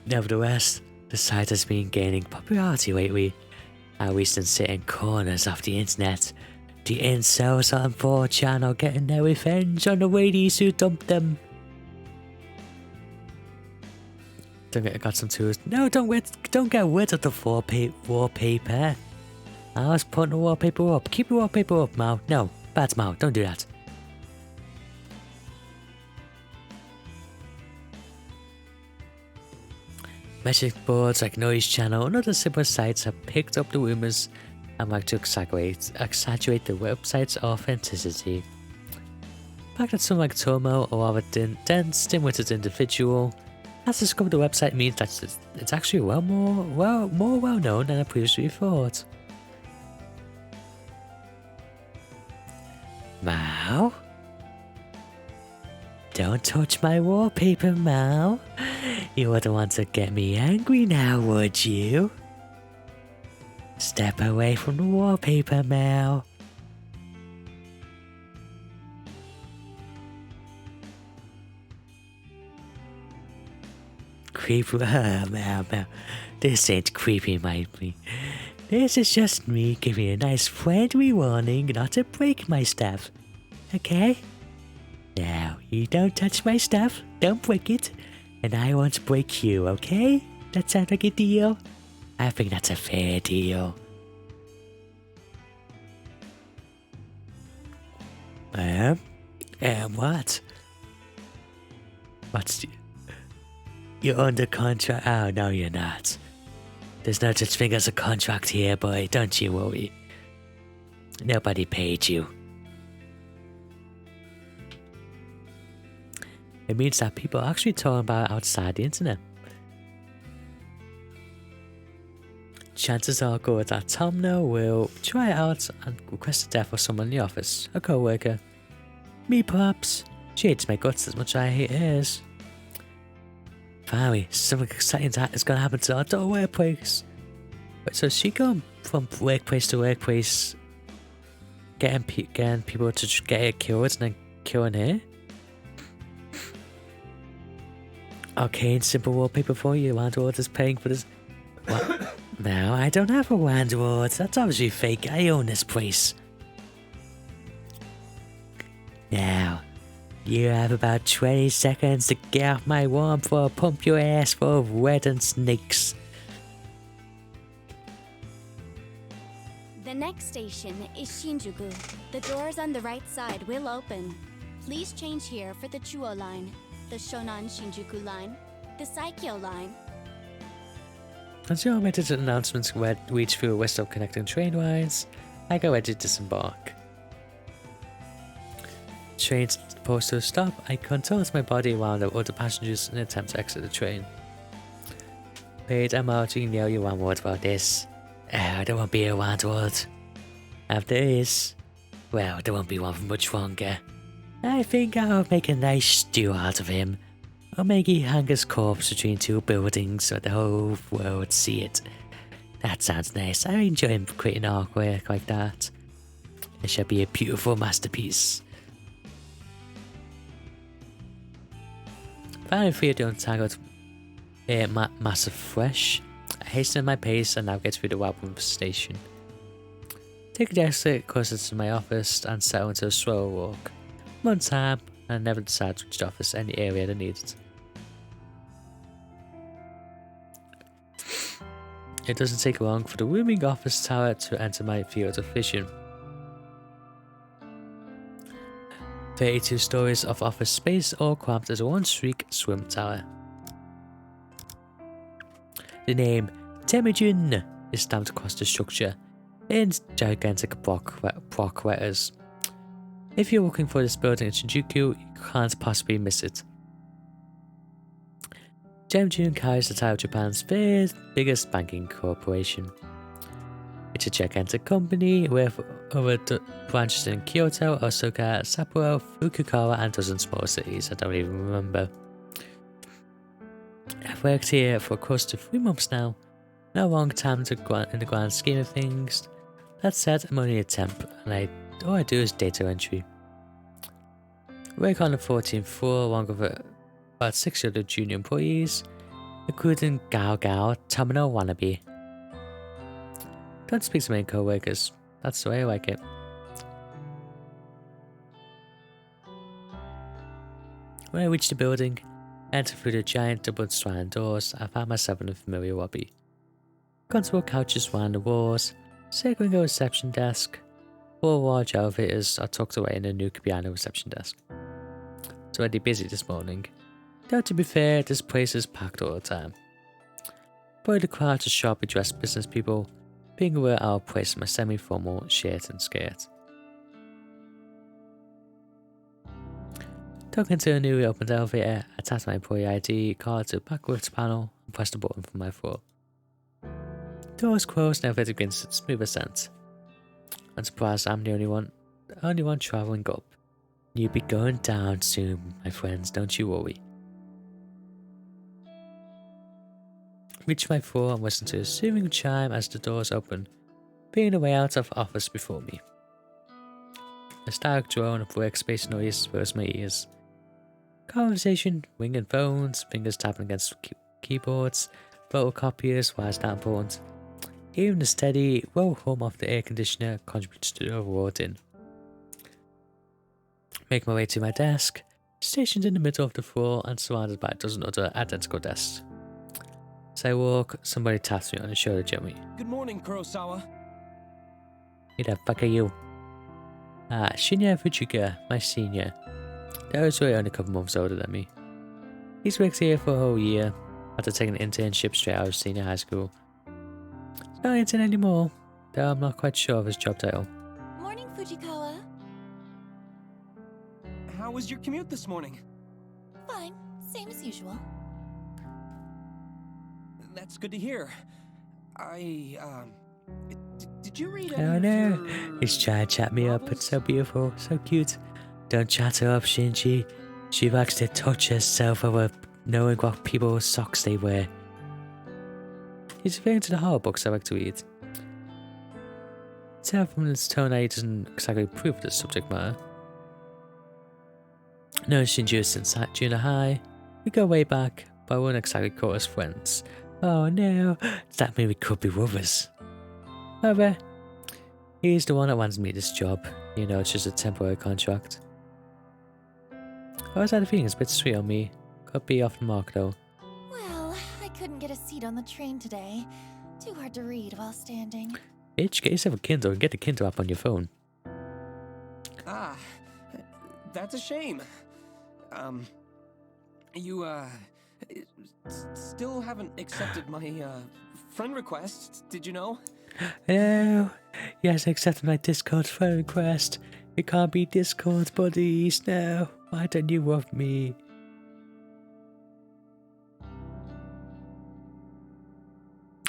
Nevertheless, the site has been gaining popularity lately. At least in certain corners of the internet. The incels on 4chan are getting their revenge on the ladies who dumped them. I got some tools. No, don't get rid of the wallpaper. I was putting the wallpaper up. Keep the wallpaper up, Mao. No, bad Mao, don't do that. Message boards like Noise Channel and other similar sites have picked up the rumors and like to exaggerate the website's authenticity. The fact that someone like Tomo, or rather dense, dim-witted individual, has discovered the website means that it's actually more well known than I previously thought. Mao? Don't touch my wallpaper, Mao. You wouldn't want to get me angry now, would you? Step away from the wallpaper, Mao. Creepy, Mao. This ain't creepy, mate. This is just me giving you a nice friendly warning not to break my stuff. Okay? Now, you don't touch my stuff, don't break it, and I won't break you, okay? That sounds like a deal? I think that's a fair deal. What? You're under contract? Oh, no, you're not. There's no such thing as a contract here, boy. Don't you worry. Nobody paid you. It means that people are actually talking about it outside the internet. Chances are good that Tom now will try it out and request a death for someone in the office, a co-worker. Me perhaps. She hates my guts as much as I hate hers. Finally, something exciting is going to happen to our workplace. Wait, so is she going from workplace to workplace, getting people to just get it killed and then killing her? Okay, and simple wallpaper for you. Landlord is paying for this. What? No, I don't have a landlord. That's obviously fake. I own this place. Now, you have about 20 seconds to get off my lawn before I pump your ass full of red and snakes. The next station is Shinjuku. The doors on the right side will open. Please change here for the Chuo line, the Shonan Shinjuku line, the Saikyo line. As the automated announcements reach through a list of connecting train lines, I go ready to disembark. Train's supposed to stop. I contort my body around the other passengers in an attempt to exit the train. Wait, I'm out to know you one word about this. Oh, there won't be a landlord. After this, well, there won't be one for much longer. I think I'll make a nice stew out of him. I'll make he hang his corpse between two buildings so the whole world see it. That sounds nice. I enjoy creating artwork like that. It shall be a beautiful masterpiece. Finally free of the untangled mass of flesh, I hasten my pace and navigate through the Wabum station. Take the exit closer to my office and settle into a slower walk. I'm on time and I never decide which office any area that needed. It doesn't take long for the looming office tower to enter my field of vision. 32 stories of office space all cramped as a one-streak swim tower. The name Temujin is stamped across the structure in gigantic block letters. If you're looking for this building in Shinjuku, you can't possibly miss it. Temujin carries the title of Japan's biggest banking corporation. It's a gigantic company with over branches in Kyoto, Osaka, Sapporo, Fukuoka, and dozens more cities I don't even remember. I've worked here for close to 3 months now. No long time in the grand scheme of things. That said, I'm only a temp, and all I do is data entry. I work on the 14th floor along with about 6 other junior employees, including Gao Gao, Terminal Wannabe. Don't speak to many co-workers. That's the way I like it. When I reach the building, enter through the giant double-strand doors, I found myself in a familiar lobby. Comfortable couches line the walls, circling a reception desk. 4 large elevators are tucked away in a new piano reception desk. It's already busy this morning. Though to be fair, this place is packed all the time. Probably the crowd of sharply dressed business people, being aware I'll place my semi-formal shirt and skirt. Talking to a newly opened elevator, I tap my employee ID card to the backwards panel and press the button for my floor. Doors closed and elevator begins its smooth ascent. I'm surprised I'm the only one travelling up. You'll be going down soon, my friends, don't you worry. Reach my floor and listen to a soothing chime as the doors open, being the way out of the office before me. A static drone of workspace noise fills my ears. Conversation, ringing phones, fingers tapping against keyboards, photocopiers, why is that important? Even the steady, low hum of the air conditioner contributes to the overall din. Make my way to my desk, stationed in the middle of the floor and surrounded by a dozen other identical desks. As I walk, somebody taps me on the shoulder gently. Good morning, Kurosawa. Who the fuck are you? Shinya Fujiga, my senior. That was really only a couple months older than me. He's worked here for a whole year, after taking an internship straight out of senior high school. He's not an intern anymore, though I'm not quite sure of his job title. Morning, Fujikawa. How was your commute this morning? Fine. Same as usual. That's good to hear. Did you read Oh any of no, your he's trying to chat me up. It's so beautiful, so cute. Don't chat her up, Shinji. She likes to touch herself over knowing what people's socks they wear. He's referring to the horror books I like to read. Tell from his tone that he doesn't exactly approve of the subject matter. No, Shinji since junior high. We go way back, but I wouldn't exactly call us friends. Oh no, does that mean we could be lovers? However, he's the one that wants me this job. You know, it's just a temporary contract. I always had a feeling it's a bit sweet on me. Could be off the mark though. Well, I couldn't get a seat on the train today. Too hard to read while standing. Bitch, get yourself a Kindle and get the Kindle app on your phone. Ah, that's a shame. You, still haven't accepted my, friend request, did you know? No, yes, accept my Discord friend request. We can't be Discord buddies now. Why don't you love me?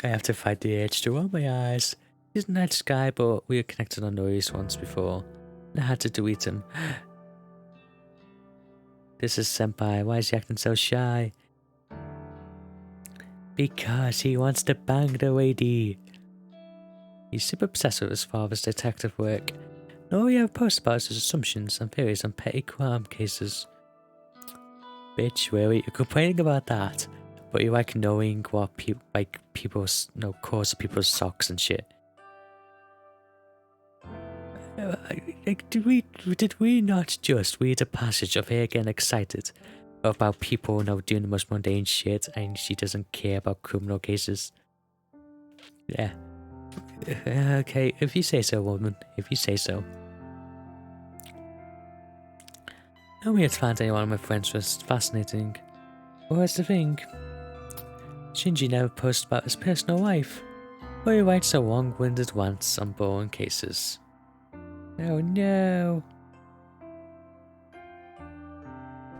I have to fight the urge to roll my eyes. He's a nice guy, but we were connected on Noise once before, and I had to delete him. This is Senpai. Why is he acting so shy? Because he wants to bang the lady. He's super obsessed with his father's detective work. And all we have posted about is his assumptions and theories on petty crime cases. Bitch, really? You're complaining about that, but you like knowing what people's cause of people's socks and shit. Did we not just read a passage of her getting excited about people doing the most mundane shit and she doesn't care about criminal cases? Yeah. Okay, if you say so, woman. If you say so. No me to find any one of my friends was fascinating. But here's the thing. Shinji never posts about his personal life. Or he writes so long-winded rants on boring cases. Oh no.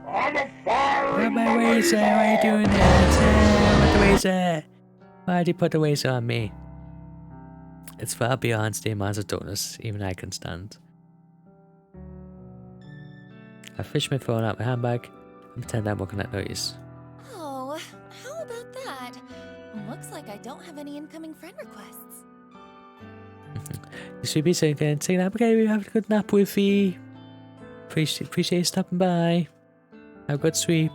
I'm a fire! Oh, my razor, why are you doing that? With the razor. Why'd you put the razor on me? It's far beyond the amount of darkness even I can stand. I fish my phone out my handbag and pretend I'm looking at Noise. Oh, how about that? Looks like I don't have any incoming friend requests. You should be saying, take a nap, okay? We have a good nap with you. Appreciate you stopping by. Have a good sweep.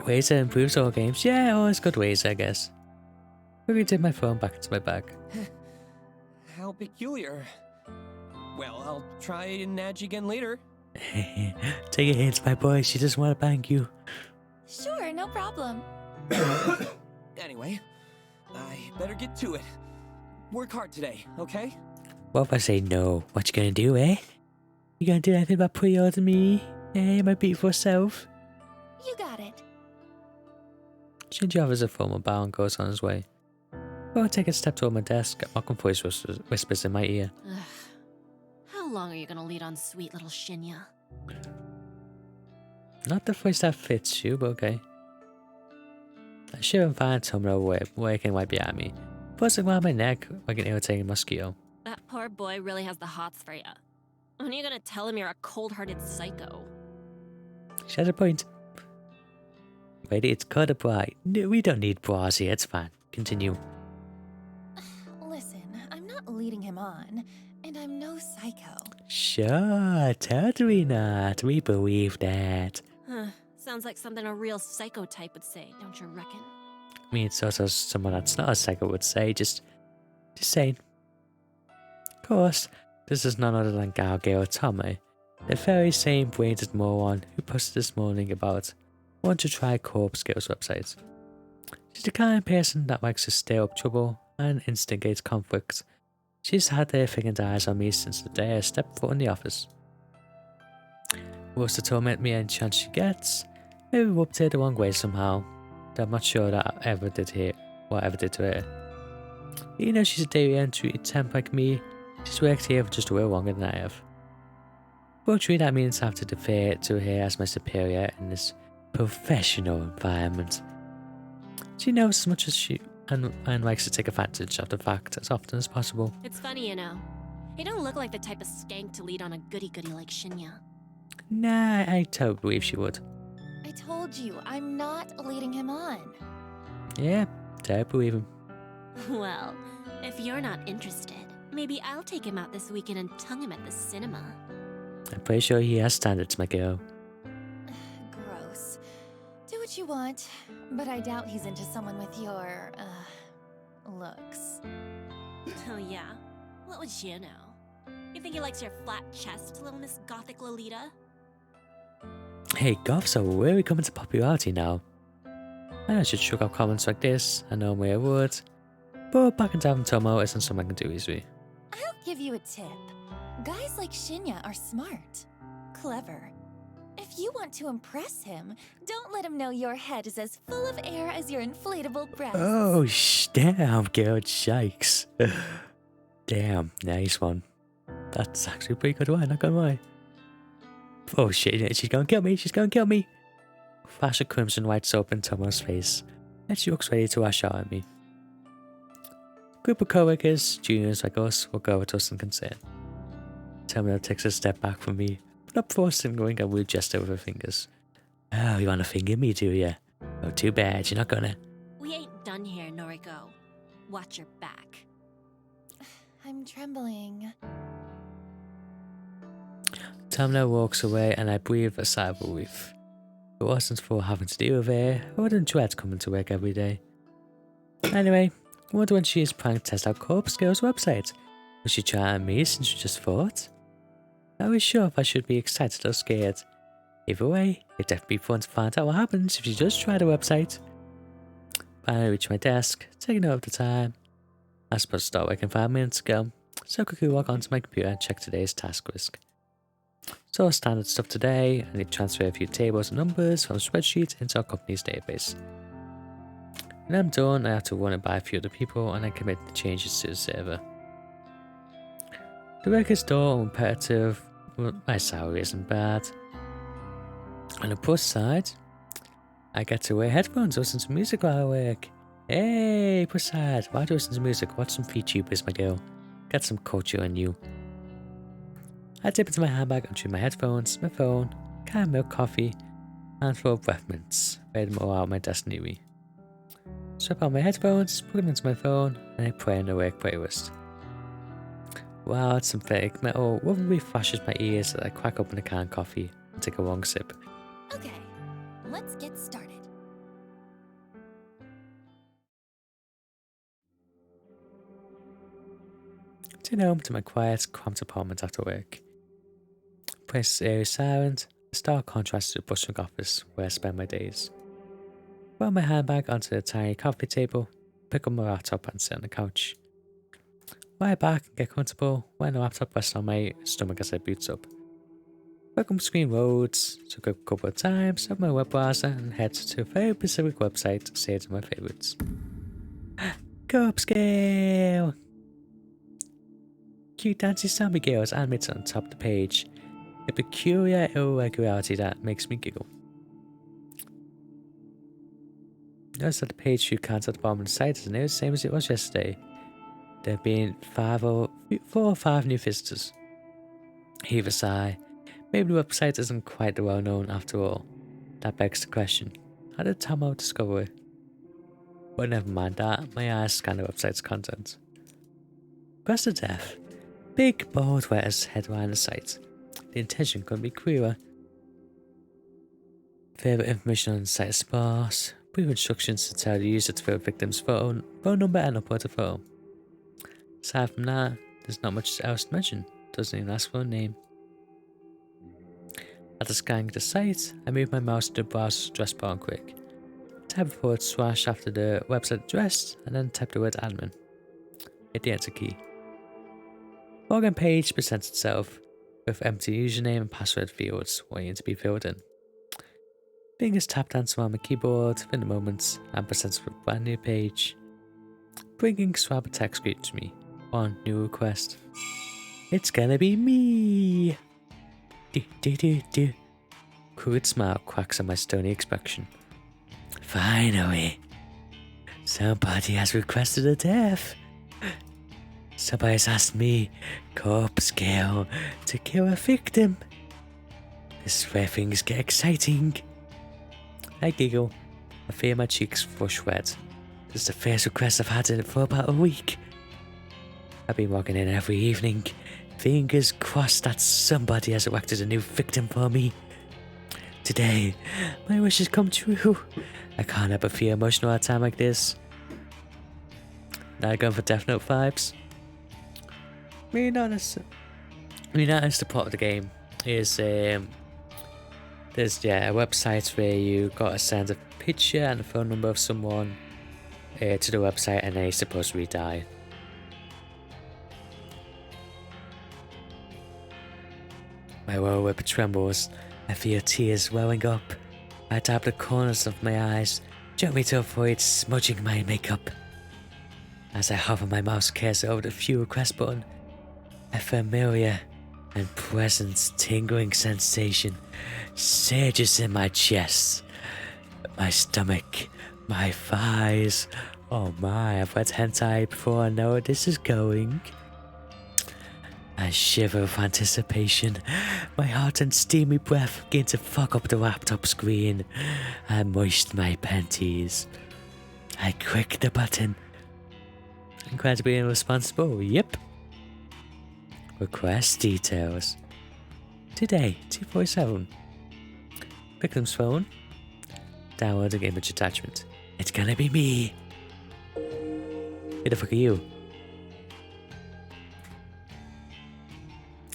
Ways to improve all games. Yeah, always good ways, I guess. Maybe take my phone back into my bag. How peculiar. Well, I'll try and nudge again later. Take a hint, my boy. She doesn't want to bang you. Sure, no problem. Anyway, I better get to it. Work hard today, okay? What if I say no? What you gonna do, eh? You gonna do anything but pre-order me? Eh, my beautiful self? You got it. Shinji offers a formal bow and goes on his way. I'll take a step toward my desk. Malcolm voice whispers in my ear. Ugh. How long are you gonna lead on sweet little Shinya? Not the voice that fits you, but okay. I shiver and find Tomura working right behind me, buzzing around my neck like an irritating mosquito. That poor boy really has the hots for ya. When are you gonna tell him you're a cold-hearted psycho? She has a point. Wait, it's called a bra. No, we don't need bras here, it's fine. Continue. Listen, I'm not leading him on, and I'm no psycho. Sure, totally not. We believe that. Huh. Sounds like something a real psycho type would say, don't you reckon? I mean, it's also someone that's not a psycho would say, just saying. Of course, this is none other than Galgale Tommy, the very same brained moron who posted this morning about want to try Corpse Girl's website. She's the kind of person that likes to stir up trouble and instigate conflict. She's had their fingers eyes on me since the day I stepped foot in the office. Wants to torment me any chance she gets. Maybe rubbed her the wrong way somehow. Though I'm not sure that I ever did to her. You know she's a dairy entry temp like me. She's worked here for just a little longer than I have. But really that means I have to defer to her as my superior in this professional environment. She knows as much as she and likes to take advantage of the fact as often as possible. It's funny, you know. You don't look like the type of skank to lead on a goody-goody like Shinya. Nah, I totally believe she would. I told you, I'm not leading him on. Yeah, totally believe him. Well, if you're not interested, maybe I'll take him out this weekend and tongue him at the cinema. I'm pretty sure he has standards, my girl. Gross. Do what you want, but I doubt he's into someone with your, looks. Oh yeah? What would you know? You think he likes your flat chest, little Miss Gothic Lolita? Hey, goths are really coming to popularity now. I know I should shrug off comments like this, I normally I would. But back in Davin Tomo isn't something I can do easily. I'll give you a tip. Guys like Shinya are smart, clever. If you want to impress him, don't let him know your head is as full of air as your inflatable breasts. Oh, damn, girl, shikes. Damn, nice one. That's actually a pretty good one, not gonna lie. Oh shit, she's gonna kill me, she's gonna kill me. Flash of crimson white soap in Tomo's face, and she looks ready to rush out at me. Group of co-workers, juniors like us, will go with us in concern. Tomo takes a step back from me, but not before signaling a rude gesture with her fingers. Oh, you wanna finger me, do ya? Oh, too bad, you're not gonna. We ain't done here, Noriko. Watch your back. I'm trembling. Tomo walks away and I breathe a sigh of relief. If it wasn't for having to deal with her, I wouldn't dread coming to work every day. Anyway, I wonder when she is planning to test out Corpse Girl's website. Will she try on me since she just fought? Not really sure if I should be excited or scared. Either way, it'd definitely be fun to find out what happens if she does try the website. Finally reach my desk, taking note of the time. I was supposed to start working 5 minutes ago, so I quickly log onto my computer and check today's task list. So standard stuff today, I need to transfer a few tables and numbers from the spreadsheet into our company's database. When I'm done, I have to run it by a few other people and then commit the changes to the server. The work is dull and repetitive, but my salary isn't bad. On the plus side, I get to wear headphones and listen to music while I work. Hey, plus side, why do you listen to music? Watch some VTubers, my girl. Get some culture on you. I dip into my handbag and trim my headphones, my phone, can of milk, coffee, and full of breath mints, ready to mow out my desk near me. Strap on my headphones, plug them into my phone, and I play on the work playlist. Wow, it's synthetic metal lovingly flashes my ears as I crack open a can of coffee and take a long sip. Okay, let's get started. Turn home to my quiet, cramped apartment after work. Place area silent, a stark contrast to the bustling office where I spend my days. Roll my handbag onto the tiny coffee table, pick up my laptop and sit on the couch. Lie back and get comfortable when the laptop rests on my stomach as it boots up. Welcome screen loads, took a couple of times, open my web browser and head to a very specific website saved to my favourites. Corpse Girl! Cute dancing zombie girls animated on top of the page. A peculiar irregularity that makes me giggle. Notice that the page view count at the bottom of the site is nearly the same as it was yesterday. There have been 4 or 5 new visitors. Heave a sigh. Maybe the website isn't quite well known after all. That begs the question, how did Tomo discover it? But never mind that, my eyes scan the website's content. Quest of Death. Big bold letters headline the site. The intention couldn't be clearer. Further information on the site is sparse. Brief instructions to tell the user to fill the victim's phone number and upload a photo. Aside from that, there's not much else to mention. Doesn't even ask for a name. After scanning the site, I move my mouse to the browser's address bar quick. Type a / after the website address and then type the word admin. Hit the enter key. Login page presents itself with empty username and password fields waiting to be filled in. Fingers tap dance around my keyboard within a moment and presents a brand new page. Bringing swab text greets me. One new request. It's gonna be me! Do. Crooked smile cracks on my stony expression. Finally, somebody has requested a death. Somebody has asked me, Corpse Girl, to kill a victim. This is where things get exciting. I giggle. I feel my cheeks flush red. This is the first request I've had in for about a week. I've been walking in every evening, fingers crossed that somebody has erected a new victim for me. Today, my wishes come true. I can't help but feel emotional at a time like this. Now going for Death Note vibes. Not as the part of the game is there's a website where you gotta send a picture and a phone number of someone to the website, and they supposedly die. My lower lip trembles. I feel tears welling up. I tap the corners of my eyes, gently to avoid smudging my makeup. As I hover my mouse cursor over the view request button, a familiar and pleasant tingling sensation surges in my chest, my stomach, my thighs. Oh my, I've read hentai before I know where this is going. I shiver with anticipation. My heart and steamy breath begin to fuck up the laptop screen. I moist my panties. I click the button. Incredibly irresponsible, yep. Request details. Today, 247. Victim's phone. Downloading image attachment. It's gonna be me. Who the fuck are you?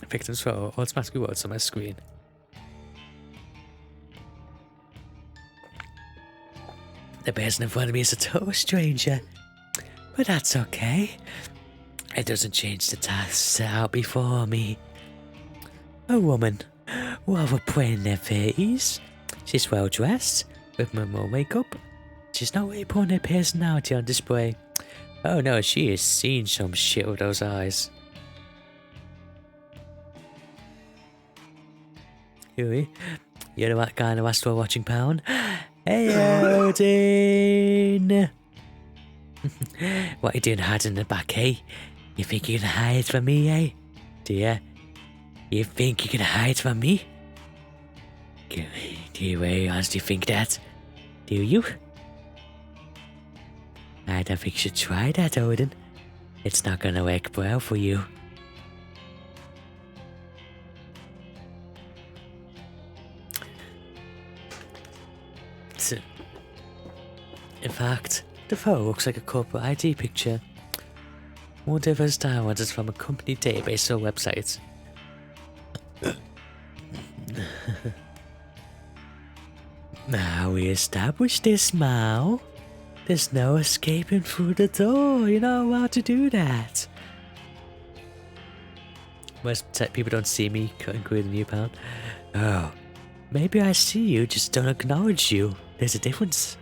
Victim's photo automatically works on my screen. The person in front of me is a total stranger, but that's okay. It doesn't change the task set out before me. A woman, rather plain in their 30s. She's well dressed, with minimal makeup. She's not really putting her personality on display. Oh no, she is seeing some shit with those eyes. Huey, you're the right kind of asked for watching pound. Hey, Odin! What you doing hiding in the back, eh? You think you can hide from me, eh? Do ya? You think you can hide from me? Do you really honestly think that? Do you? I don't think you should try that, Odin. It's not gonna work well for you. In fact, the photo looks like a corporate ID picture. Wonder if it's downloaded from a company database or website. Now we establish this, Mao. There's no escaping through the door. You're not allowed to do that. Most people don't see me, including you, pound. Oh, maybe I see you, just don't acknowledge you. There's a difference.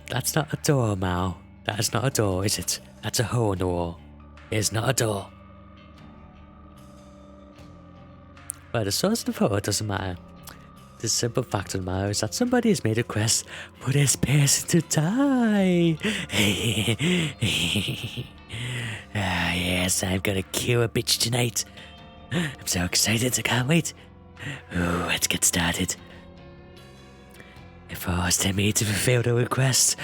That's not a door, Mao. That is not a door, is it? That's a hole in the wall. It's not a door. Well, the source of the photo doesn't matter. The simple fact of the matter is that somebody has made a request for this person to die. Yes, I'm gonna kill a bitch tonight. I'm so excited, I can't wait. Ooh, let's get started. If I was to me to fulfill the request,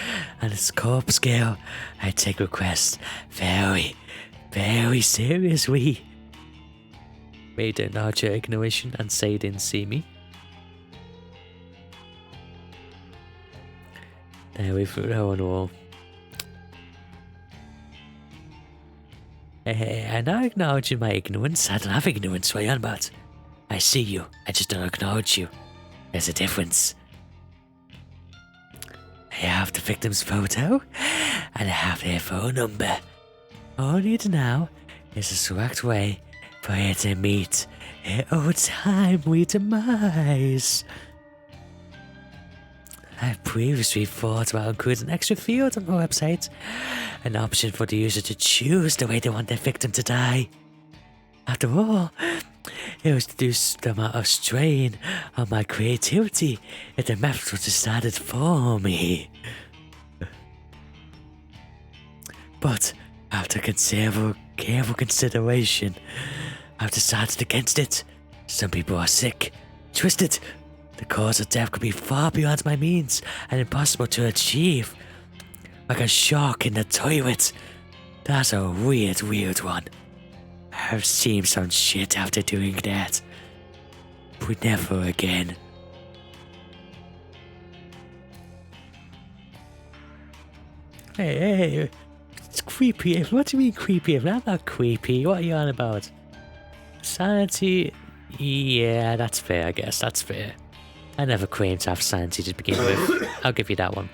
and it's Corpse Girl, I take requests very, very seriously. Made a larger ignoration and say he didn't see me. There we throw on the wall. Hey, I now acknowledge my ignorance. I don't have ignorance, what are you on about? I see you, I just don't acknowledge you. There's a difference. I have the victim's photo, and I have their phone number. All I need now is a select way for her to meet her old time we demise. I've previously thought about including an extra field on my website, an option for the user to choose the way they want their victim to die. After all, it was to do the amount of strain on my creativity if the method was decided for me. But after careful consideration, I've decided against it. Some people are sick, twisted. The cause of death could be far beyond my means and impossible to achieve. Like a shark in the toilet. That's a weird one. I've seen some shit after doing that. But never again. Hey, it's creepy. What do you mean creepy? I'm not creepy. What are you on about? Sanity? Yeah, that's fair, I guess. That's fair. I never claimed to have sanity to begin with. I'll give you that one.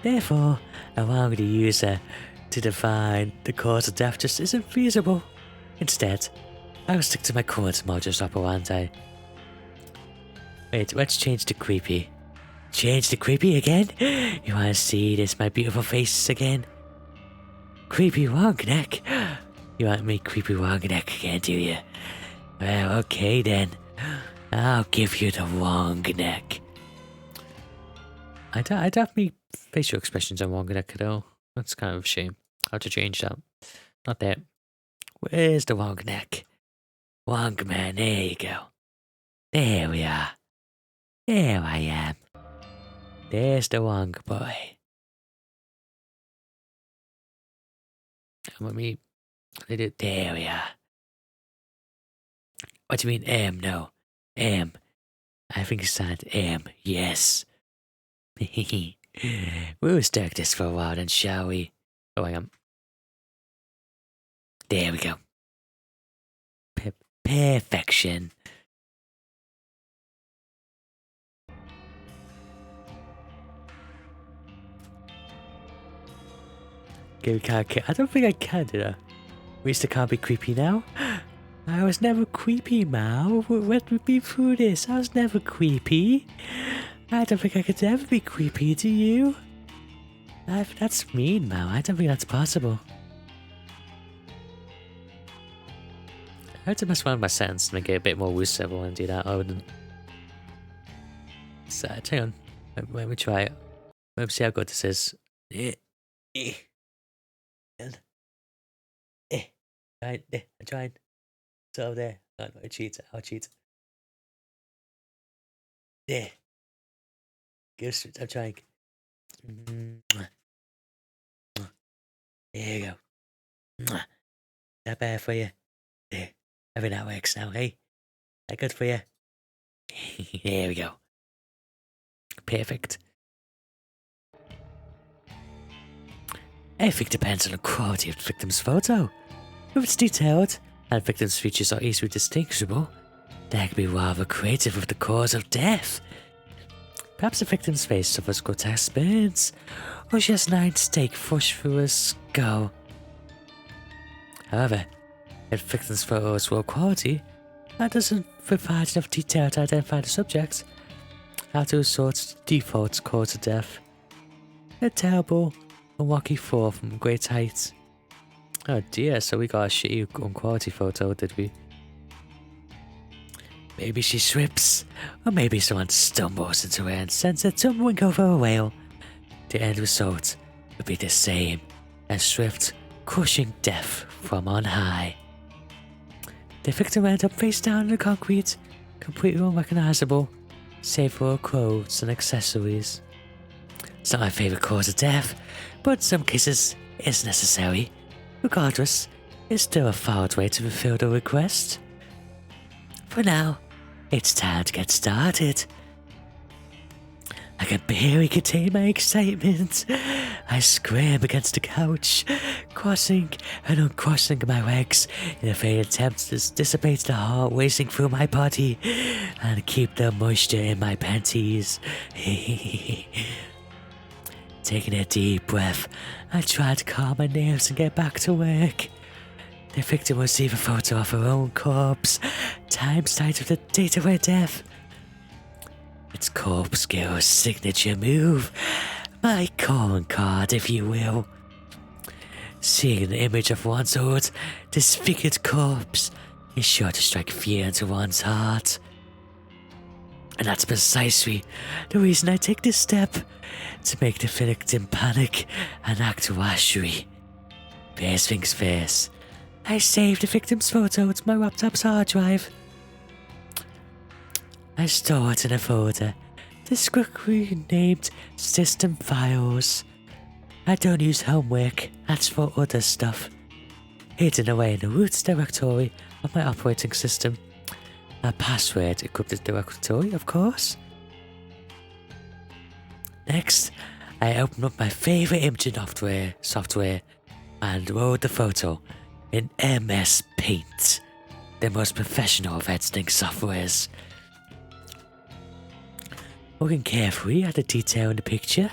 Therefore, allowing the user to define the cause of death just isn't feasible. Instead, I will stick to my current modus operandi. Wait, let's change to creepy. Change to creepy again? You wanna see this, my beautiful face again? Creepy long neck? You want me creepy long neck again, do you? Well, okay then. I'll give you the long neck. I'd have me facial expressions on long neck though. That's kind of a shame. I'll have to change that. Not that. Where's the long neck? Long man, there you go. There we are. There I am. There's the long boy. Let me... There we are. What do you mean no. I think it's that yes. We'll stack this for a while then, shall we? Oh, I am. There we go. Perfection. I don't think I can do that. Mister can't be creepy now. I was never creepy, Mao. Let me be through this. I was never creepy. I don't think I could ever be creepy, do you? That's mean, Mao. I don't think that's possible. I had to mess around with my sentence to make it a bit more loose. I want to do that. I wouldn't. So, hang on. Let me try it. Let me see how good this is. I'm trying. It's over there. No, I cheat. I'll cheat. There. I'm trying. There you go. That better for you. There. I think that works now, hey? That good for you? There we go. Perfect. Everything depends on the quality of the victim's photo. If it's detailed, and the victim's features are easily distinguishable, they can be rather creative with the cause of death. Perhaps the victim's face suffers grotesque burns, or she has an iron stake thrust through her skull. However, if the victim's photo is low quality, and doesn't provide enough detail to identify the subject, after sorts of default cause of death. A terrible, unlucky fall from great height. Oh dear, so we got a shitty unquality photo, did we? Maybe she slips, or maybe someone stumbles into her and sends her tumbling over a whale. The end result would be the same, a swift, crushing death from on high. The victim ended up face down in the concrete, completely unrecognizable, save for her clothes and accessories. It's not my favourite cause of death, but in some cases it's necessary. Regardless, it's still a valid way to fulfill the request. For now, it's time to get started. I can barely contain my excitement. I scram against the couch, crossing and uncrossing my legs in a vain attempt to dissipate the heart racing through my body and keep the moisture in my panties. Taking a deep breath, I try to calm my nerves and get back to work. The victim will receive a photo of her own corpse, time-stamped with the date of her death. It's Corpse Girl's signature move. My calling card, if you will. Seeing an image of one's old, disfigured corpse is sure to strike fear into one's heart. And that's precisely the reason I take this step, to make the victim panic and act rationally. First things first, I saved the victim's photo to my laptop's hard drive. I store it in a folder, discreetly named System Files. I don't use homework, that's for other stuff. Hidden away in the root directory of my operating system. A password encrypted directory, of course. Next, I open up my favorite imaging software and load the photo in MS Paint, the most professional of editing softwares. Looking carefully at the detail in the picture,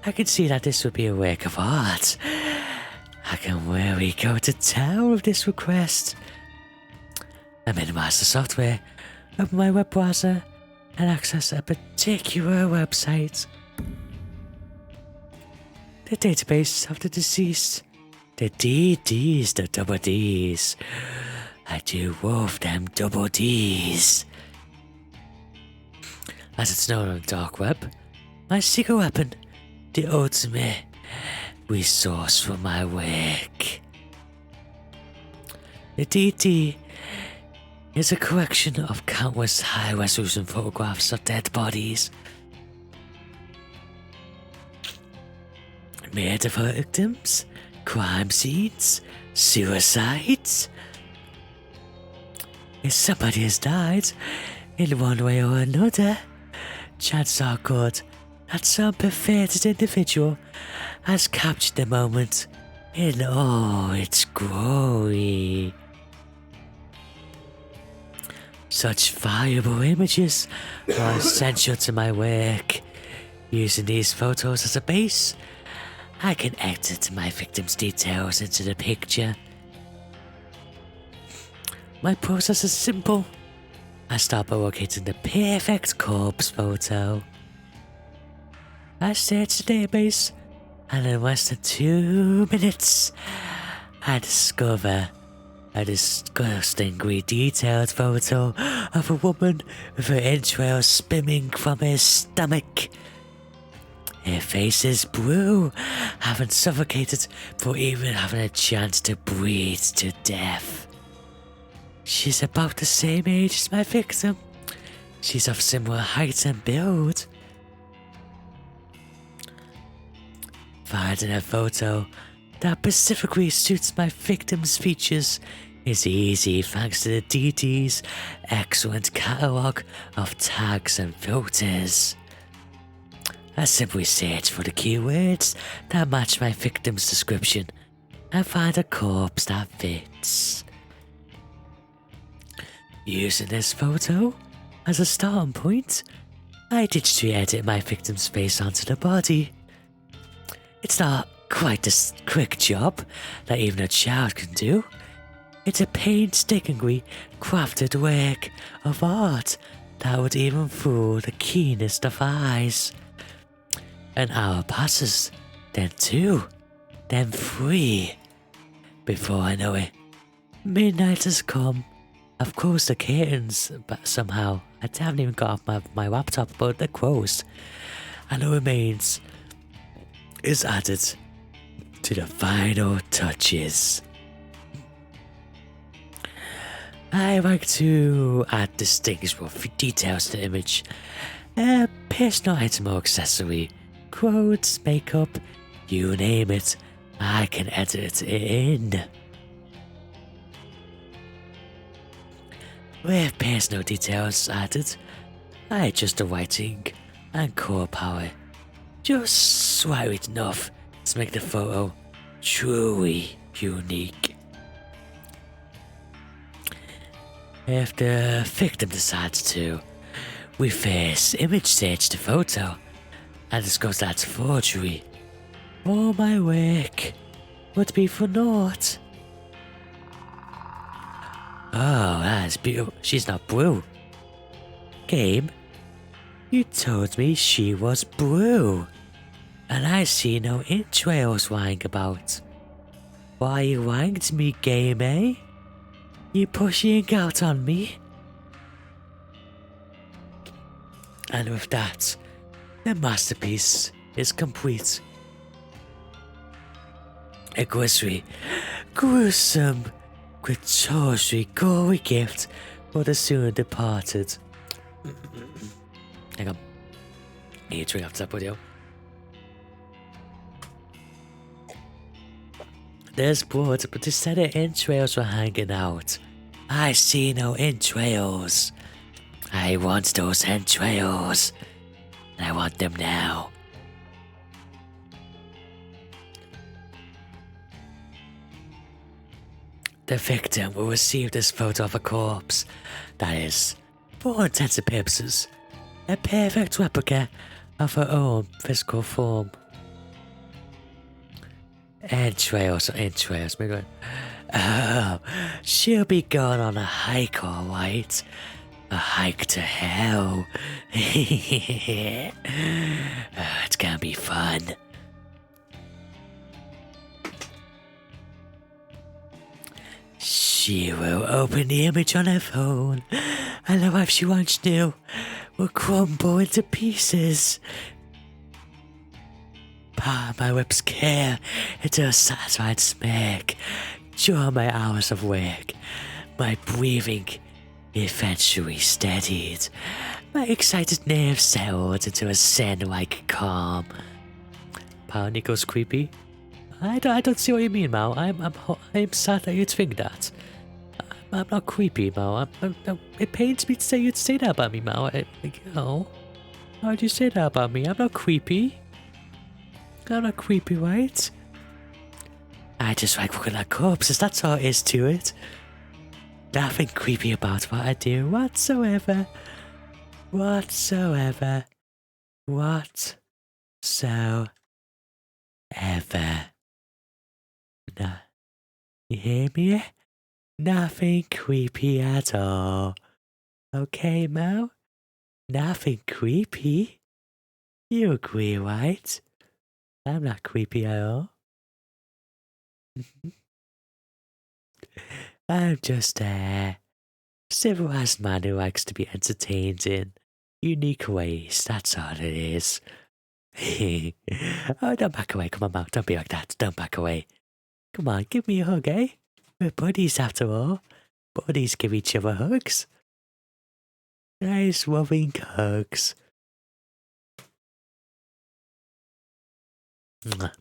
I can see that this would be a work of art. I can really go to town with this request. I minimize the software, open my web browser, and access a particular website. The database of the deceased. The DDs, the double Ds. I do love them double Ds. As it's known on the dark web, my secret weapon, the ultimate resource for my work. The DD is a collection of countless high-resolution photographs of dead bodies. Murder victims, crime scenes, suicides. If somebody has died in one way or another, chances are good that some perverted individual has captured the moment in all its glory. Such valuable images are essential to my work. Using these photos as a base, I can edit my victim's details into the picture. My process is simple. I start by locating the perfect corpse photo. I search the database, and in less than 2 minutes, I discover a disgustingly detailed photo of a woman with her entrails spimming from her stomach. Her face is blue, having suffocated before even having a chance to breathe to death. She's about the same age as my victim. She's of similar height and build. Finding a photo that specifically suits my victim's features is easy thanks to the DD's excellent catalogue of tags and filters. I simply search for the keywords that match my victim's description and find a corpse that fits. Using this photo as a starting point, I digitally edit my victim's face onto the body. It's not quite a quick job that even a child can do. It's a painstakingly crafted work of art that would even fool the keenest of eyes. An hour passes, then 2, then 3. Before I know it, midnight has come. I've closed the curtains, but somehow I haven't even got off my laptop, but they're closed. And the remains is added to the final touches. I like to add distinguishable details to the image. A personal item or accessory, clothes, makeup, you name it, I can edit it in. With personal details added, I adjust the lighting and core power just slightly enough to make the photo truly unique. If the victim decides to, we first image search the photo and discover that's forgery. All my work would be for naught. Oh, that's beautiful. She's not blue. Game, you told me she was blue. And I see no entrails lying about. Why you lying to me, Game, eh? You pushing out on me? And with that, the masterpiece is complete. A gruesome, gratuitously gory gift for the soon departed. Hang on. I need to turn off that video. There's blood, but instead of entrails were hanging out. I see no entrails. I want those entrails. And I want them now. The victim will receive this photo of a corpse. That is, for all intents and purposes, a perfect replica of her own physical form. Entrails. Maybe. Oh, she'll be going on a hike, alright. A hike to hell. It's gonna be fun. She will open the image on her phone, and the life she once knew will crumble into pieces. Palm my lips care into a satisfied smirk during my hours of work. My breathing eventually steadied. My excited nerves settled into a zen-like calm. Pal Nico's creepy. I don't see what you mean, Mal. I'm sad that you'd think that. I'm not creepy, Mal. It pains me to say you'd say that about me, Mal. Why'd you say that about me? I'm not creepy. I'm not creepy, right? I just like looking at corpses, that's all there is to it. Nothing creepy about what I do whatsoever. Whatsoever. Nah, you hear me? Nothing creepy at all. Okay, Mo? Nothing creepy? You agree, right? I'm not creepy at all. I'm just a civilized man who likes to be entertained in unique ways. That's all it is. Oh, don't back away. Come on, Mal. Don't be like that. Don't back away. Come on, give me a hug, eh? We're buddies after all. Buddies give each other hugs. Nice, loving hugs. Mwah.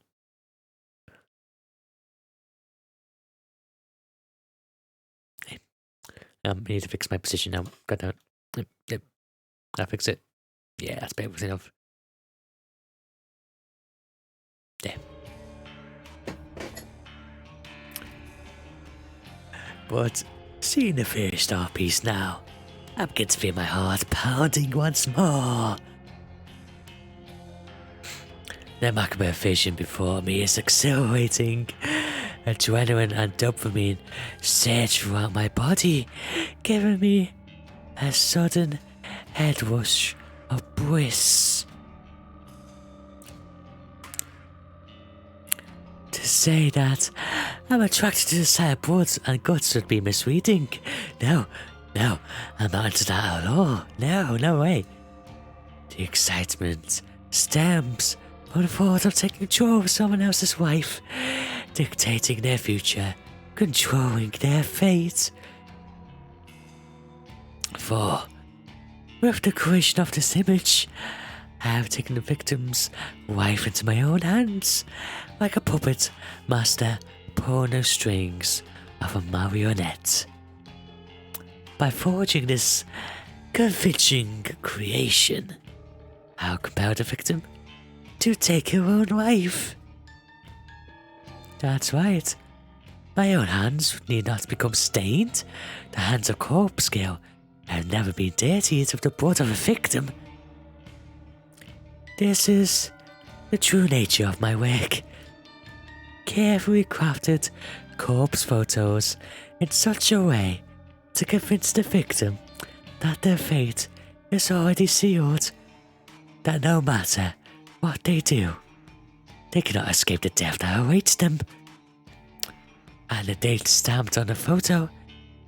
I need to fix my position now. Got that. Yep. I'll fix it. Yeah, that's better enough. Yeah. But seeing the first art piece now, I'm beginning to feel my heart pounding once more. The macabre vision before me is exhilarating. Adrenaline and dopamine surge throughout my body, giving me a sudden head rush of bliss. To say that I'm attracted to the sight of blood and guts would be misleading. No, I'm not into that at all. No way. The excitement stems from the thought of taking control of someone else's wife, dictating their future, controlling their fate. For, with the creation of this image, I have taken the victim's wife into my own hands, like a puppet master pulling the strings of a marionette. By forging this convincing creation, I'll compel the victim to take her own life. That's right. My own hands need not become stained. The hands of corpse girl have never been dirtied with the blood of a victim. This is the true nature of my work. Carefully crafted corpse photos in such a way to convince the victim that their fate is already sealed, that no matter what they do, they cannot escape the death that awaits them. And the date stamped on the photo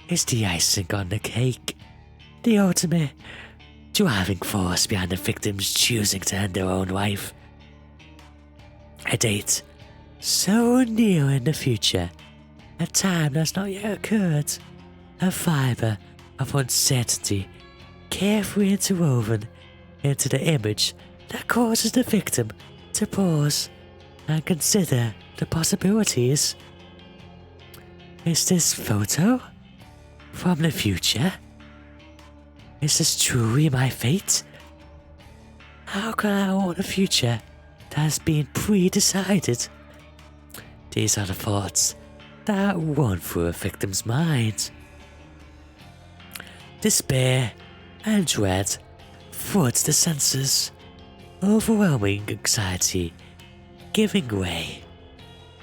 is the icing on the cake, the ultimate driving force behind the victims choosing to end their own life. A date so near in the future, a time that's not yet occurred, a fibre of uncertainty carefully interwoven into the image that causes the victim to pause and consider the possibilities. Is this photo from the future? Is this truly my fate? How can I own a future that has been pre-decided? These are the thoughts that run through a victim's mind. Despair and dread floods the senses, overwhelming anxiety giving way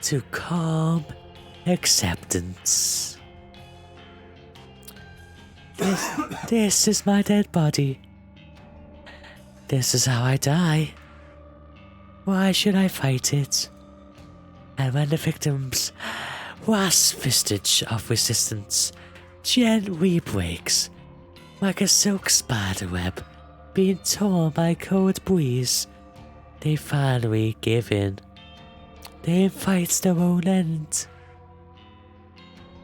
to calm acceptance. This is my dead body. This is how I die. Why should I fight it? And when the victim's last vestige of resistance gently breaks, like a silk spider web being torn by a cold breeze, they finally give in. They invite their own end.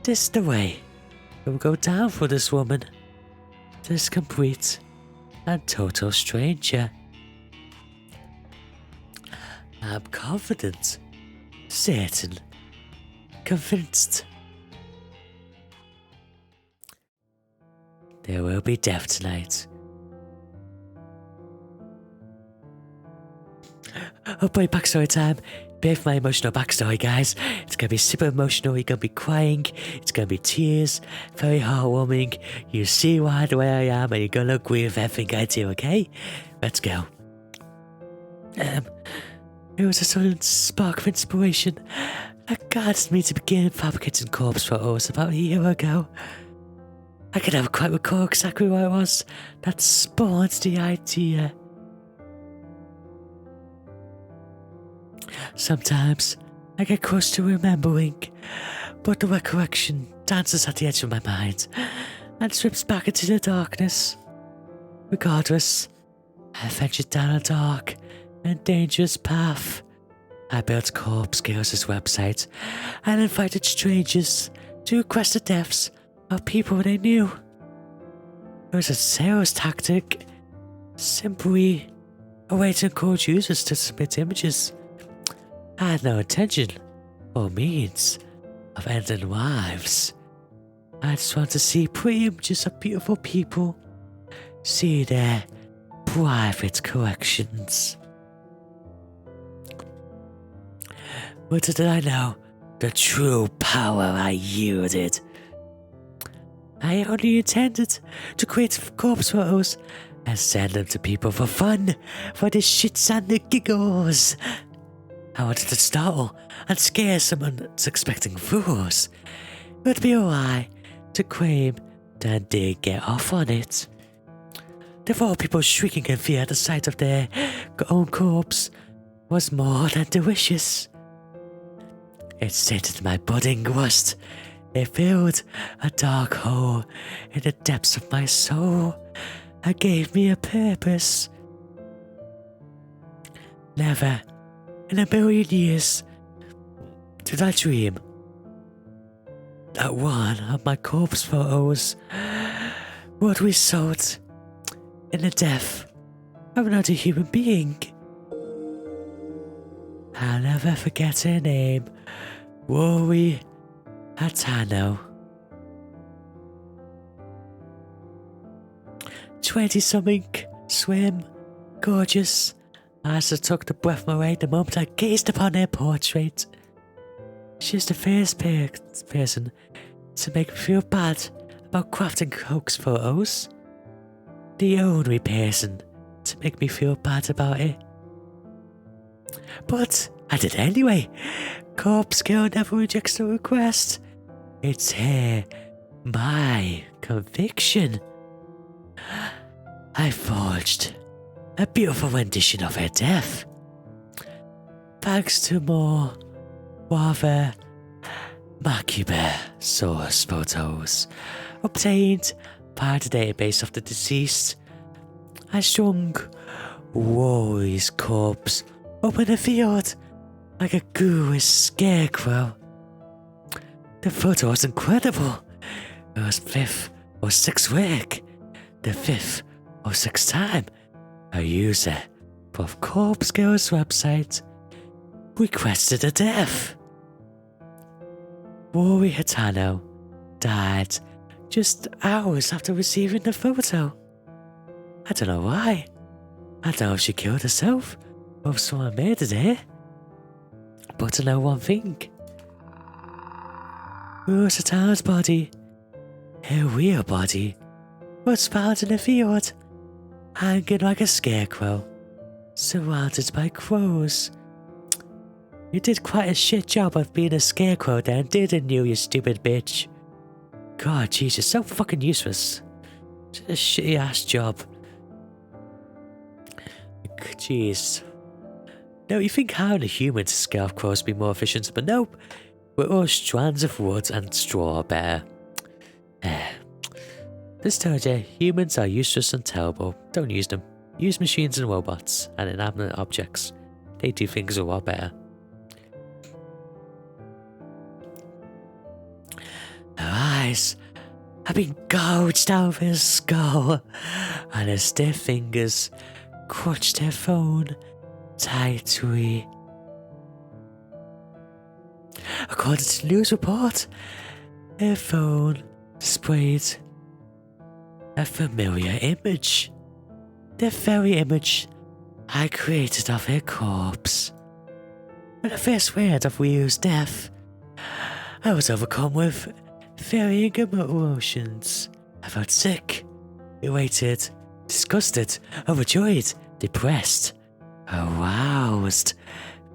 This is the way it will go down for this woman, this complete and total stranger. I'm confident, certain, convinced. There will be death tonight. Oh boy, backstory time. Bit of my emotional backstory, guys. It's gonna be super emotional. You're gonna be crying. It's gonna be tears. Very heartwarming. You see why the way I am, and you're gonna agree with everything I do. Okay, let's go. It was a sudden spark of inspiration that guided me to begin fabricating corpse photos about a year ago. I can never quite recall exactly what it was that spawned the idea. Sometimes I get close to remembering, but the recollection dances at the edge of my mind and slips back into the darkness. Regardless, I ventured down a dark and dangerous path. I built Corpse Girls' website and invited strangers to request the deaths of people they knew. It was a sales tactic, simply a way to encourage users to submit images. I had no intention or means of ending lives. I just want to see pretty images of beautiful people, see their private collections. Little did I know the true power I yielded. I only intended to create corpse photos and send them to people for fun, for the shits and the giggles. I wanted to startle and scare some unsuspecting fools. It would be a lie to claim that I did get off on it. The thought of people shrieking in fear at the sight of their own corpse was more than delicious. It scented my budding lust. It filled a dark hole in the depths of my soul and gave me a purpose. Never in a million years did I dream that one of my corpse photos would result in the death of another human being. I'll never forget her name, Rory Hatano. 20-something, slim, gorgeous. As I took the breath away the moment I gazed upon her portrait. She's the first person to make me feel bad about crafting hoax photos. The only person to make me feel bad about it. But I did anyway. Corpse Girl never rejects the request. It's her My conviction. I forged a beautiful rendition of her death. Thanks to more rather macabre source photos obtained by the database of the deceased, I strung Rory's corpse up in a field like a ghoulish scarecrow. The photo was incredible. It was 5th or 6th week, the 5th or 6th time a user of Corpse Girl's website requested a death. Rory Hitano died just hours after receiving the photo. I don't know why. I don't know if she killed herself or if someone made it here. But I know one thing. Rose Hitano's body, her real body, was found in a field, hanging like a scarecrow, surrounded by crows. You did quite a shit job of being a scarecrow then, didn't you, you stupid bitch? God, Jesus, so fucking useless. Just a shitty ass job. Jeez. No, you think having a human to scare off crows would be more efficient, but nope. We're all strands of wood and straw better. This told you, humans are useless and terrible. Don't use them. Use machines and robots and inanimate objects. They do things a lot better. Her eyes have been gouged out of his skull, and her stiff fingers clutched her phone tightly. According to the news report, her phone displayed a familiar image. The very image I created of her corpse. When I first heard of Ryu's death, I was overcome with varying emotions. I felt sick, elated, disgusted, overjoyed, depressed, aroused,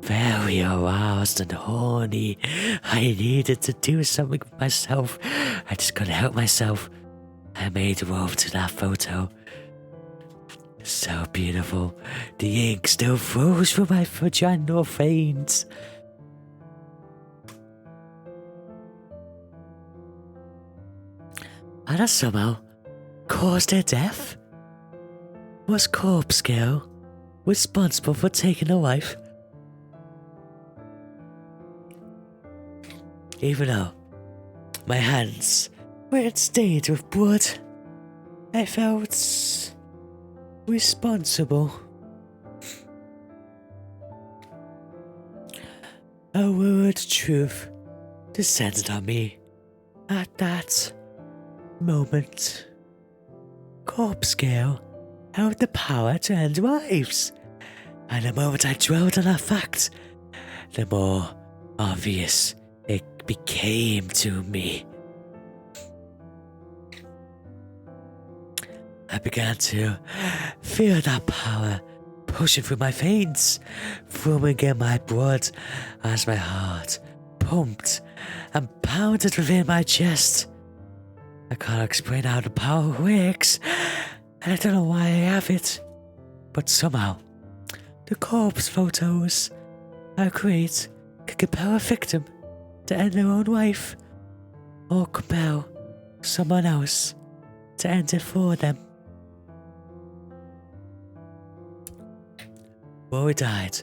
very aroused and horny. I needed to do something with myself. I just couldn't help myself. I made love to that photo. So beautiful. The ink still flows through my vaginal veins. And I somehow caused her death? Was Corpse Girl responsible for taking her life? Even though my hands weren't stained with blood, I felt responsible. A word truth descended on me at that moment. Corpse Girl held the power to end lives, and the moment I dwelled on that fact, the more obvious it became to me. I began to feel that power pushing through my veins, flowing in my blood as my heart pumped and pounded within my chest. I can't explain how the power works, and I don't know why I have it, but somehow the corpse photos I create can compel a victim to end their own life, or compel someone else to end it for them. Rory died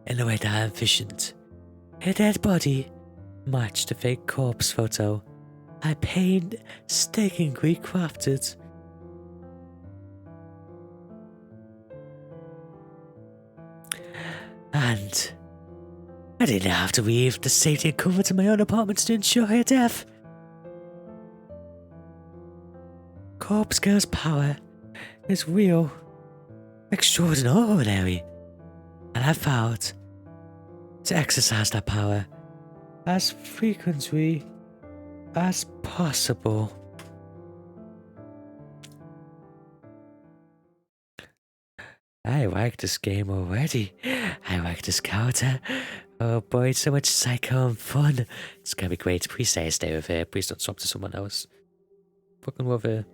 in the way that I envisioned. Her dead body matched the fake corpse photo I painstakingly crafted. And I didn't have to leave the safety and comfort of my own apartment to ensure her death. Corpse Girl's power is real, extraordinary, and I vowed to exercise that power as frequently as possible. I like this game already. I like this character. Oh boy, it's so much psycho and fun. It's gonna be great. Please stay with her. Please don't swap to someone else. fucking love her.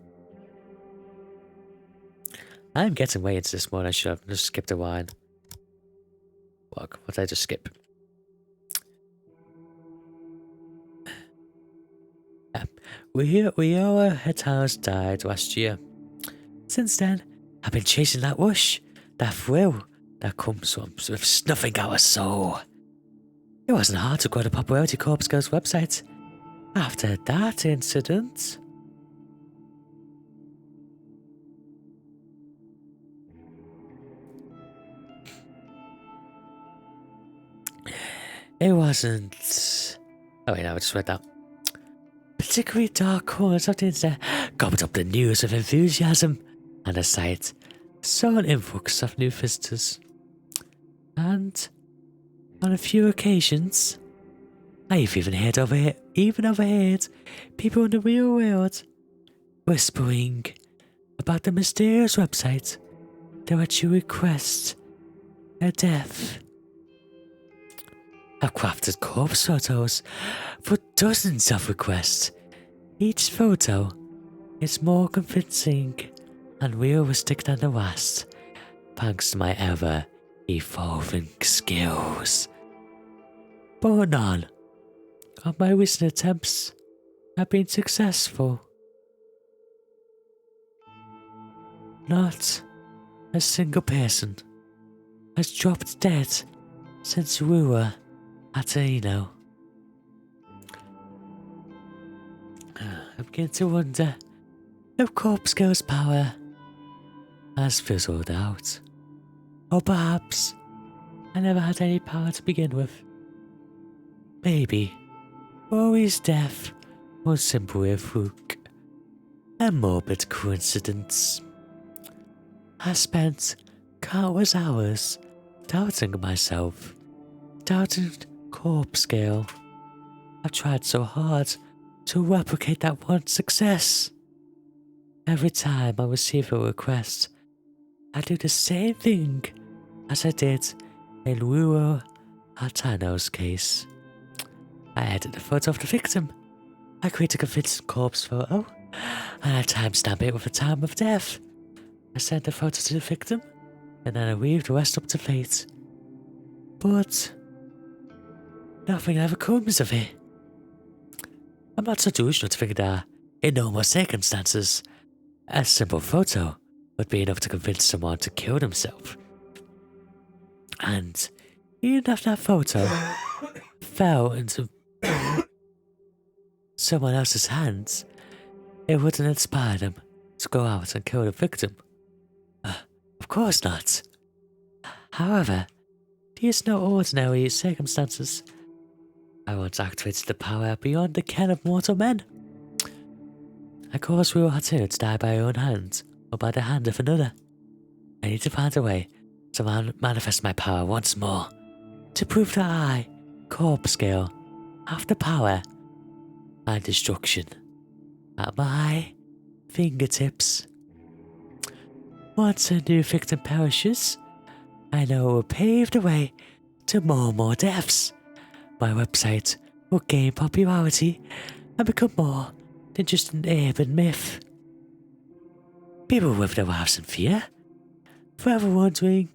I'm getting way into this one. I should have just skipped a wine. What did I just skip? Rioa Hitao's died last year. Since then, I've been chasing that rush, that thrill that comes with snuffing out a soul. It wasn't hard to grow the popularity Corpse Girl's website after that incident. It wasn't... Oh wait, no, I just read that. Particularly dark corners of the internet gobbled up the news with enthusiasm, and the site saw an influx of new visitors. And on a few occasions, I've even overheard people in the real world whispering about the mysterious website that lets you request a death. I've crafted corpse photos for dozens of requests. Each photo is more convincing and realistic than the last, thanks to my ever-evolving skills. But none of my recent attempts have been successful. Not a single person has dropped dead since we were at Reno. I'm beginning to wonder if Corpse Girl's power has fizzled out. Or perhaps I never had any power to begin with. Maybe Rory's death was simply a fluke, a morbid coincidence. I spent countless hours doubting myself, doubting Corpse Girl. I tried so hard to replicate that one success. Every time I receive a request, I do the same thing as I did in Ruo Hatano's case. I edit the photo of the victim, I create a convincing corpse photo, and I timestamp it with the time of death. I send the photo to the victim, and then I leave the rest up to fate. But nothing ever comes of it. I'm not so delusional to think that, in normal circumstances, a simple photo would be enough to convince someone to kill themselves. And even if that photo fell into someone else's hands, it wouldn't inspire them to go out and kill the victim. Of course not. However, these are no ordinary circumstances. I once activated the power beyond the ken of mortal men. I caused Ryo Hatsu to die by her own hand, or by the hand of another. I need to find a way to manifest my power once more, to prove that I, Corpse Girl, have the power and destruction at my fingertips. Once a new victim perishes, I know it will pave the way to more and more deaths. My website will gain popularity and become more than just an urban myth. People will live their lives in fear, forever wondering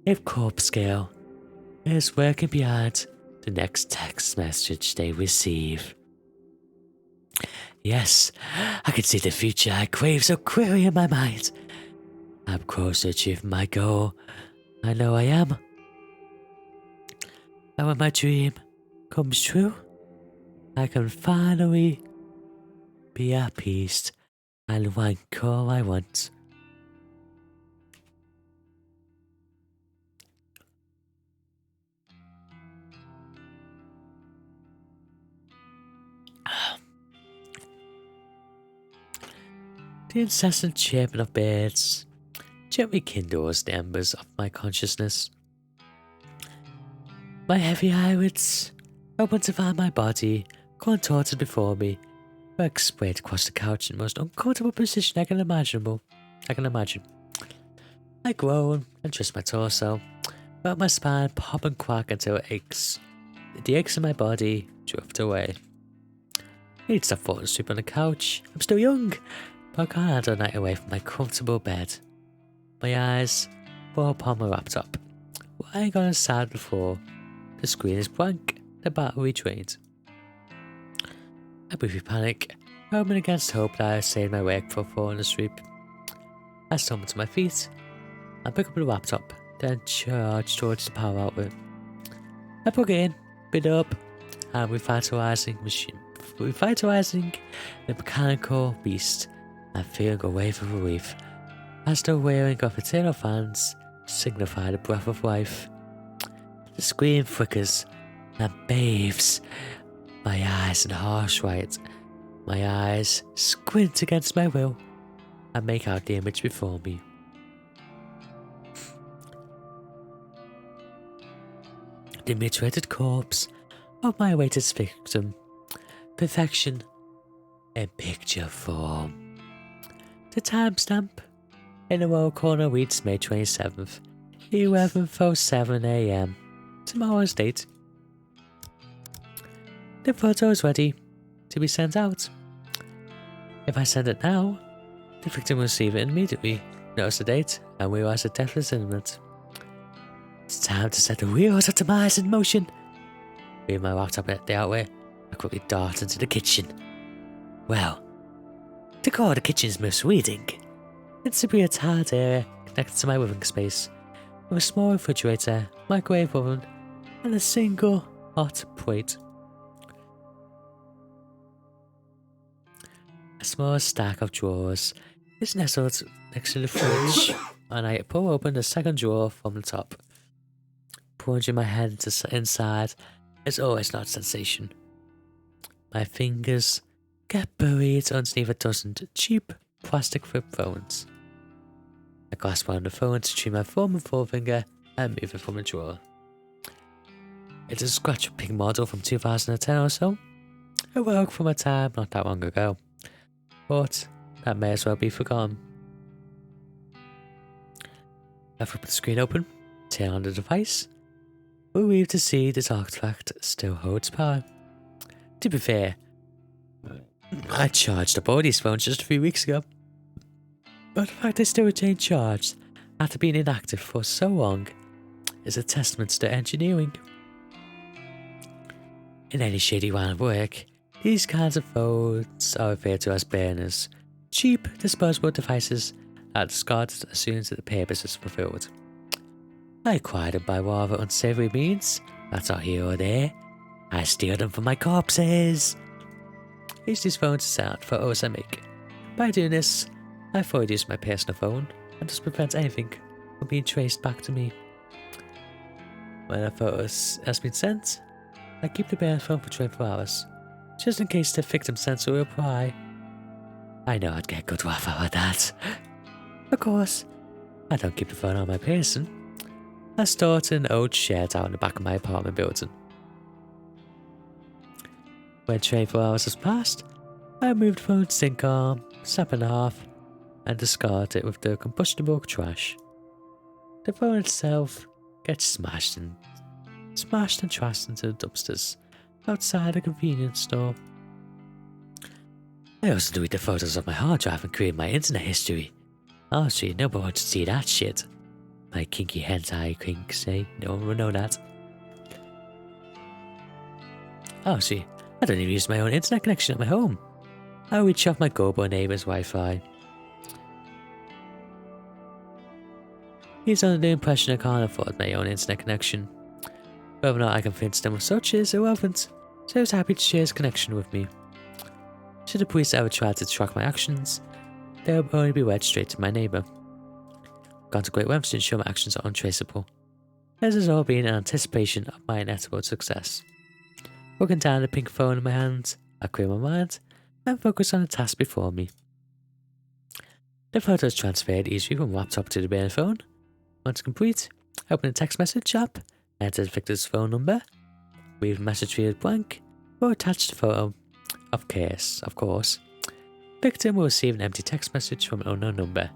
if Corpse Girl is working behind the next text message they receive. Yes, I can see the future I crave so clearly in my mind. I'm close to achieving my goal. I know I am. And when my dream comes true, I can finally be at peace and wank all I want. The incessant chirping of birds gently kindles the embers of my consciousness. My heavy eyelids open to find my body contorted before me, legs spread across the couch in the most uncomfortable position I can imagine. I groan and twist my torso, let my spine pop and quack until it aches. The aches in my body drift away. I need to stop falling asleep on the couch. I'm still young, but I can't handle a night away from my comfortable bed. My eyes fall upon my laptop. Lying on the side of the floor, the screen is blank, the battery drained. I briefly panic, hoping against hope that I saved my work before falling asleep. I stumble to my feet and pick up the laptop, then charge towards the power outlet. I plug it in, boot it up, and revitalizing the mechanical beast and feeling a wave of relief as the whirring of eternal fans signify the breath of life. The screen flickers and bathes my eyes in harsh light. My eyes squint against my will and make out the image before me. The mutilated corpse of my awaited victim. Perfection in picture form. The timestamp in the lower corner reads May 27th, 11:07 AM. Tomorrow's date. The photo is ready to be sent out. If I send it now, the victim will receive it immediately, notice the date, and realize the death is imminent. It's time to set the wheels of demise in motion. Leaving my laptop at the outlet, I quickly dart into the kitchen. Well, to call the kitchen's misleading, it's simply a tiled area connected to my living space, with a small refrigerator, microwave oven, and a single hot plate. A small stack of drawers is nestled next to the fridge, and I pull open the second drawer from the top. Plunging my head inside is always not a sensation. My fingers get buried underneath a dozen cheap plastic flip phones. I grasp one of the phones to retrieve my thumb and forefinger and move it from the drawer. It's a scratch pink model from 2010 or so, a relic from a time not that long ago, but that may as well be forgotten. I flip the screen open, turn on the device, relieved to see this artifact still holds power. To be fair, I charged up all these phones just a few weeks ago, but the fact they still retain charge after being inactive for so long is a testament to their engineering. In any shady line of work, these kinds of phones are referred to as burners, cheap disposable devices that are discarded as soon as the purpose is fulfilled. I acquired them by rather unsavory means, that's not here or there. I steal them from my corpses. I use these phones to send out photos I make. By doing this, I fully use my personal phone and thus prevent anything from being traced back to me. When a photo has been sent, I keep the burner phone for 24 hours, just in case the victim sends a reply. I know I'd get a good laugh out of that. Of course, I don't keep the phone on my person. I store it in an old shed out in the back of my apartment building. When 24 hours has passed, I remove the phone to sink arm, snap in half, and discard it with the combustible trash. The phone itself gets smashed and trashed into the dumpsters outside a convenience store. I also delete the photos of my hard drive and create my internet history. Honestly, nobody wants to see that shit. My kinky hentai kinks say no one will know that. Honestly, I don't even use my own internet connection at my home. I reach off my Gobo neighbor's Wi-Fi. He's under the impression I can't afford my own internet connection. Whether or not I convince them of such is irrelevant, so he was happy to share his connection with me. Should the police ever try to track my actions, they will only be led straight to my neighbor. Gone to great lengths to ensure my actions are untraceable. This has all been in anticipation of my inevitable success. Looking down the pink phone in my hand, I clear my mind and focus on the task before me. The photo is transferred easily from laptop to the burner phone. Once complete, open the text message app, enter the victim's phone number, leave the message field blank, or attach the photo of course. Victim will receive an empty text message from an unknown number,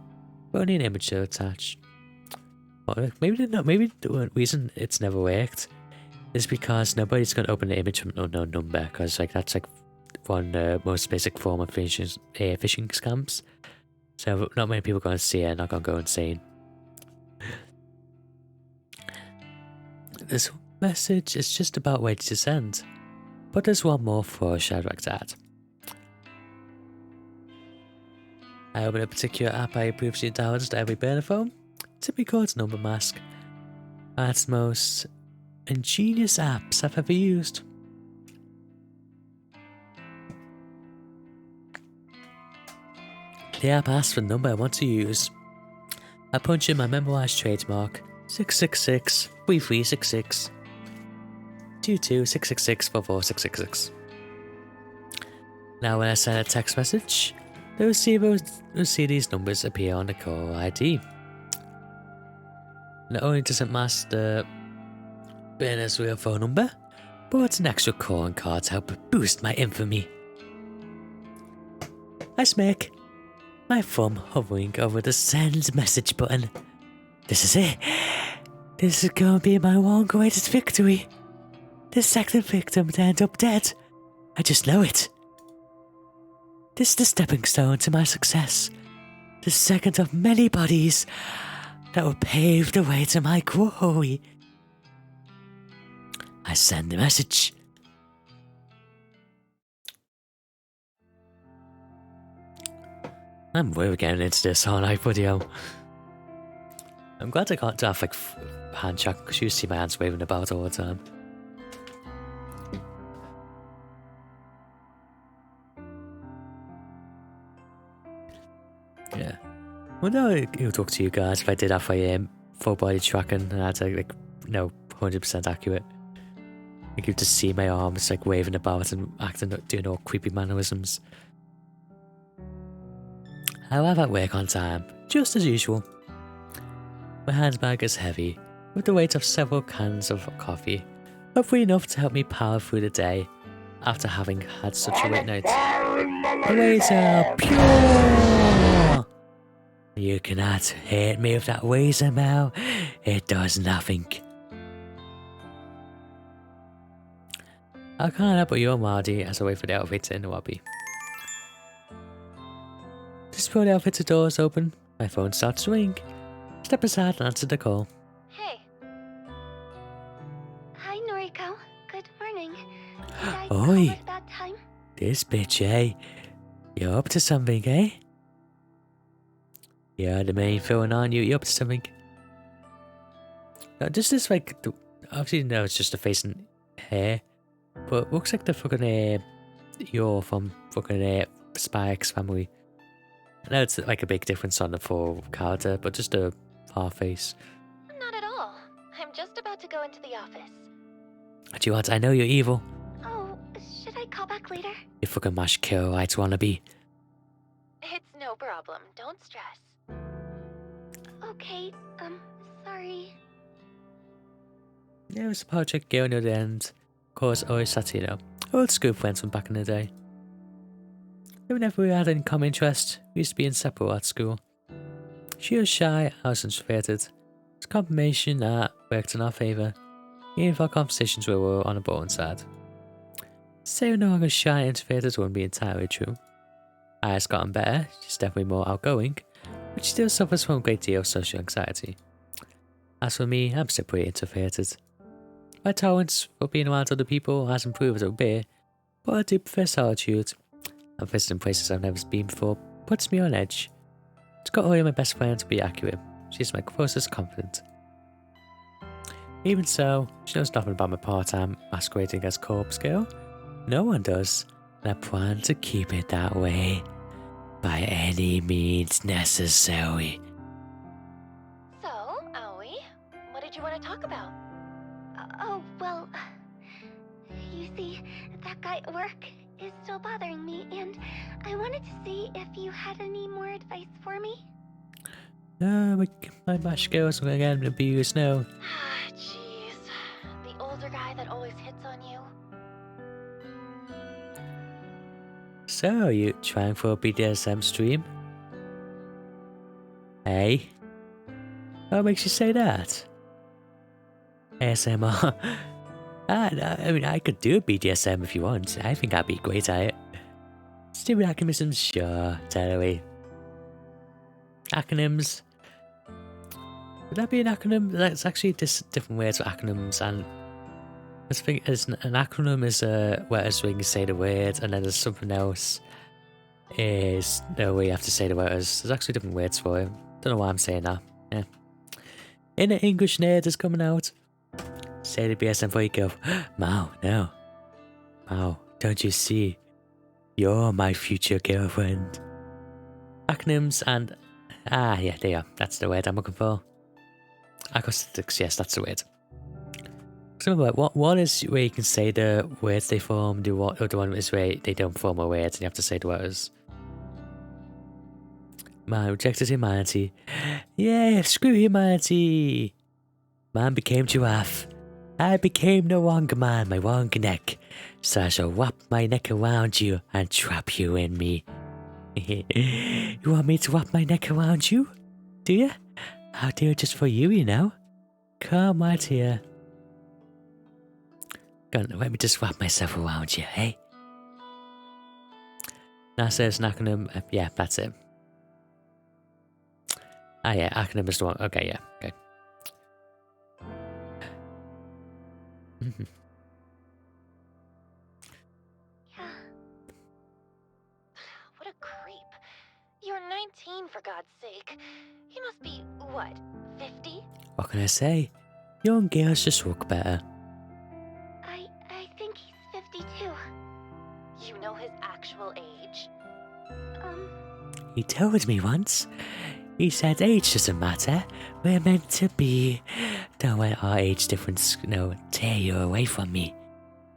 but only an image to attach. Well, maybe the reason it's never worked is because nobody's going to open the image from an unknown number, because that's one most basic form of phishing scams. So not many people are going to see it, not going to go insane. This message is just about ready to send, but there's one more foreshadow to add. I open a particular app I previously downloaded to every burner phone, typically called Number Mask. That's the most ingenious apps I've ever used. The app asks for the number I want to use. I punch in my memorized trademark 666 3366 22 44666. Now when I send a text message, the receiver will see these numbers appear on the caller ID. Not only does it mask the burner's real phone number, but it's an extra calling card to help boost my infamy. I smirk, my thumb hovering over the send message button. This is it. This is going to be my one greatest victory. The second victim to end up dead. I just know it. This is the stepping stone to my success. The second of many bodies that will pave the way to my glory. I send the message. I'm really getting into this, aren't I, video? I'm glad I got to have like hand check because you see my hands waving about all the time. Yeah. Well, no, it'll talk to you guys if I did have a full body tracking and I had to, like, 100% accurate. Like, you just see my arms, like, waving about and acting, doing all creepy mannerisms. I'll have at work on time, just as usual. My handbag is heavy, with the weight of several cans of coffee, hopefully enough to help me power through the day after having had such a late night. The waves are pure! You cannot hurt me with that razor, Mel. It does nothing. I can't help but yawn Mardy as I wait for the elevator in the lobby. Just before the elevator doors open, my phone starts to ring. Step aside and answer the call. Hey. Hi, Noriko. Good morning. Did I Oi. call at that time? This bitch, eh? You're up to something, eh? Yeah, the main filling on you. You're up to something. Now, just this, like, obviously, no, it's just the face and hair, but it looks like the fucking you're from fucking Spy X Family. I know it's like a big difference on the full character, but just a half face. Not at all. I'm just about to go into the office. What you want? I know you're evil. Oh, should I call back later? You fucking mash kill lights wannabe. It's no problem. Don't stress. Okay, sorry. Yeah, it was a project girl near the end. Of course, always Satino. Old school friends from back in the day. We never really had any common interest. We used to be inseparable at school. She was shy, I was introverted. It's confirmation that worked in our favour, even if our conversations were on the boring side. Saying no longer shy and introverted wouldn't be entirely true. I has gotten better, she's definitely more outgoing, but she still suffers from a great deal of social anxiety. As for me, I'm still pretty introverted. My tolerance for being around other people has improved a bit, but I do prefer solitude, and visiting places I've never been before puts me on edge. It's got all of my best friends to be accurate. She's my closest confidant. Even so, she knows nothing about my part-time masquerading as corpse girl. No one does, and I plan to keep it that way. By any means necessary. So, Aoi, what did you want to talk about? Oh, well, you see, that guy at work is still bothering me, and I wanted to see if you had any more advice for me. No, my mash girls are getting abused now. Ah, jeez. The older guy that always hits on you. So, you trying for a BDSM stream? Hey? What makes you say that? ASMR. I mean, I could do a BDSM if you want. I think I'd be great at it. Stupid acronyms, sure, totally. Acronyms. Would that be an acronym? That's actually just different words for acronyms, and I think as an acronym is where you can say the word, and then there's something else is the way you have to say the words. There's actually different words for it. Don't know why I'm saying that. Yeah. Inner English nerd is coming out. Say the BSM before you go. Mao, no. Mao, don't you see? You're my future girlfriend. Acronyms and yeah, there you are. That's the word I'm looking for. Acoustics, yes, that's the word. So remember, one is where you can say the words they form, the other one is where they don't form a word and you have to say the words. Man rejected humanity. Yeah, screw humanity. Man became giraffe. I became no longer man, my long neck. So I shall wrap my neck around you and trap you in me. You want me to wrap my neck around you? Do you? I'll do it just for you, you know. Come right here. Go on, let me just wrap myself around you, hey? Now says an acronym. Yeah, that's it. Ah, yeah, acronym is the one. Okay, yeah, okay. Yeah. What a creep. You're 19, for God's sake. He must be, what, 50? What can I say? Young girls just look better. I think he's 52. You know his actual age? He told me once. He said age doesn't matter. We're meant to be. Don't let our age difference, tear you away from me.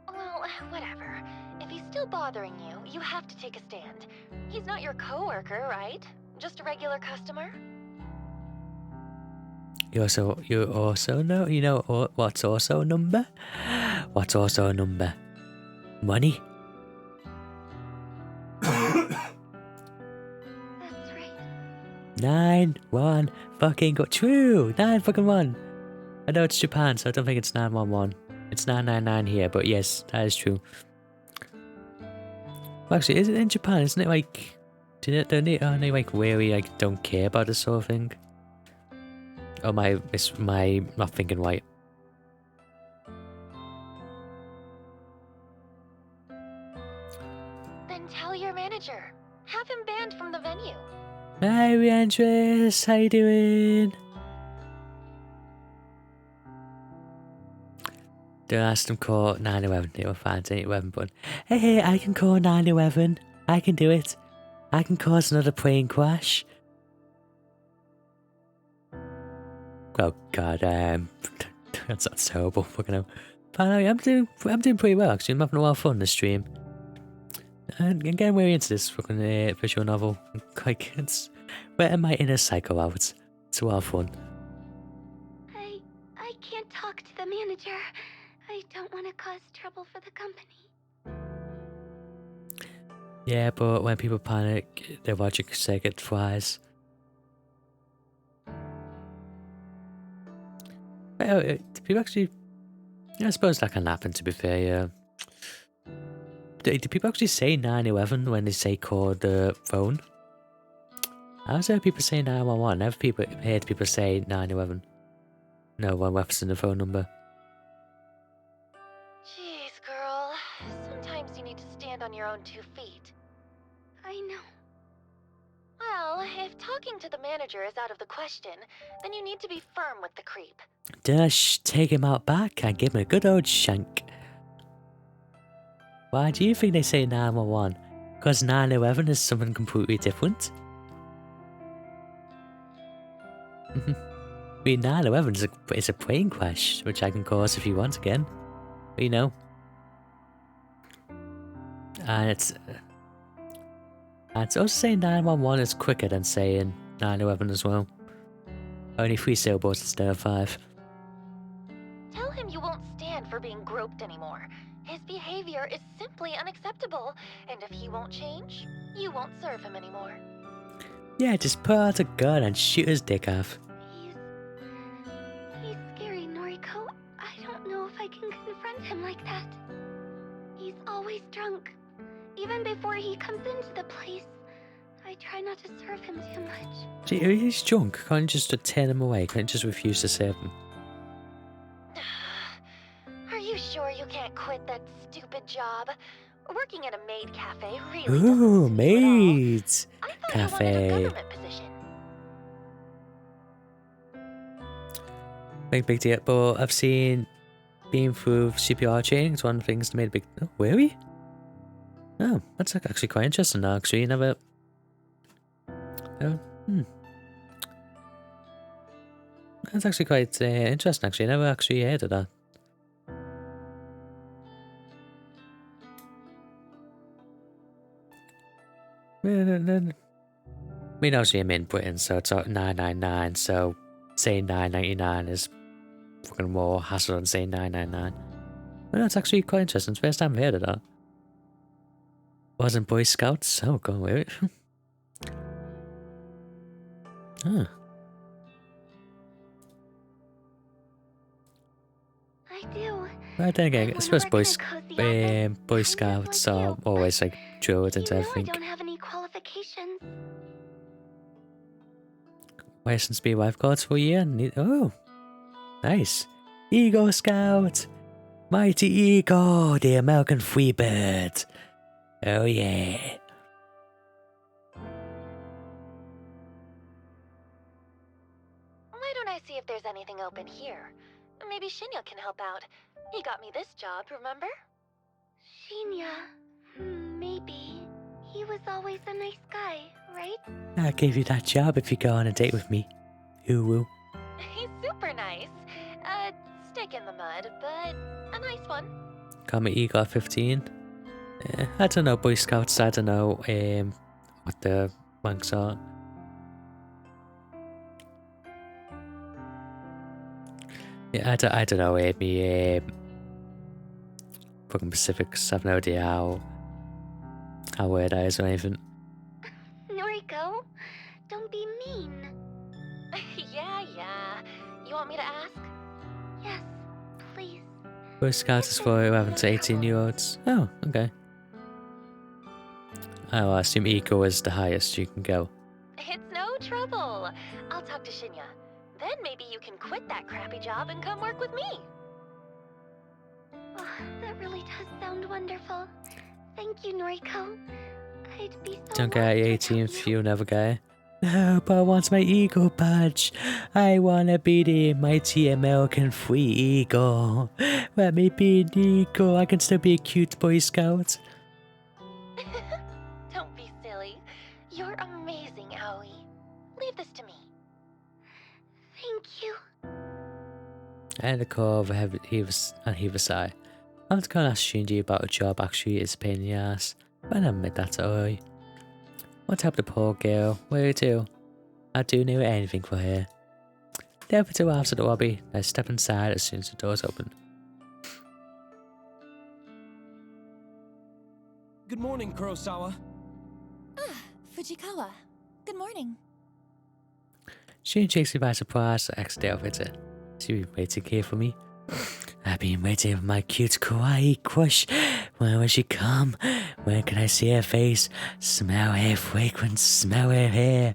Well, whatever. If he's still bothering you, you have to take a stand. He's not your coworker, right? Just a regular customer? You also know, what's also a number? What's also a number? Money? That's right. 9, 1, fucking go. True! 9 fucking 1. I know it's Japan, so I don't think it's 911. It's 999 here, but yes, that is true. Well, actually, is it in Japan? Isn't it like... Don't they like really like don't care about this sort of thing? Oh my, it's my not thinking right. Then tell your manager. Have him banned from the venue. Hi, Andres, how you doing? Don't ask them call 911. They will find 811 button. Hey, I can call 911. I can do it. I can cause another plane crash. Oh God, that's terrible. Fucking hell. Finally, I'm doing pretty well actually. I'm having a lot of fun in the stream. And I'm getting way into this fucking visual novel. Like it's letting my inner psycho out. It's a lot of fun. I can't talk to the manager. I don't want to cause trouble for the company. Yeah, but when people panic, their logic circuit fries. Well, do people actually... Yeah, I suppose that can happen, to be fair, yeah. Do people actually say 911 when they say call the phone? I always heard people say 911. I've heard people say 911. No one referencing the phone number. Jeez, girl. Sometimes you need to stand on your own 2 feet. I know. Well, if talking to the manager is out of the question, then you need to be firm with the creep. Just take him out back and give him a good old shank. Why do you think they say 911? Because 911 is something completely different? I mean, 911 is a plane crash, which I can cause if you want again. But you know. And it's also saying 911 is quicker than saying 911 as well. Only 3 syllables instead of 5. Tell him you won't stand for being groped anymore. His behavior is simply unacceptable, and if he won't change, you won't serve him anymore. Yeah, just pull out a gun and shoot his dick off. He's scary, Noriko. I don't know if I can confront him like that. He's always drunk. Even before he comes into the place, I try not to serve him too much. Gee, he's drunk. Can't you just turn him away? Can't you just refuse to serve him? Are you sure you can't quit that stupid job? Working at a maid cafe really Ooh, doesn't suit you at all. maids I thought cafe. you wanted a government position. Big deal. But I've seen being through CPR training. It's one of the things that made a big. Oh, were we? Oh, that's actually quite interesting. Now, actually, you never. Oh, That's actually quite interesting. Actually, I never actually heard of that. I mean, obviously I'm in Britain, so it's 999, so saying 999 is fucking more hassle than saying 999. But no, it's actually quite interesting. It's the first time I've heard of that. Wasn't Boy Scouts? Oh, go with it. Huh. I do. Right, then again, I wanna suppose work in a cozy office, Boy kind of Scouts like are you. always like drilled into You know I everything. don't have any qualifications. License to be lifeguards for a year. Oh, nice. Eagle Scout. Mighty Eagle, the American free bird. Oh yeah. Why don't I see if there's anything open here? Maybe Shinya can help out. He got me this job, remember? Shinya. Maybe. He was always a nice guy, right? I'll give you that job if you go on a date with me. Woo. He's super nice. Stick in the mud, but a nice one. Call me Eagle 15. I don't know, Boy Scouts. I don't know what the ranks are. Yeah, I don't know, maybe fucking Pacifics. I've no idea how weird that is or anything. Noriko, don't be mean. Yeah. You want me to ask? Yes, please. Boy Scouts is for 11 to 18-year-olds. Oh, okay. Oh, I assume Eco is the highest you can go. It's no trouble. I'll talk to Shinya. Then maybe you can quit that crappy job and come work with me. Oh, that really does sound wonderful. Thank you, Noriko. I'd be so Don't get lost 18 without if you. you never go. No, but I want my Eagle badge. I wanna be the mighty American free eagle. Let me be an eagle. I can still be a cute Boy Scout. Don't be silly. You're amazing, Aoi. Leave this to me. Thank you. And the core of a heavy sigh. I was gonna ask Shinji about a job actually is a pain in the ass, but I never admit that to Oi. What happened to poor girl? Where to? I'd do nearly anything for her. The other two halves of the lobby. I step inside as soon as the doors open. Good morning, Kurosawa. Fujikawa. Good morning. Shinji takes me by surprise. I asked the outfitter. She'll be waiting here for me. I've been waiting for my cute kawaii crush. When will she come? When can I see her face? Smell her fragrance, smell her hair.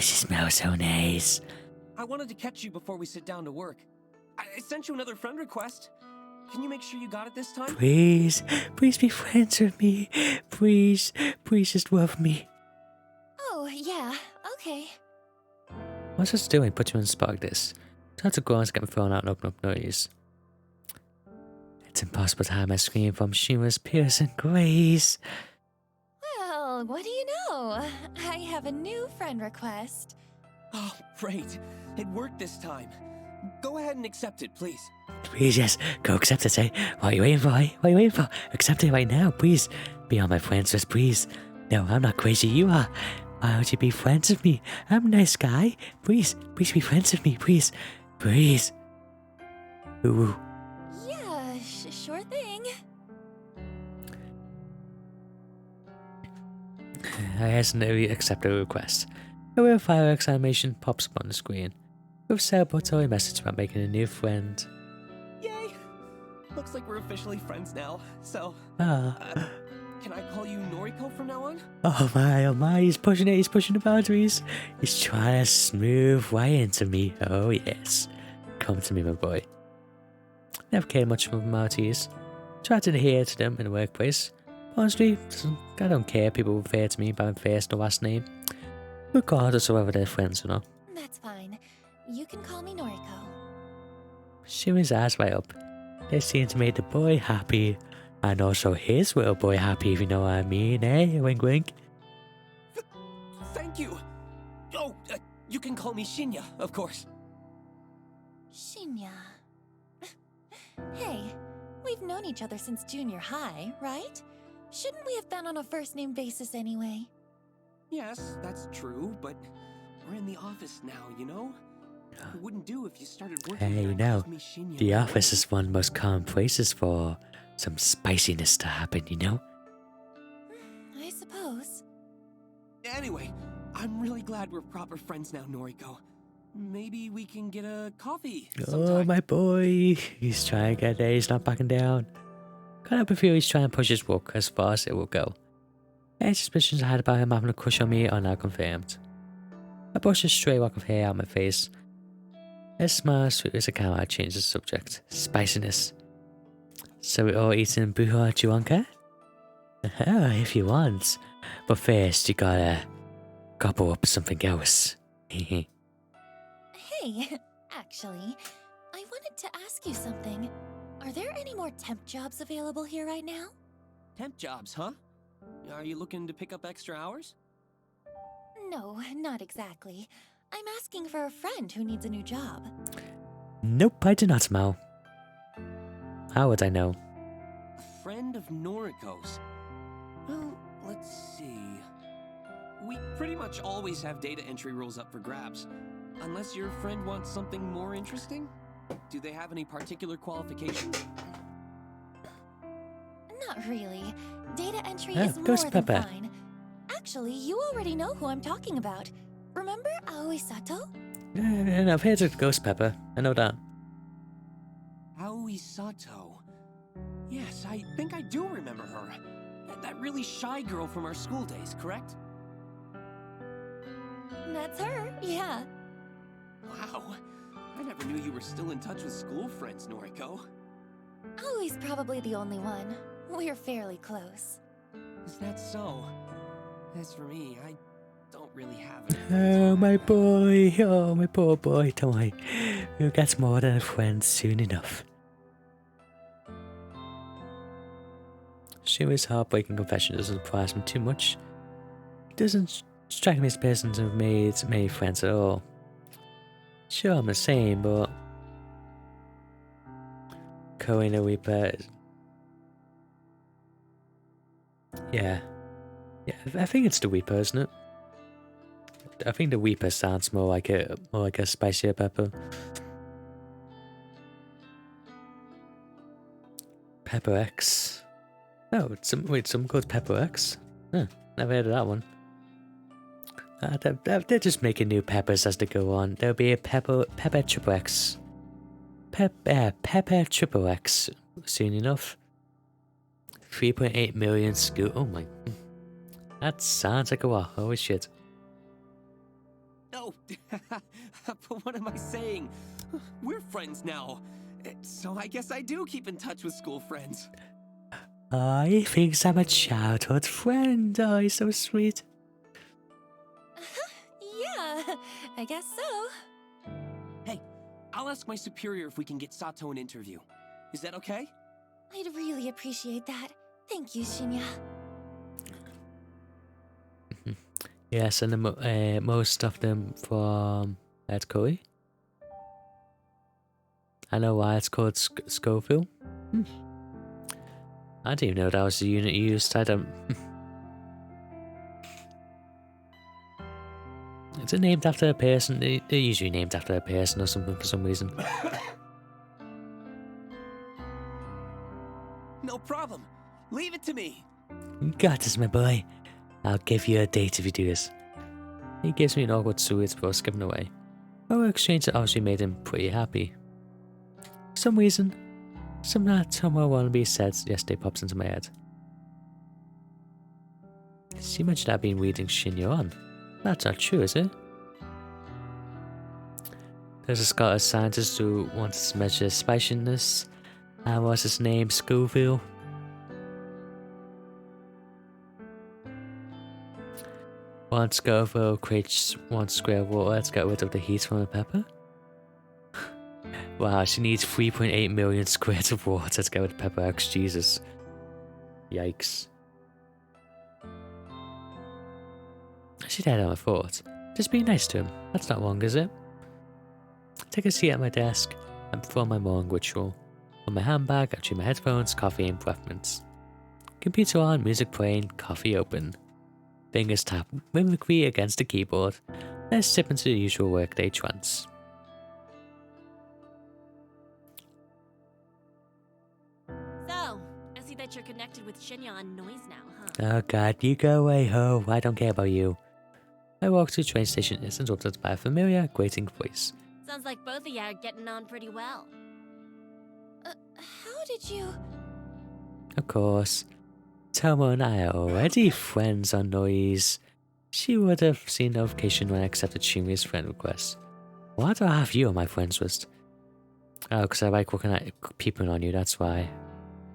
She smells so nice. I wanted to catch you before we sit down to work. I sent you another friend request. Can you make sure you got it this time? Please be friends with me. Please just love me. Oh, yeah. Okay. What's this doing? Put you on the spot like this. Time to go on to get my phone out and open up noise. It's impossible to hide my scream from Shima's piercing grace. Well, what do you know? I have a new friend request. Oh, great. It worked this time. Go ahead and accept it, please. Please, yes, go accept it, eh? What are you waiting for, eh? What are you waiting for? Accept it right now, please. Be on my friends list, please. No, I'm not crazy, you are. Why don't you be friends with me? I'm a nice guy. Please be friends with me, please. Please. Ooh. Yeah, sure thing. I hesitantly accept the request. A real fireworks animation pops up on the screen, with a celebratory message about making a new friend. Yay! Looks like we're officially friends now. So, Ah. can I call you Noriko from now on? Oh my, he's pushing it, he's pushing the boundaries. He's trying to smooth way into me. Oh yes. Come to me, my boy. Never cared much for formalities. Tried to adhere to them in the workplace. Honestly, I don't care if people refer to me by my first or last name, regardless of whether they're friends or not. That's fine. You can call me Noriko. Shooting his eyes right up. They seem to make the boy happy, and also his little boy happy, if you know what I mean, eh? Wink wink. Thank you. Oh, you can call me Shinya, of course. Shinya. Hey, we've known each other since junior high, right? Shouldn't we have been on a first-name basis anyway? Yes, that's true, but we're in the office now, you know? It wouldn't do if you started working Hey, here you and know, called me Shinya the right office away. is one of the most common places for some spiciness to happen, you know? I suppose. Anyway, I'm really glad we're proper friends now, Noriko. Maybe we can get a coffee sometime. Oh, my boy. He's trying to get there. He's not backing down. Can't help but feel he's trying to push his luck as far as it will go. Any suspicions I had about him having a crush on me are now confirmed. I brush a stray lock of hair out of my face. A smile sweet as a cow, I change the subject. Spiciness. So we're all eating buha juanka? Oh, if you want. But first, you gotta gobble up something else. Hey, actually, I wanted to ask you something. Are there any more temp jobs available here right now? Temp jobs, huh? Are you looking to pick up extra hours? No, not exactly. I'm asking for a friend who needs a new job. Nope, I do not, Mal. How would I know? A friend of Noriko's. Well, let's see. We pretty much always have data entry roles up for grabs. Unless your friend wants something more interesting? Do they have any particular qualifications? Not really. Data entry Oh, is more Ghost than Pepper. fine. Actually, you already know who I'm talking about. Remember Aoi Sato? No, I've heard of Ghost Pepper. I know that. Aoi Sato. Yes, I think I do remember her. That really shy girl from our school days, correct? That's her, yeah. Wow. I never knew you were still in touch with school friends, Noriko. Aoi's probably the only one. We're fairly close. Is that so? As for me, I don't really have any friends. Oh, my boy. Oh, my poor boy. Don't worry. You'll get more than a friend soon enough. Sure, his heartbreaking confession doesn't surprise me too much. It doesn't strike me as a person to have made many friends at all. Sure, I'm the same, but Koina Weeper. Yeah, I think it's the Weeper, isn't it? I think the Weeper sounds more like a spicier pepper. Pepper X. Oh, some called Pepper X. Huh, never heard of that one. They're just making new peppers as they go on. There'll be a pepper triple X. Pepper triple X soon enough. 3.8 million school. Oh my. That sounds like a lot. Holy shit. Oh, but what am I saying? We're friends now. So I guess I do keep in touch with school friends. He thinks I'm a childhood friend. Oh, he's so sweet. Yeah, I guess so. Hey, I'll ask my superior if we can get Sato an interview. Is that okay? I'd really appreciate that. Thank you, Shinya. Yes, and most of them from Koei. I know why it's called Scoville. I didn't even know that was the unit used. I don't. Is it named after a person? They're usually named after a person or something for some reason. No problem. Leave it to me. You got this, my boy. I'll give you a date if you do this. He gives me an awkward salute before skipping away. Our exchange obviously made him pretty happy. For some reason, Something that Tomo wannabe said yesterday pops into my head. She mentioned I've been reading Shinya on. That's not true, is it? There's a Scottish scientist who wants to measure spiciness. What's his name? Scoville. One Scoville creates 1 square of water to get rid of the heat from the pepper. Wow, she needs 3.8 million squares of water to get rid of pepper X. Jesus. Yikes. She died on my thought. Just be nice to him. That's not wrong, is it? Take a seat at my desk and perform my morning ritual. On my handbag, I chew my headphones, coffee, and breath mints. Computer on, music playing, coffee open. Fingers tap rhythmically against the keyboard. Let's slip into the usual workday trance. So, I see that you're connected with Shinya on noise now, huh? Oh god, you go away, ho. I don't care about you. I walk to the train station and is interrupted by a familiar, grating voice. Sounds like both of you are getting on pretty well. How did you... Of course. Tomo and I are already friends on noise. She would have seen notification when I accepted Shimi's friend request. Why do I have you on my friends list? Oh, because I like looking at peeping on you, that's why.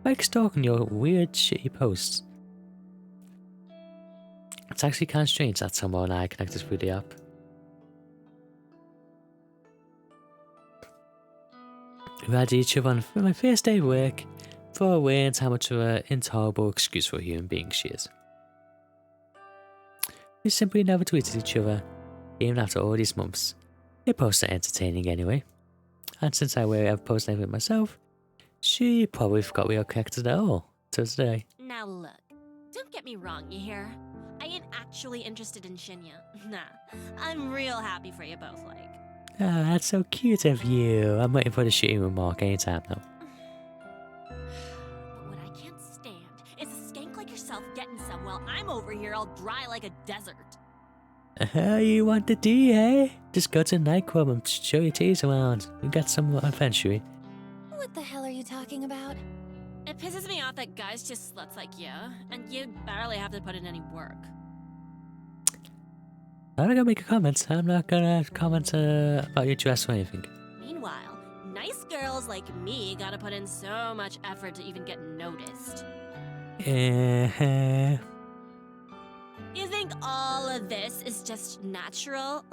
I like stalking your weird, shitty posts. It's actually kind of strange that Tomo and I connected through the app. We had each other on my first day of work, throw away into how much of an intolerable excuse for a human being she is. We simply never tweeted each other, even after all these months. Her posts are entertaining anyway, and since I rarely ever post anything myself, she probably forgot we were connected at all till today. Now look, don't get me wrong, you hear? I ain't actually interested in Shinya. Nah, I'm real happy for you both, like. Ah, that's so cute of you. I'm waiting for the shitty remark anytime now. But what I can't stand is a skank like yourself getting some while I'm over here all dry like a desert. You want the D, eh? Just go to the nightclub and show your titties around. We got some adventure. What the hell are you talking about? It pisses me off that guys just sluts like you, and you barely have to put in any work. I'm not gonna make a comment. I'm not gonna comment about your dress or anything. Meanwhile, nice girls like me gotta put in so much effort to even get noticed. You think all of this is just natural?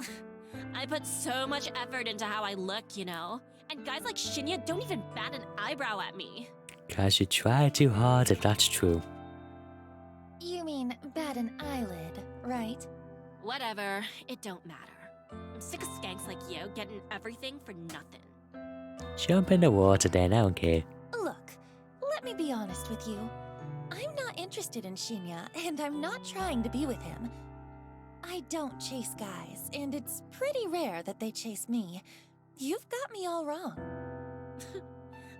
I put so much effort into how I look, you know? And guys like Shinya don't even bat an eyebrow at me. Cause you try too hard if that's true. You mean bat an eyelid, right? Whatever, it don't matter. I'm sick of skanks like you getting everything for nothing. Jump in the water then, I don't care. Look, let me be honest with you. I'm not interested in Shinya, and I'm not trying to be with him. I don't chase guys, and it's pretty rare that they chase me. You've got me all wrong.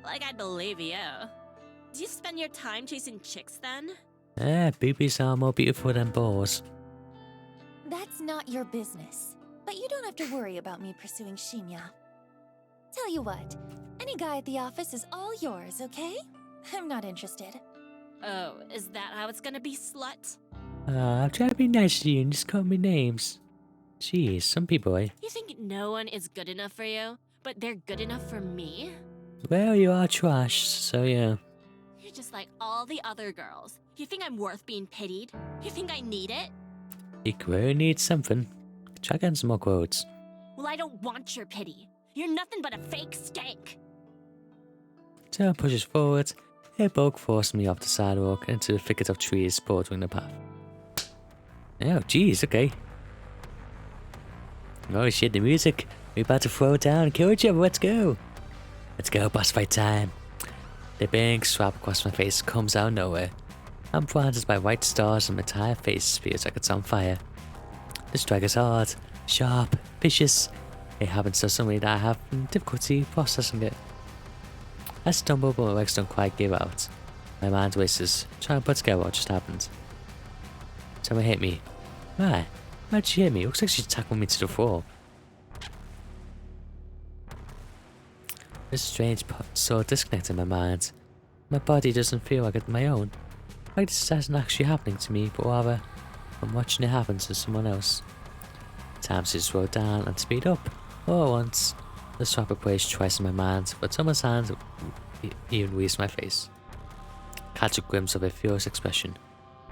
Like I'd believe you. Do you spend your time chasing chicks then? Boobies are more beautiful than balls. That's not your business. But you don't have to worry about me pursuing Shinya. Tell you what, any guy at the office is all yours, okay? I'm not interested. Oh, is that how it's gonna be, slut? I'm trying to be nice to you and just call me names. Jeez, some people, eh? You think no one is good enough for you, but they're good enough for me? Well, you are trash, so yeah. You're just like all the other girls. You think I'm worth being pitied? You think I need it? You clearly need something. Try getting some more quotes. Well, I don't want your pity. You're nothing but a fake skank. Tail pushes forward. A bug forced me off the sidewalk into the thicket of trees bordering the path. Oh, jeez, okay. Oh shit, the music. We're about to throw it down and kill each other, let's go. Let's go, boss fight time. The big swap across my face comes out of nowhere. I'm blinded by white stars and my entire face feels like it's on fire. The strike is hard, sharp, vicious. It happens so suddenly that I have difficulty processing it. I stumble but my legs don't quite give out. My mind races, trying to put together what just happened. Someone hit me. Why? Why'd she hit me? Looks like she's tackling me to the floor. This strange so disconnected in my mind. My body doesn't feel like it's my own. Like this isn't actually happening to me, but rather I'm watching it happen to someone else. Time to slow down and speed up. All at once, the swapper plays twice in my mind, but someone's hand even reaches my face. Catch a glimpse of a fierce expression,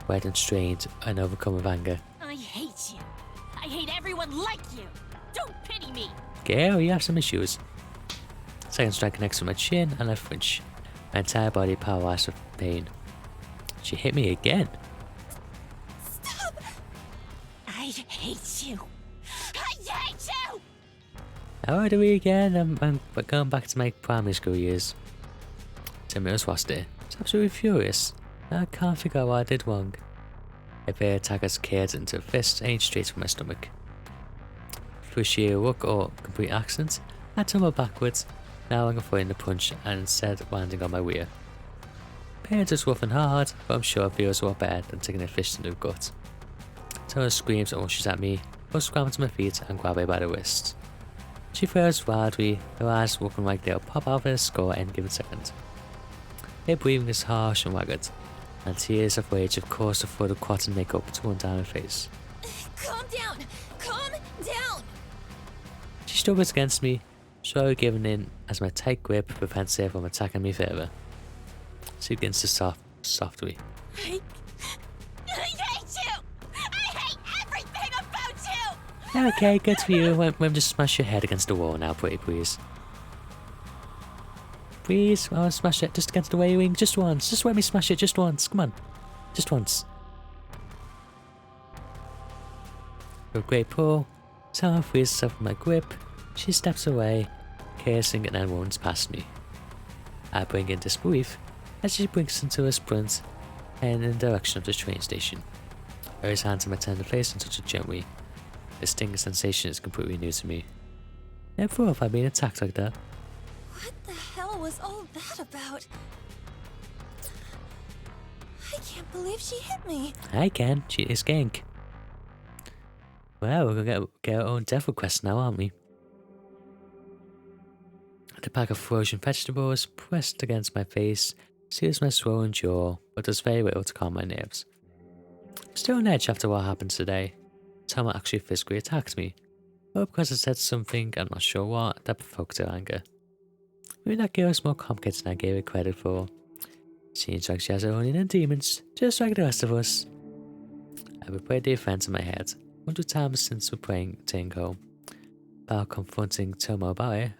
red and strained and overcome with anger. I hate you. I hate everyone like you. Don't pity me. Gail, you have some issues. Second strike connects with my chin and I flinch. My entire body paralyzed with pain. She hit me again. Stop! I hate you. I hate you! How do we again? I'm going back to my primary school years. 10 minutes lost it. It's absolutely furious. I can't figure out what I did wrong. A pair of attackers cared into a fist aimed straight for my stomach. Through sheer luck or complete accident, I tumbled backwards, narrowing avoiding the punch and instead landing on my rear. Pain is rough and hard, but I'm sure it feels a lot better than taking a fist into the gut. Tara screams and rushes at me, I scramble to my feet and grab her by the wrist. She flares wildly, her eyes looking like they'll pop out of her skull at any given second. Her breathing is harsh and ragged, and tears of rage have caused the flood of cotton makeup to run down her face. Calm down! Calm down! She struggles against me, slowly giving in as my tight grip prevents her from attacking me further. She begins to softly. I hate you! I hate everything about you! Okay, good for you. Let me just smash your head against the wall now, pretty please. Please, I want to smash it just against the wing. Just once. Just let me smash it just once. Come on. Just once. With a great pull, Sarah frees herself from my grip. She steps away, cursing and then runs past me. I bring in disbelief as she brings into a sprint and in the direction of the train station. I raise hands to my tender face and touch it gently. This stinging sensation is completely new to me. Never thought if I'd been attacked like that. What the hell was all that about? I can't believe she hit me. I can. She is gank. Well, we're gonna get our own death request now, aren't we? The pack of frozen vegetables pressed against my face seals my swollen jaw, but does very little to calm my nerves. I'm still on edge after what happened today. Tama actually physically attacked me, or because I said something, I'm not sure what, that provoked her anger. Maybe that girl is more complicated than I gave her credit for. Seems like she has her own inner demons, just like the rest of us. I replayed the event in my head 100 times since we're playing Tango. About confronting Tomo about it,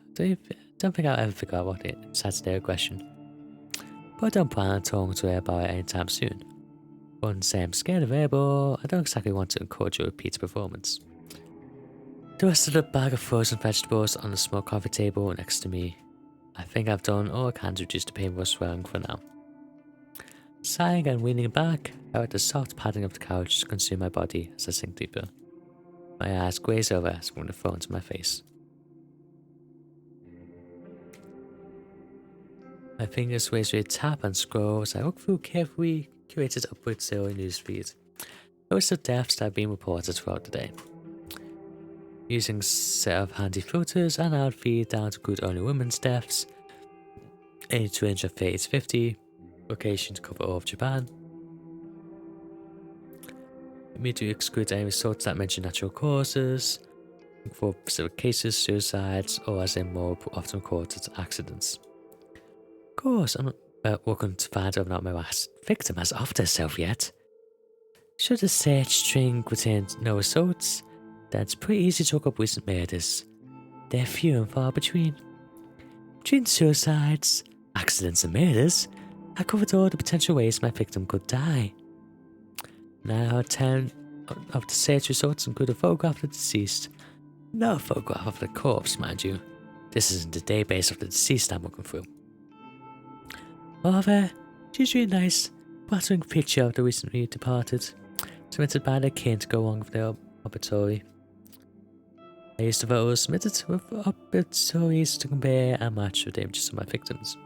don't think I'll ever figure out what it incites their aggression. But I don't plan on talking to her about it anytime soon. Wouldn't say I'm scared of her, but I don't exactly want to encourage her to repeat the performance. The rest of the bag of frozen vegetables on the small coffee table next to me. I think I've done all I can to reduce the painful swelling for now. Sighing and leaning back, I let the soft padding of the couch consume my body as I sink deeper. My eyes glaze over as one of the phone to my face. My fingers lazily tap and scroll as I look through carefully curated upward silly newsfeed. A list of deaths that have been reported throughout the day. Using a set of handy filters, and I'll feed down to good only women's deaths. Age range of 30 to 50. Location to cover all of Japan. Immediately exclude any results that mention natural causes. For specific cases, suicides, or as in more often reported accidents. Of course, I'm not looking to find whether or not my last victim has offed herself yet. Should the search string contain no results, then it's pretty easy to look up recent murders. They're few and far between. Between suicides, accidents and murders, I covered all the potential ways my victim could die. 9 out of 10 of the search results include a photograph of the deceased. Not a photograph of the corpse, mind you. This isn't the database of the deceased I'm looking through. However, it's usually a nice, flattering picture of the recently departed, submitted by their kin to go along with their obituary. I used the photos submitted with obituaries to compare and match with the images of my victims.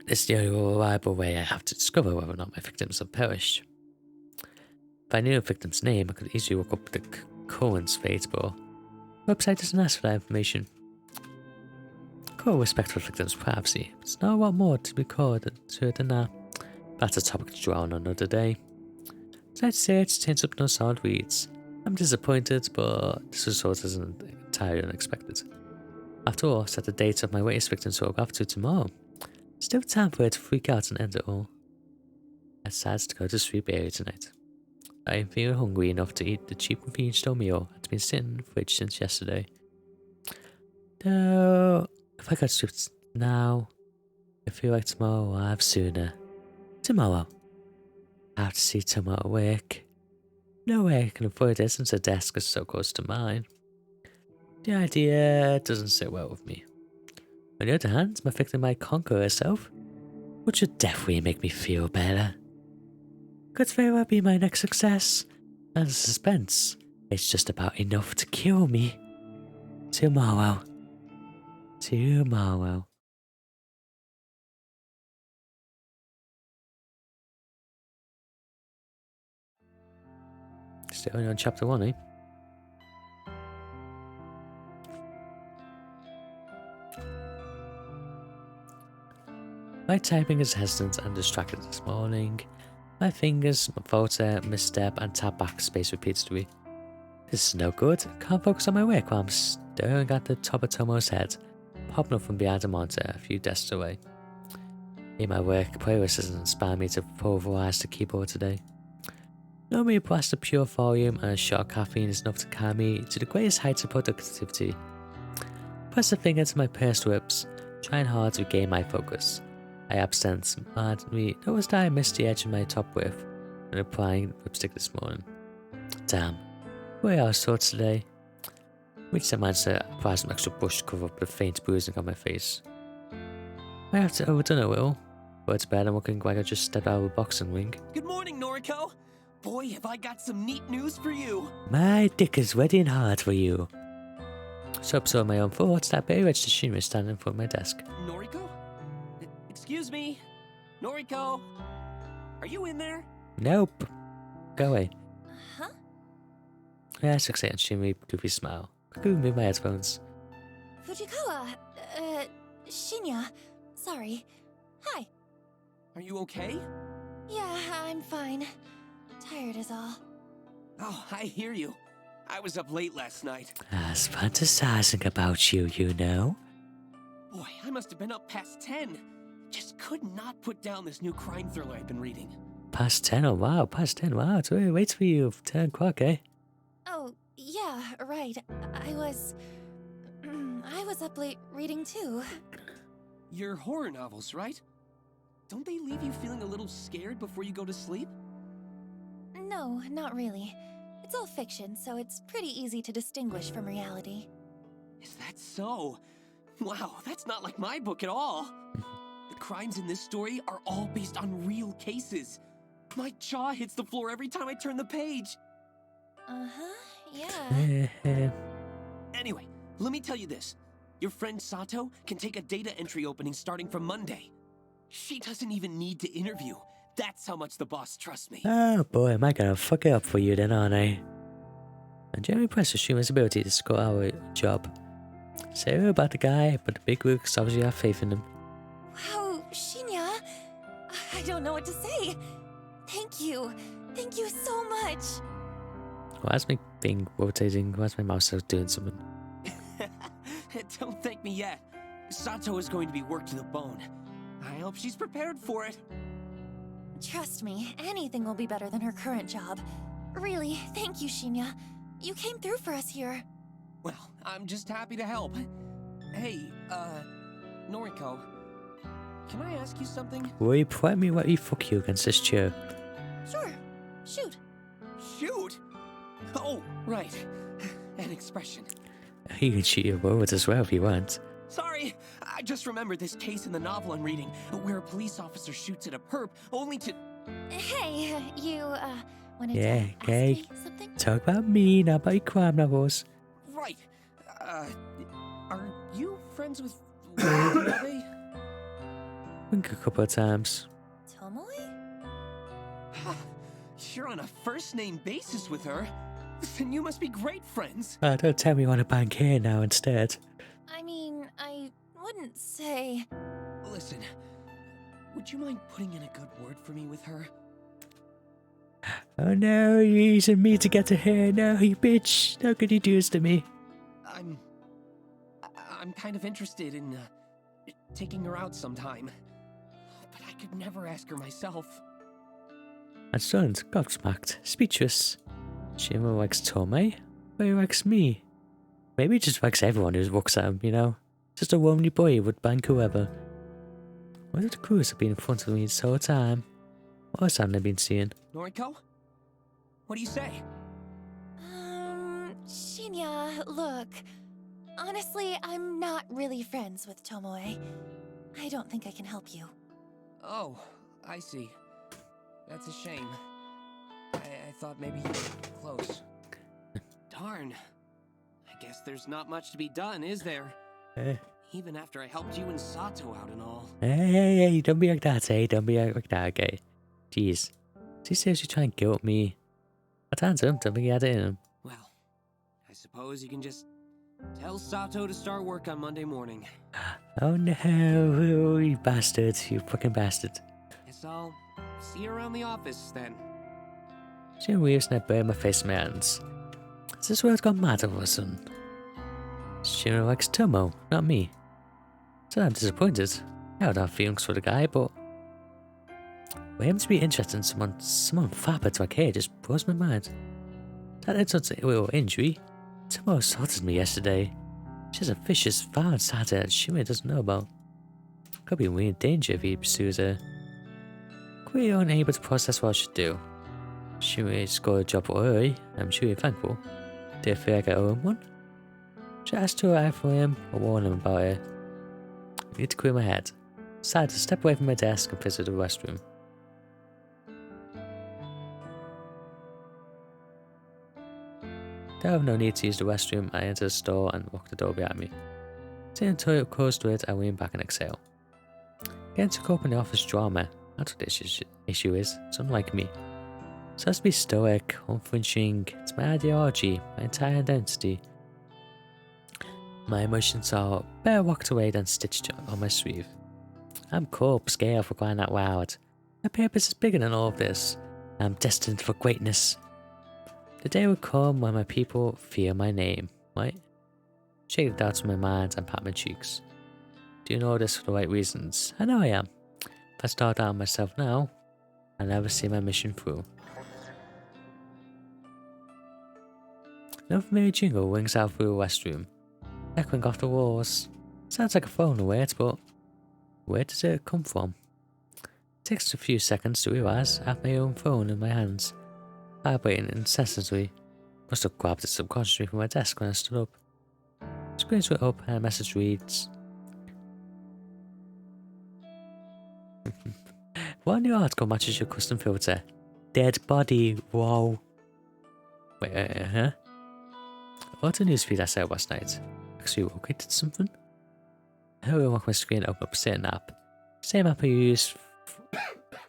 This is the only reliable way I have to discover whether or not my victims have perished. If I knew a victim's name, I could easily look up the Cohen's fate, but the website doesn't ask for that information. full respect for victims' privacy. There's not a lot more to be called to it than that. That's a topic to draw on another day. So I'd say it turns up no solid reads. I'm disappointed, but this result isn't entirely unexpected. After all, I set the date of my latest victim's photograph to tomorrow. Still time for it to freak out and end it all. I decided to go to sleep early tonight. I am feeling hungry enough to eat the cheap convenience store meal that's been sitting in the fridge since yesterday. Though, if I go to sleep now, I feel like tomorrow will arrive sooner. Tomorrow. I have to see tomorrow at work. No way I can avoid it since the desk is so close to mine. The idea doesn't sit well with me. On the other hand, my victim might conquer herself, which would definitely make me feel better. Could very well be my next success, and the suspense is just about enough to kill me. Tomorrow. Tomorrow. Still only on chapter 1, eh? My typing is hesitant and distracted this morning. My fingers falter, misstep, and tap backspace repeatedly. This is no good. Can't focus on my work while I'm staring at the top of Tomo's head, popping up from behind a monitor a few desks away. In my work, playlist doesn't inspire me to pulverize the keyboard today. Normally a blast of pure volume and a shot of caffeine is enough to carry me to the greatest heights of productivity. Press a finger to my pursed lips, trying hard to regain my focus. I absent-mindedly noticed that I missed the edge of my top lip when applying lipstick this morning. Damn, where I saw today. Reached the mindset to apply some extra brush to cover up the faint bruising on my face. I have to overdone a little, but it's better than looking like I just stepped out of a boxing ring. Good morning, Noriko. Boy, have I got some neat news for you. My dick is ready and hard for you. So absorbed my own thoughts that Barry registered Shinra standing in front of my desk. Noriko? Excuse me? Noriko? Are you in there? Nope. Go away. Huh? Yeah, I succeed and Shinra goofy smile. Quickly remove my headphones. Fujikawa, Shinya, sorry. Hi. Are you okay? Yeah, I'm fine. Tired is all. Oh, I hear you. I was up late last night. I was fantasizing about you, you know. Boy, I must have been up past 10. Just could not put down this new crime thriller I've been reading. Past 10, oh wow, past 10, wow. It's really wait for you, 10 o'clock, eh? Oh, yeah, right. I was up late reading too. Your horror novels, right? Don't they leave you feeling a little scared before you go to sleep? No, not really. It's all fiction, so it's pretty easy to distinguish from reality. Is that so? Wow, that's not like my book at all. The crimes in this story are all based on real cases. My jaw hits the floor every time I turn the page. Yeah. Anyway, let me tell you this. Your friend Sato can take a data entry opening starting from Monday. She doesn't even need to interview. That's how much the boss trusts me. Oh boy, am I gonna fuck it up for you then, aren't I? I'm generally impressed with Shuma's ability to score our job. Say about the guy, but the big wigs obviously have faith in him. Wow, Shinya! I don't know what to say. Thank you. Thank you so much. Why is my thing rotating? Why is my mouse doing something? Don't thank me yet. Sato is going to be worked to the bone. I hope she's prepared for it. Trust me, anything will be better than her current job. Really, thank you, Shinya. You came through for us here. Well, I'm just happy to help. Hey, Noriko, can I ask you something? Will you point me what you fuck you against this chair? Sure. Shoot. Shoot? Oh, right. An expression. You can shoot your words as well if you want. Sorry, I just remembered this case in the novel I'm reading, where a police officer shoots at a perp only to... Hey, you, wanted Yeah, to okay. ask me something? Talk about me, not about your crime novels. Right. Are you friends with... Watanabe? Wink a couple of times. Tomoe? You're on a first-name basis with her. Then you must be great friends. Oh, don't tell me you want to bang here now instead. I mean, I wouldn't say... Listen, would you mind putting in a good word for me with her? Oh no, you're using me to get to her. No, you bitch. How could you do this to me? I'm kind of interested in taking her out sometime. But I could never ask her myself. And stunned, gobsmacked, speechless. Shimmer likes Tomei, but he likes me. Maybe he just likes everyone who looks at him, you know? Just a lonely boy who would bang whoever. What if the crews have been in front of me this whole time? What else haven't I been seeing? Noriko? What do you say? Shinya, look. Honestly, I'm not really friends with Tomoe. I don't think I can help you. Oh, I see. That's a shame. I thought maybe you were close. Darn. I guess there's not much to be done, is there? Even after I helped you and Sato out and all. Hey, don't be like that, eh? Don't be like that, okay? Jeez. He says you try and guilt me. I turned to him, don't think he had it in him. Well, I suppose you can just tell Sato to start work on Monday morning. Oh no, oh, you bastard, you fucking bastard. Guess I'll see you around the office then. She weaves and I burn my face in my hands. Has this world gone mad all of a sudden? She likes Tomo, not me. So I'm disappointed. I don't have feelings for the guy, but for him to be interested in someone fapper to a kid just blows my mind. That insults a little injury. Tomo assaulted me yesterday. She has a vicious, violent side that Shimei doesn't know about. Could be in weird danger if he pursues her. Quite unable to process what I should do. Shimei scored a job early. I'm sure you're thankful. Do you feel like I owe him one? Should I ask to arrive for him or warn him about it? I need to clear my head. Decided to step away from my desk and visit the restroom. Though I have no need to use the restroom, I enter the store and lock the door behind me. Seeing the toilet close to it, I lean back and exhale. Getting to cope in the office drama, that's what the issue is. It's unlike me. So as to be stoic, unflinching, it's my ideology, my entire identity. My emotions are better walked away than stitched on my sleeve. I'm corpse scale for crying out loud. My purpose is bigger than all of this. I'm destined for greatness. The day will come when my people fear my name, right? Shake the doubts from my mind and pat my cheeks. Doing all this for the right reasons. I know I am. If I start doubting myself now, I'll never see my mission through. An unfamiliar jingle rings out through the restroom, echoing off the walls. Sounds like a phone alert, but where does it come from? It takes a few seconds to realise I have my own phone in my hands, vibrating incessantly. Must have grabbed it subconsciously from my desk when I stood up. Screens went up and a message reads, "What new article matches your custom filter? Dead body, wow." Wait, huh? What the newsfeed I saw last night? Actually located something? I hurried unlock my screen and open up a certain app. Same app I used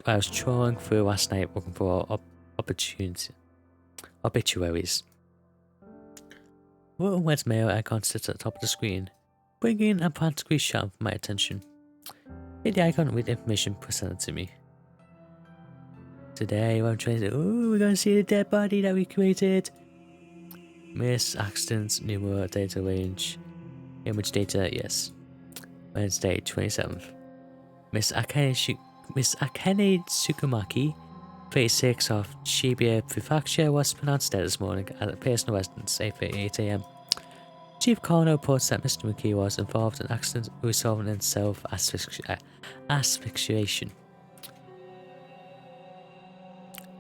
I was trawling through last night looking for obituaries. A little red mail icon sits at the top of the screen, bringing a frantically shut for my attention. Hit the icon with information presented to me. Today I'm trying to we're gonna see the dead body that we created. Miss accidents, numero data range. Image data, yes. Wednesday, 27th. Miss Akane Tsukumaki, 36 of Shibuya Prefecture, was pronounced dead this morning at a personal residence, 8:38 AM. Chief Coroner reports that Mr. McKee was involved in an accident resulting in self-asphyxiation.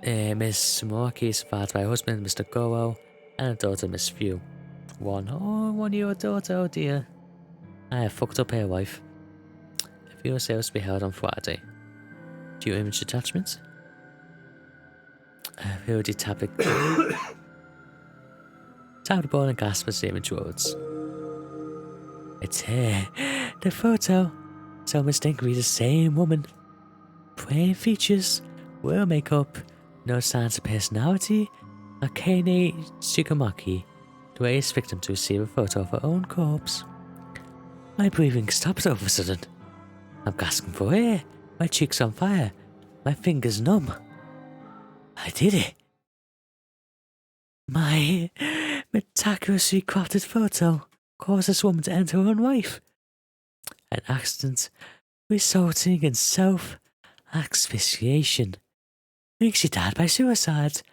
Miss Sumaki is survived by her husband, Mr. Goro, and a daughter, Miss Few. One-year-old daughter, oh dear. I have fucked up her wife. A funeral sale to be held on Friday. Due image attachments? Rudy tapped the ball and gasped as the image loads. It's her. The photo. So mistakenly the same woman. Plain features, well makeup, no signs of personality. Akane Tsukumaki, the latest victim to receive a photo of her own corpse. My breathing stops all of a sudden. I'm gasping for air. My cheeks on fire. My fingers numb. I did it. My meticulously crafted photo caused this woman to end her own life. An accident resulting in self-asphyxiation. I think she died by suicide.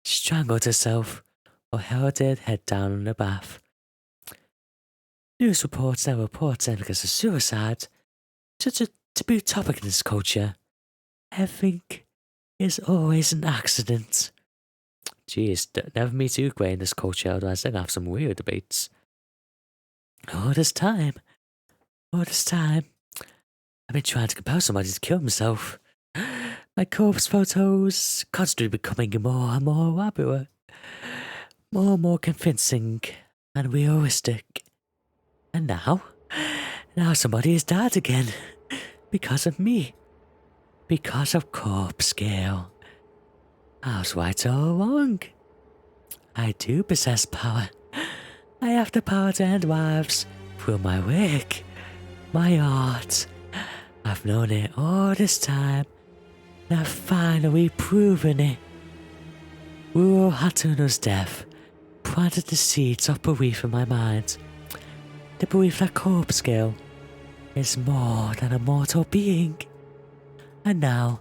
She strangled herself or held her head down in a bath. News reports now report evidence of suicide. Such a taboo topic in this culture. Everything is always an accident. Jeez, never me too great in this culture, otherwise they're gonna have some weird debates. All this time, I've been trying to compel somebody to kill himself. My corpse photos constantly becoming more and more elaborate, more and more convincing and realistic. And now somebody has died again. Because of me. Because of Corpse Scale. I was right all along. I do possess power. I have the power to end lives through my work, my art. I've known it all this time, and I've finally proven it. Ruro Hatuno's death planted the seeds of belief in my mind. The belief that Corpse Scale is more than a mortal being. And now,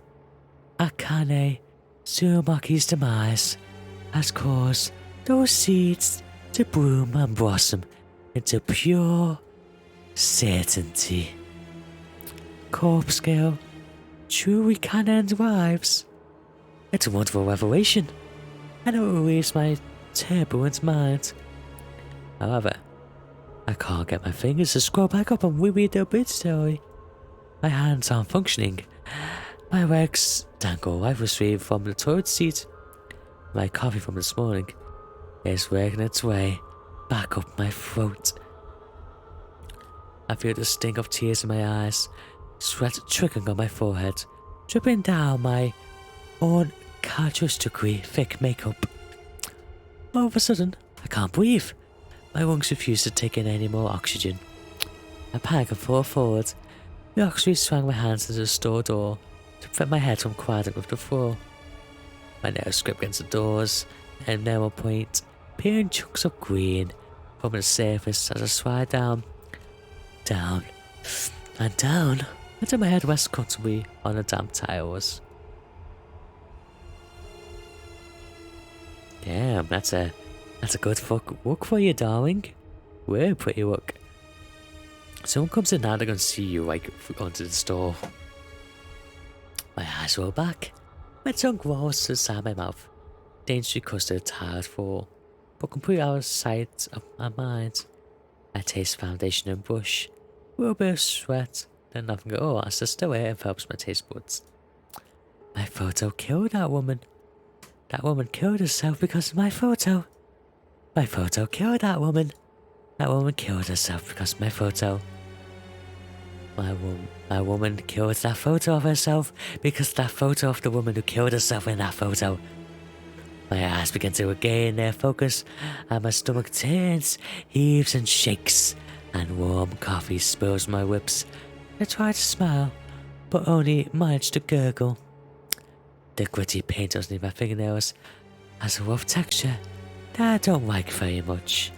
Akane Tsurumaki's demise has caused those seeds to bloom and blossom into pure certainty. Corpse Scale truly can end lives. It's a wonderful revelation, and it relieves my turbulent mind. However, I can't get my fingers to scroll back up and reread the obituary. My hands aren't functioning. My legs dangle lifelessly from the toilet seat. My coffee from this morning is working its way back up my throat. I feel the sting of tears in my eyes, sweat trickling on my forehead, dripping down my uncharacteristically thick makeup. All of a sudden, I can't breathe. My lungs refuse to take in any more oxygen. I panic and fall forward. The oxygen swung my hands to the store door to prevent my head from colliding with the floor. My nails grip against the doors, and now point, peeling chunks of green from the surface as I slide down, and down until my head rests comfortably on the damp tiles. Damn, that's a good fuck look for you, darling. We're pretty look. Someone comes in now, they're gonna see you like onto the store. My eyes roll back. My tongue rolls to the side of my mouth. Dangerously custard tired for, but completely out of sight of my mind. I taste foundation and brush. A little bit of sweat, then nothing at all as the still air envelops my taste buds. My photo killed that woman. That woman killed herself because of my photo. My photo killed that woman. That woman killed herself because of my photo. My woman killed that photo of herself because of that photo of the woman who killed herself in that photo. My eyes begin to regain their focus, and my stomach turns, heaves and shakes, and warm coffee spills my lips. I try to smile, but only manage to gurgle. The gritty paint underneath my fingernails has a rough texture that I don't like very much.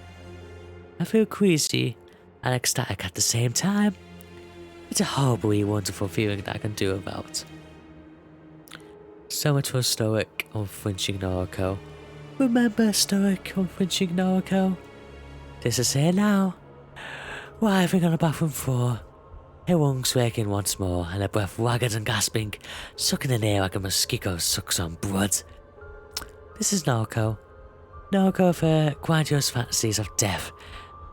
I feel queasy and ecstatic at the same time. It's a horribly wonderful feeling that I can do without. So much for stoic, unflinching Noriko. Remember stoic, unflinching Noriko? This is here now. Writhing on the bathroom floor. Her lungs working once more, and her breath ragged and gasping, sucking in air like a mosquito sucks on blood. This is Noriko. Noriko of her grandiose fantasies of death,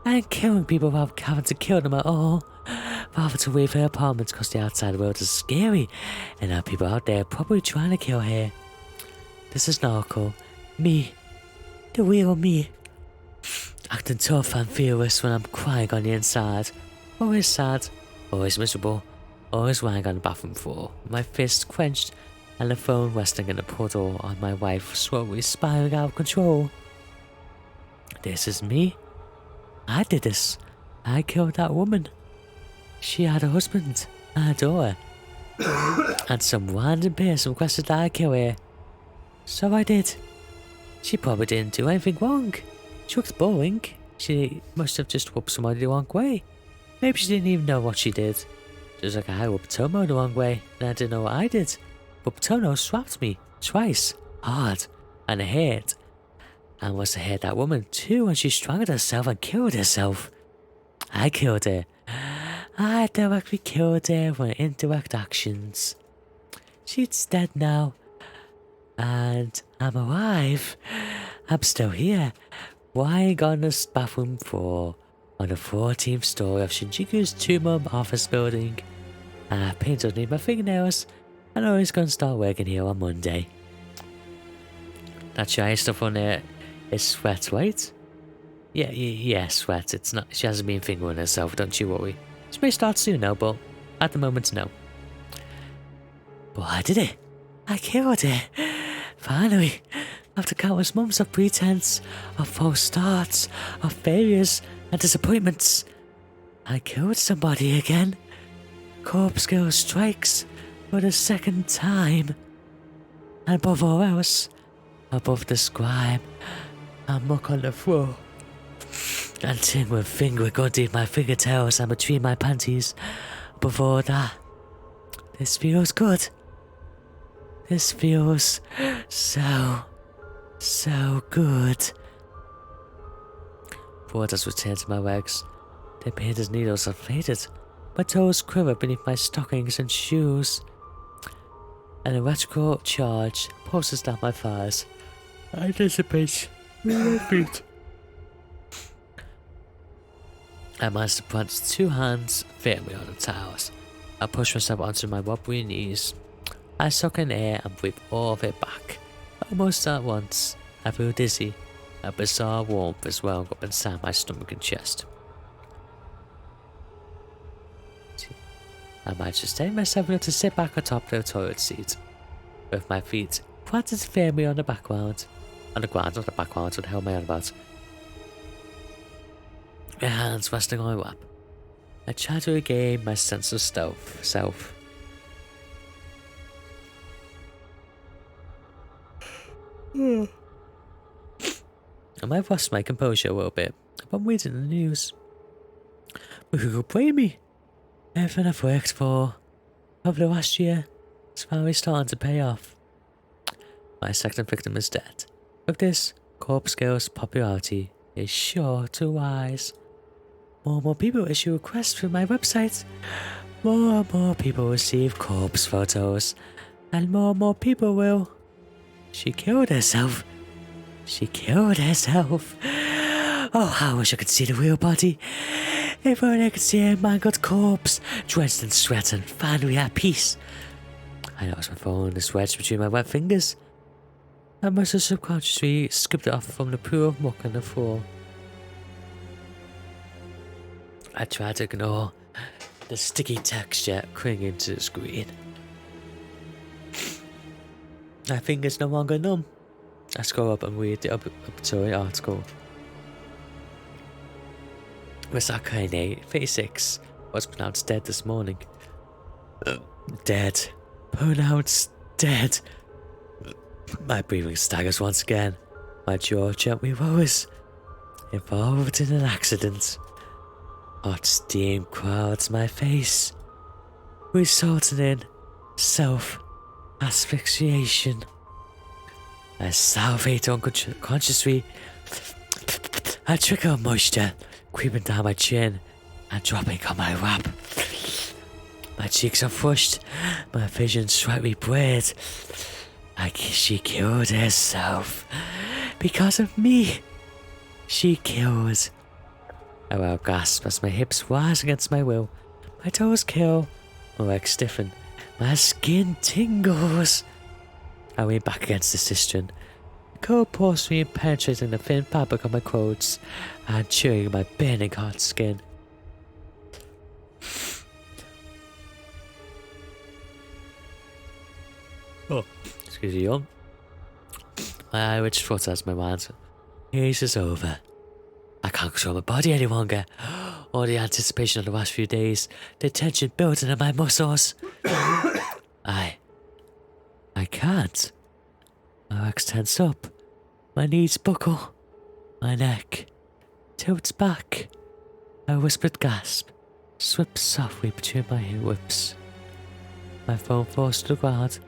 and killing people without having to kill them at all. Rather to leave her apartment because the outside world is scary, and there are people out there probably trying to kill her. This is Noriko. Me. The real me. Acting tough and fearless when I'm crying on the inside. Always sad. Always miserable, always lying on the bathroom floor, my fists clenched, and the phone resting in a puddle on my wife slowly spiraling out of control. This is me. I did this. I killed that woman. She had a husband and a daughter. And some random person requested that I kill her. So I did. She probably didn't do anything wrong. She looks boring. She must have just whooped somebody the wrong way. Maybe she didn't even know what she did. Just like I whooped Tomo the wrong way, and I didn't know what I did. But Tomo slapped me twice, hard, and I hurt. I must have hurt that woman too when she strangled herself and killed herself. I killed her. I directly killed her with indirect actions. She's dead now. And I'm alive. I'm still here. Lying on this bathroom floor on the 14th story of Shinjuku's two-room office building. I have paint underneath my fingernails, and I'm always going to start working here on Monday. That shiny stuff on there is sweat, right? Yeah, sweat. It's not. She hasn't been fingering herself, don't you worry. She may start soon now, but at the moment, no. But I did it. I killed her. Finally. After countless months of pretense, of false starts, of failures and disappointments, I killed somebody again. Corpse Girl strikes for the second time. And above all else, above the scribe, I muck on the floor. And ting with finger going deep my fingertails and between my panties. Before that, this feels good. This feels so good. Blood has returned to my legs. Their painted needles have faded. My toes quiver beneath my stockings and shoes. An electrical charge pulses down my thighs. I dissipate with my feet. I managed to plant 2 hands firmly on the tiles. I push myself onto my wobbly knees. I suck in air and breathe all of it back. Almost at once, I feel dizzy. A bizarre warmth is welling up inside my stomach and chest. I managed to steady myself enough to sit back atop the toilet seat, with my feet planted firmly on the background. On the ground, not the background, what the hell am I on about? My hands resting on my lap. I try to regain my sense of self. I might have lost my composure a little bit, but I'm reading the news. But who could blame me? Everything I've worked for over the last year is finally starting to pay off. My second victim is dead. With this, Corpse Girl's popularity is sure to rise. More and more people issue requests through my website. More and more people receive corpse photos. And more people will. She killed herself. She killed herself. Oh, I wish I could see the real body. If only I could see a mangled corpse, drenched in sweat and finally at peace. I noticed my phone is wedged between my wet fingers. I must have subconsciously scooped it off from the pool of muck on the floor. I tried to ignore the sticky texture clinging to the screen. My fingers no longer numb. I scroll up and read the obituary article. Misaka Ine, 36, was pronounced dead this morning. Dead. Pronounced dead. My breathing staggers once again. My jaw gently lowers. Involved in an accident. Hot steam crowds my face, resulting in self-asphyxiation. I salivate unconsciously. A trickle of moisture creeping down my chin and dropping on my lap. My cheeks are flushed, my vision slightly blurred. Like she killed herself. Because of me. She killed. I will gasp as my hips rise against my will. My toes curl, my legs stiffen, my skin tingles. I lean back against the cistern, cold porcelain penetrating the thin fabric of my clothes and chilling my burning hot skin. Oh, excuse me, yawn. My eyelids flutter as my mind. This is over. I can't control my body any longer. All the anticipation of the last few days, the tension building in my muscles. I can't. My legs tense up, my knees buckle, my neck tilts back. A whispered gasp sweeps softly between my lips. My phone falls to the ground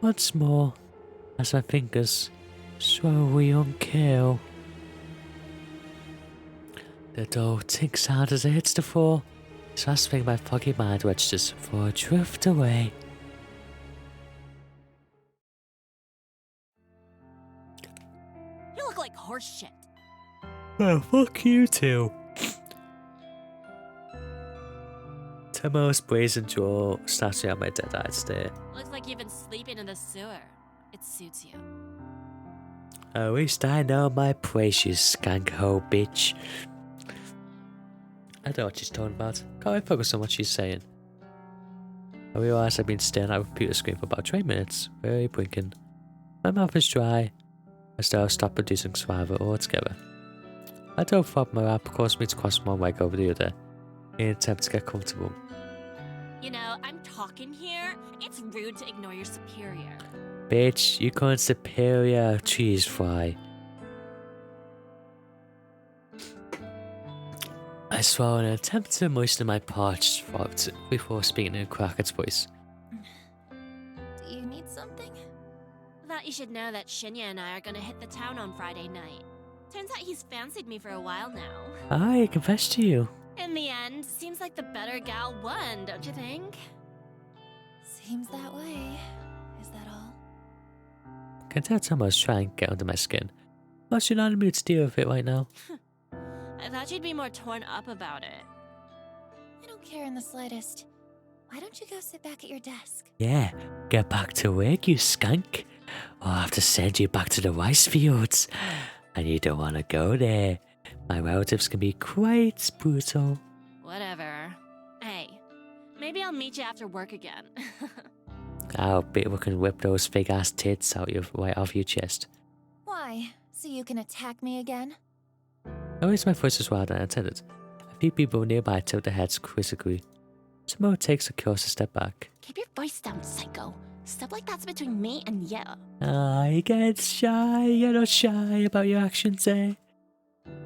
once more as my fingers slowly uncurl. The dull tink sound as it hits the floor, grasping my foggy mind registers for a drift away. You look like horse shit. Well, fuck you too. Tomo's brazen jaw snapping at my dead-eyed stare. Looks like you've been sleeping in the sewer. It suits you. At least I know my place, you skank-ho bitch. I don't know what she's talking about. Can't really focus on what she's saying. I realise I've been staring at a computer screen for about 20 minutes, really blinking. My mouth is dry, as though I've stopped producing saliva altogether. I don't thought my lap caused me to cross one leg over the other, in an attempt to get comfortable. You know, I'm talking here. It's rude to ignore your superior. Bitch, you call it superior cheese fry. I swallow in an attempt to moisten my parched throat before speaking in a cracked voice. Do you need something? Thought you should know that Shinya and I are gonna hit the town on Friday night. Turns out he's fancied me for a while now. I confess to you. In the end, seems like the better gal won, don't you think? Seems that way. Is that all? Can tell Tomo's trying to get under my skin. But you're not in the mood to deal with it right now. I thought you'd be more torn up about it. I don't care in the slightest. Why don't you go sit back at your desk? Yeah, get back to work, you skunk. Or I'll have to send you back to the rice fields. And you don't want to go there. My relatives can be quite brutal. Whatever. Hey, maybe I'll meet you after work again. I'll bet we can whip those big ass tits out right off your chest. Why? So you can attack me again? I raised my voice as loud as I intended. A few people nearby tilt their heads quizzically. Tomo takes a closer step back. Keep your voice down, psycho. Stuff like that's between me and you. I get shy. You're not shy about your actions, eh?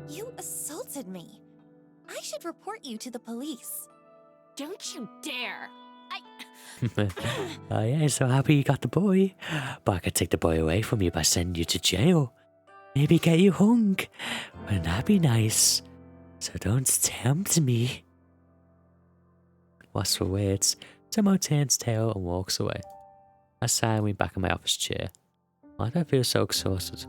You assaulted me. I should report you to the police. Don't you dare. Oh yeah, so happy you got the boy. But I could take the boy away from you by sending you to jail. Maybe get you hung. Wouldn't that be nice? So don't tempt me. Lost for words, Tomo turns tail and walks away. I sigh and lean back in my office chair. Why do I feel so exhausted?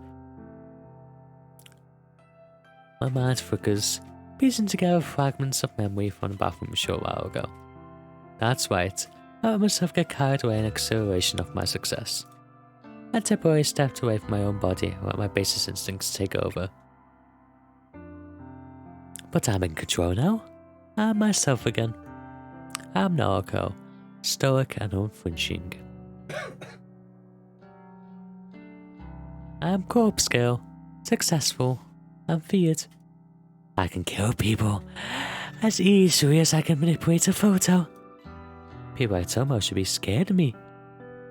My mind flickers, piecing together fragments of memory from the bathroom a short while ago. That's right, I let myself get carried away in acceleration of my success. I temporarily stepped away from my own body and let my basis instincts take over. But I'm in control now. I'm myself again. I'm Naoko, stoic and unflinching. I'm corpse scale, successful, and feared. I can kill people as easily as I can manipulate a photo. People like Tomo should be scared of me.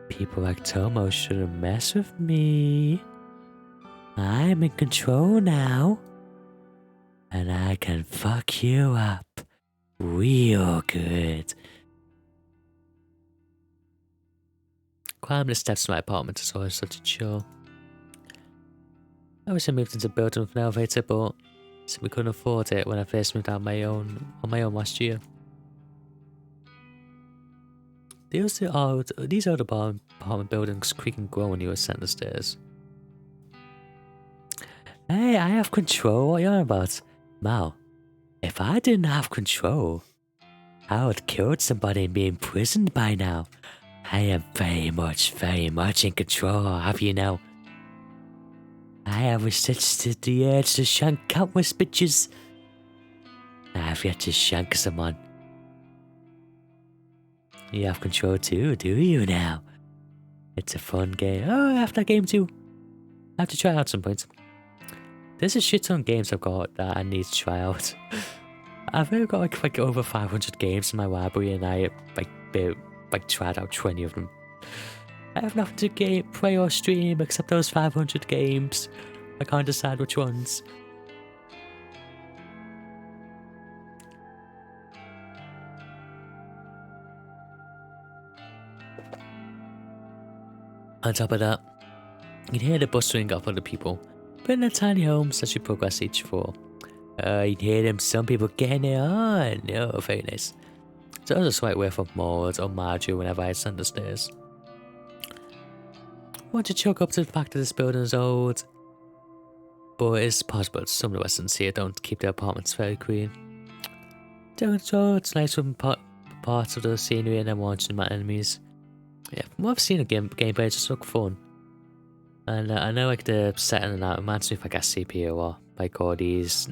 People like Tomo shouldn't mess with me. I'm in control now. And I can fuck you up real good. Climbing the steps to my apartment is always such a chore. I wish I moved into a building with an elevator, but simply couldn't afford it when I first moved out on my own last year. These old apartment buildings creak and groan when you ascend the stairs. Hey, I have control. What are you on about? Mal, if I didn't have control, I would have killed somebody and be imprisoned by now. I am very much in control, have you know? I have resisted the urge to shank countless bitches. I have yet to shank someone. You have control too, do you now? It's a fun game. Oh, I have that game too. I have to try it out at some point. There's a shit ton of games I've got that I need to try out. I've only got like over 500 games in my library, and I tried out 20 of them. I have nothing to play or stream except those 500 games. I can't decide which ones. On top of that, you can hear the bustling of other people, but in their tiny homes as you progress each floor. You can hear them, some people getting it on. Oh, very nice. So I was a slight whiff of Maud or Marjorie whenever I ascend the stairs. I want to chalk up to the fact that this building is old, but it's possible that some of the residents here don't keep their apartments very clean. So it's nice when parts of the scenery and then watching my enemies. Yeah, from what I've seen of gameplay, it just look fun. And I know like the setting and that reminds me of like SCP or like all these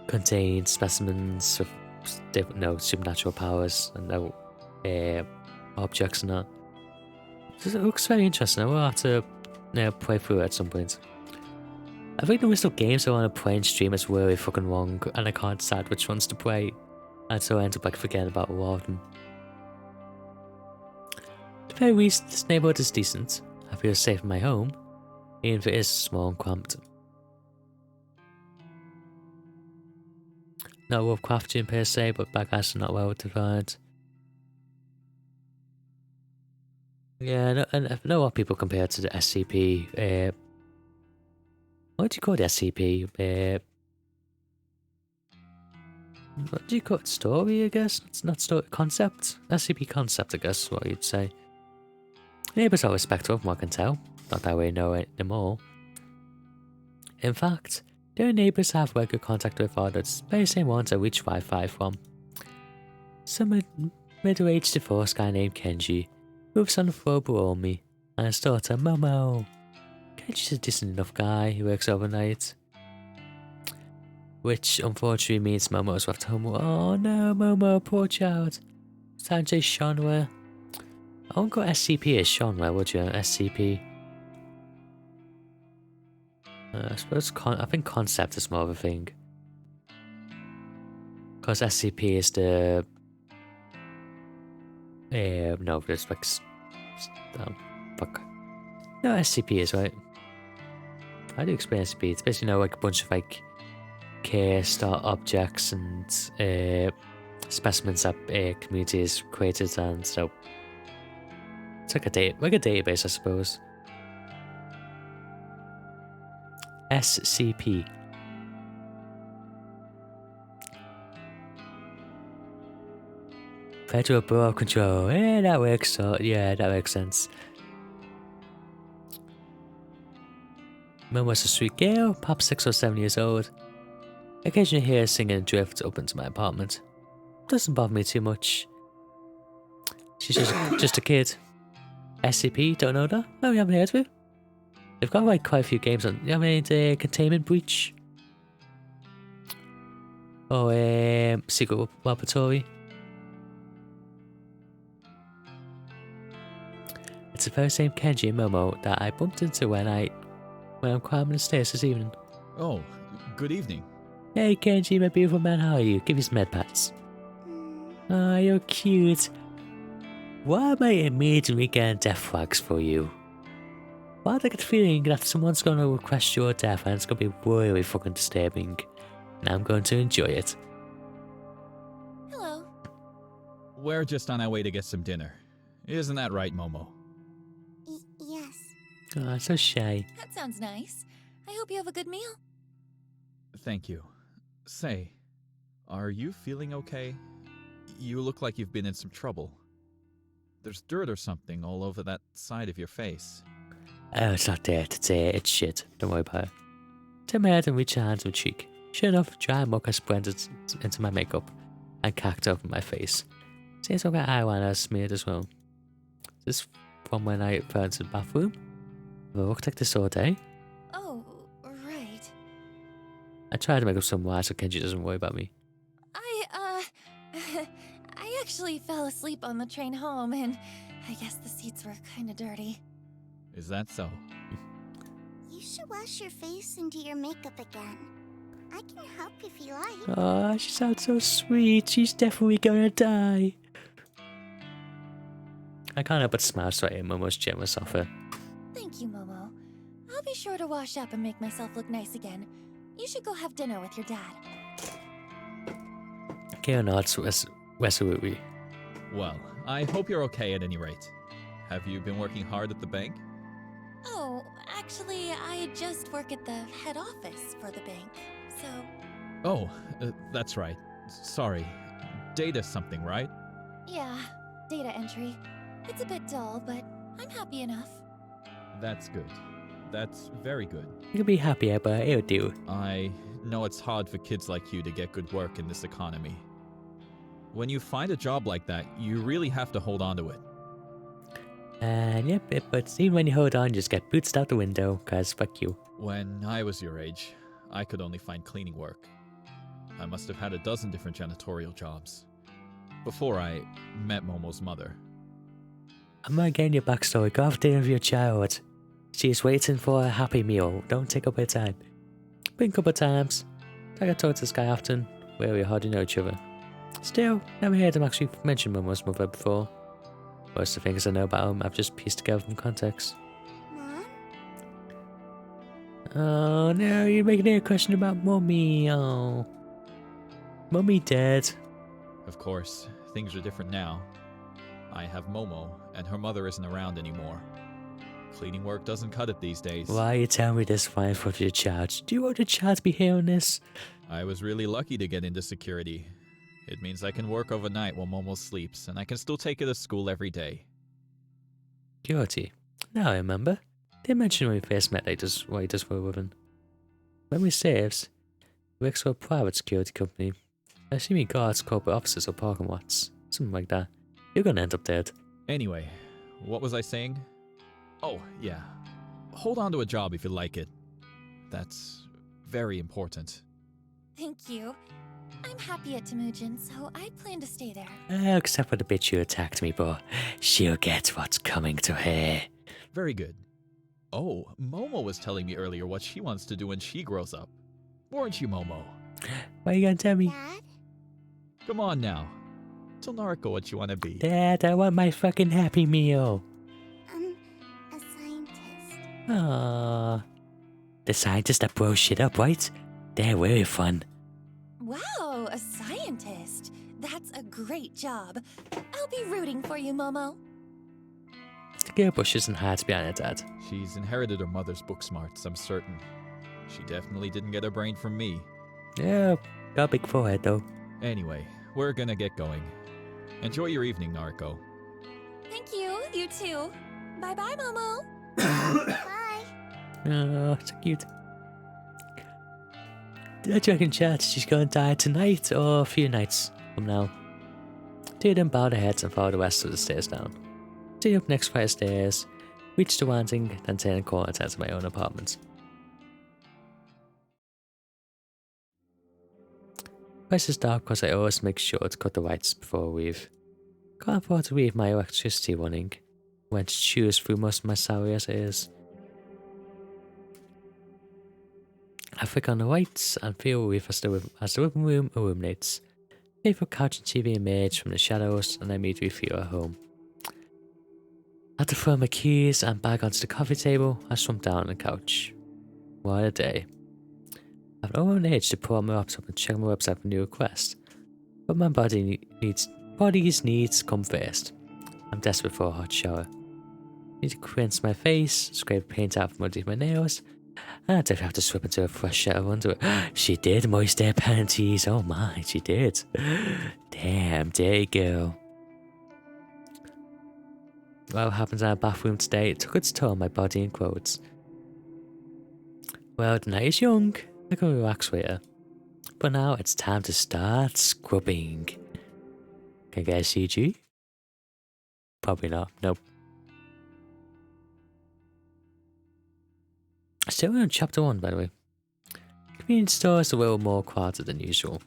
contained specimens of different supernatural powers and objects and that. So it looks very interesting. I will have to play through it at some point. I think the list of games I want to play and stream is really fucking long, and I can't decide which ones to play, and so I end up like forgetting about a lot of them. At the very least, this neighborhood is decent. I feel safe in my home, even if it is small and cramped. Not worth crafting per se, but backgrounds are not well defined. Yeah, and I know what people compare to the SCP. What do you call the SCP? What do you call it? Story, I guess? It's not story. Concept? SCP concept, I guess is what you'd say. Neighbours are respectful from what I can tell. Not that we know them all. In fact, their neighbours have regular contact with are the very same ones I reach Wi-Fi from. Some middle-aged divorced guy named Kenji moves on the floor below me, and his daughter Momo. Kenji's a decent enough guy who works overnight. Which unfortunately means Momo's left home. Oh no, Momo, poor child. Sanjay Shanware. I won't go SCP as Shanware, would you? SCP. I suppose I think concept is more of a thing. Because SCP is the... no, it's like... fuck. No, SCP is, right? How do you explain SCP? It's basically like a bunch of like... K-star objects and specimens that communities created, and so... It's like a database, I suppose. SCP. Federal Bureau of Control. Yeah, that works. So yeah, that makes sense. Momo's a sweet girl, perhaps 6 or 7 years old. Occasionally hear her singing and drift up into my apartment. Doesn't bother me too much. She's just a kid. SCP, don't know that? No, we haven't heard of it. They've got like quite a few games on. You haven't heard Containment Breach? Or Secret Laboratory? It's the very same Kenji and Momo that I bumped into when I'm climbing the stairs this evening. Oh, good evening. Hey Kenji, my beautiful man, how are you? Give you some med pats. Oh, you're cute. Why am I immediately getting death flags for you? Why do I get the feeling that someone's going to request your death and it's going to be really fucking disturbing? And I'm going to enjoy it. Hello. We're just on our way to get some dinner. Isn't that right, Momo? Yes. Oh, so shy. That sounds nice. I hope you have a good meal. Thank you. Say, are you feeling okay? You look like you've been in some trouble. There's dirt or something all over that side of your face. Oh, it's not dirt, it's shit. Don't worry about it. Turn my head and reach your hand to my cheek. Sure enough, dry muck has blended into my makeup and cacked over my face. Seems like my eyeliner is smeared as well. Is this from when I fell into the bathroom? Have I looked like this all day? Oh, right. I try to make up some lie so Kenji doesn't worry about me. I actually fell asleep on the train home, and I guess the seats were kind of dirty. Is that so? You should wash your face and do your makeup again. I can help if you like. Oh, she sounds so sweet. She's definitely gonna die. I can't help but smile slightly at Momo's generous offer. Thank you, Momo. I'll be sure to wash up and make myself look nice again. You should go have dinner with your dad. Kyo nods resolutely. Well, I hope you're okay at any rate. Have you been working hard at the bank? Oh, actually, I just work at the head office for the bank, so... Oh, that's right. Sorry. Data something, right? Yeah, data entry. It's a bit dull, but I'm happy enough. That's good. That's very good. You can be happier, but it'll do. I know it's hard for kids like you to get good work in this economy. When you find a job like that, you really have to hold on to it. And yep, but even when you hold on, you just get booted out the window, cause fuck you. When I was your age, I could only find cleaning work. I must have had a dozen different janitorial jobs. Before I met Momo's mother. I'm not getting your backstory. Go have dinner with your child. She's waiting for a happy meal. Don't take up her time. Been a couple of times. I got talked to this guy often, where we hardly know each other. Still, never heard him actually mention Momo's mother before. Most of the things I know about him, I've just pieced together from context. Mom? Oh no, you're making a question about Mummy. Oh. Mummy dead. Of course, things are different now. I have Momo, and her mother isn't around anymore. Cleaning work doesn't cut it these days. Why are you telling me this fine for your child? Do you want your child to be hearing this? I was really lucky to get into security. It means I can work overnight while Momo sleeps, and I can still take her to school every day. Security. Now I remember. They mentioned when we first met what he does for a living. Memory saves. He works for a private security company. I assume he guards corporate offices or parking lots. Something like that. You're gonna end up dead. Anyway, what was I saying? Oh, yeah. Hold on to a job if you like it. That's very important. Thank you. I'm happy at Temujin, so I plan to stay there. Except for the bitch who attacked me, but she'll get what's coming to her. Very good. Oh, Momo was telling me earlier what she wants to do when she grows up. Weren't you, Momo? What are you gonna tell me? Dad? Come on now. Tell Nariko what you want to be. Dad, I want my fucking Happy Meal. A scientist. Aww. The scientists that blow shit up, right? They're really fun. Wow, a scientist. That's a great job. I'll be rooting for you, Momo. The girl bushes and hides behind her dad. She's inherited her mother's book smarts, I'm certain. She definitely didn't get her brain from me. Yeah, got a big forehead though. Anyway, we're gonna get going. Enjoy your evening, Nariko. Thank you, you too. Bye-bye, Momo. Bye. Oh, so cute. Do you reckon, chat, she's gonna die tonight or a few nights from now? Two of them bow their heads and follow the rest of the stairs down. Stay up next flight of stairs, reach the landing, then turn a corner to enter my own apartment. Place is dark because I always make sure to cut the lights before I leave. Can't afford to leave my electricity running. Went to choose through most of my salary as it is. I flick on the lights and feel relief as the living room illuminates. Faithful couch and TV emerge from the shadows and I immediately feel at home. After throwing my keys and bag onto the coffee table, I slump down on the couch. What a day. I have no own age to pull out my laptop and check my website for new requests, but my body's needs come first. I'm desperate for a hot shower. Need to rinse my face, scrape paint out from underneath my nails, and I don't have to slip into a fresh set of underwear. She did moist her panties. Oh my, she did. Damn, dirty girl. What happens in our bathroom today took its toll on my body and clothes. Well, the night is young. I can relax later. But now it's time to start scrubbing. Can I get a CG? Probably not. Nope. Still on chapter 1, by the way. Convenience store is a little more crowded than usual.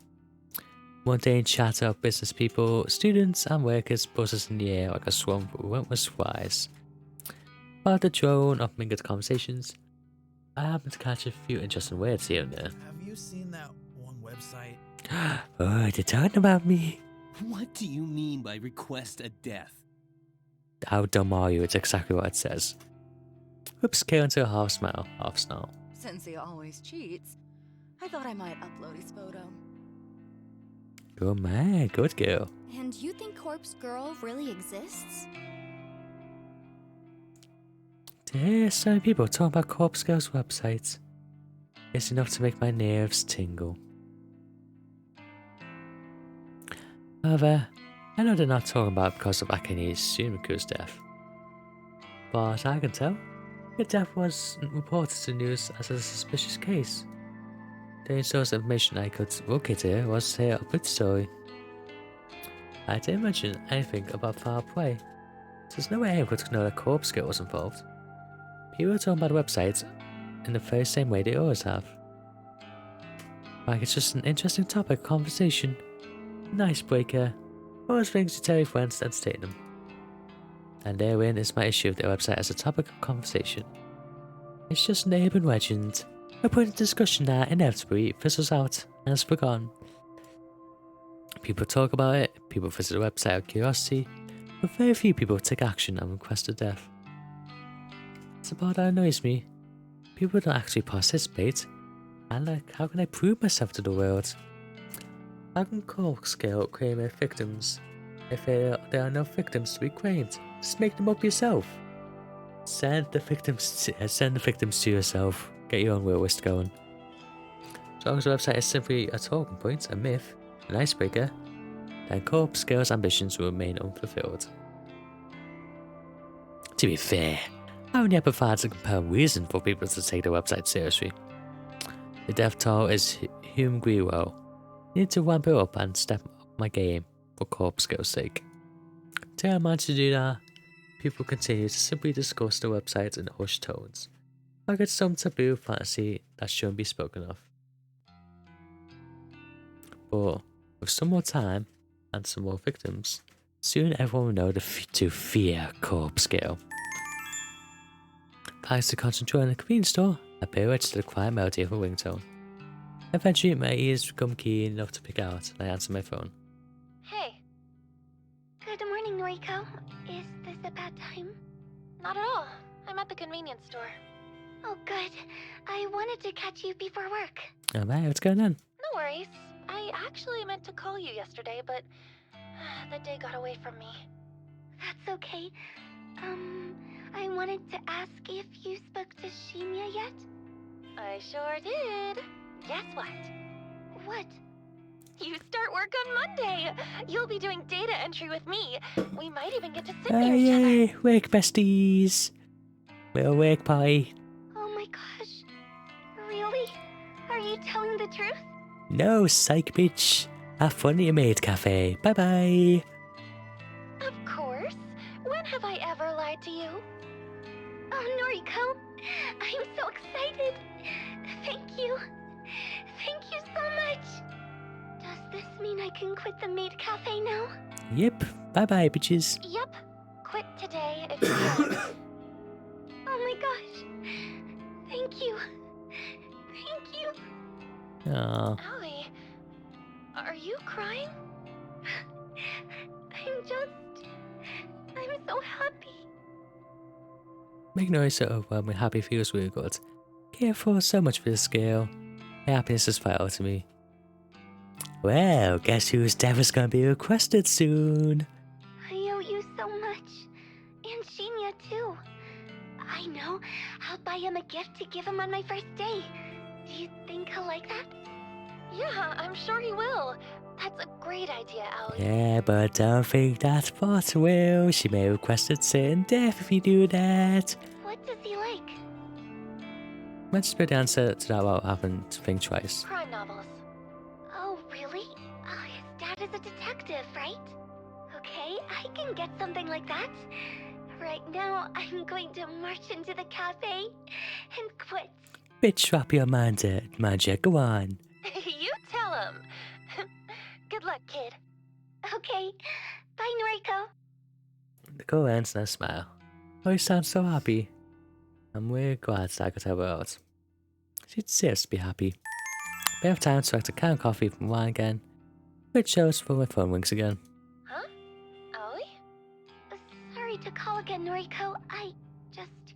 Mundane chatter of business people, students, and workers buzzes in the air like a swarm of relentless flies. While the drone of mingled conversations, I happen to catch a few interesting words here and there. Have you seen that one website? Oh, they're talking about me. What do you mean by request a death? How dumb are you? It's exactly what it says. Oops, Kale into a half smile, half snarl. Since he always cheats, I thought I might upload his photo. Oh man, good girl. And you think Corpse Girl really exists? To hear so many people talk about Corpse Girl's website is enough to make my nerves tingle. However, I know they're not talking about it because of Akane Sumimaku's death. But as I can tell, the death was reported to the news as a suspicious case. The only source of information I could locate here was her upload story. I didn't mention anything about foul play, so there's no way anyone could know that Corpse Girl was involved. People are talking about the website in the very same way they always have. Like it's just an interesting topic of conversation, an icebreaker, one of those things you tell your friends to entertain them. And therein is my issue with the website as a topic of conversation. It's just an urban legend, a point of discussion that inevitably fizzles out and is forgotten. People talk about it, people visit the website out of curiosity, but very few people take action and request a death. It's about that annoys me. People don't actually participate, and like, how can I prove myself to the world? How can Corpse Girl claim her victims if there are no victims to be claimed? Just make them up yourself. Send the victims to yourself. Get your own will list going. As long as the website is simply a talking point, a myth, an icebreaker, then Corpse Girl's ambitions will remain unfulfilled. To be fair, I only ever finds a compelling reason for people to take the website seriously. The death toll is hugely low. I need to ramp it up and step up my game for Corpse Girl's sake. Until I manage to do that, people continue to simply discuss the website in hushed tones, like it's some taboo fantasy that shouldn't be spoken of. But with some more time and some more victims, soon everyone will know to fear Corpse Girl. Thanks to concentrating on the convenience store, I pay attention to the quiet melody of a ringtone. Eventually, my ears become keen enough to pick out, and I answer my phone. Hey. Good morning, Noriko. Is this a bad time? Not at all. I'm at the convenience store. Oh, good. I wanted to catch you before work. Alright, what's going on? No worries. I actually meant to call you yesterday, but the day got away from me. That's okay. I wanted to ask if you spoke to Shinya yet? I sure did. Guess what? What? You start work on Monday. You'll be doing data entry with me. We might even get to sit near each other. Yay! Work besties! Little work party. Oh my gosh. Really? Are you telling the truth? No, psych bitch. Have fun at your maid cafe. Bye bye. Of course. When have I ever lied to you? Oh, Noriko. I'm so excited. Thank you. Thank you so much. Does this mean I can quit the maid cafe now? Yep. Bye bye, bitches. Yep. Quit today if you can. Oh my gosh. Thank you. Thank you. Aww. Allie, are you crying? I'm so happy. Make noise so overwhelming happy feels really good. Care for so much for this girl. Her happiness is vital to me. Well, guess whose death is gonna be requested soon? I owe you so much. And Shinya too. I know. I'll buy him a gift to give him on my first day. Do you think he'll like that? Yeah, I'm sure he will. That's a great idea, Allie. Yeah, but don't think that Pot will. She may request a certain death if you do that. What does he like? Let's put the answer to that what happened to think twice. Crime novels. Oh, really? His dad is a detective, right? Okay, I can get something like that. Right now, I'm going to march into the cafe and quit. Bitch, drop your manja, go on. You tell him. Good luck, kid. Okay, bye, Noriko. The girl ends and I smile. Oh, you sound so happy. I'm really glad that I could help her out. She deserves to be happy. We have time to select a can of coffee from wine again, which shows for my phone rings again. Huh? Aoi? Sorry to call again, Noriko. I just,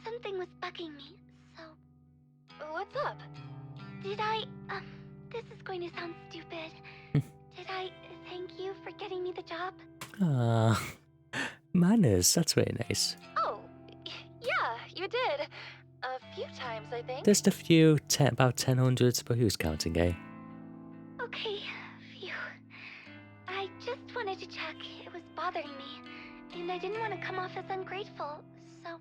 something was bugging me, so... What's up? Did I, this is going to sound stupid. Did I thank you for getting me the job? Ah, manners, that's very nice. Oh, yeah, you did. A few times, I think. Just a few, about 10 but who's counting, eh? Okay, phew. I just wanted to check. It was bothering me, and I didn't want to come off as ungrateful, so...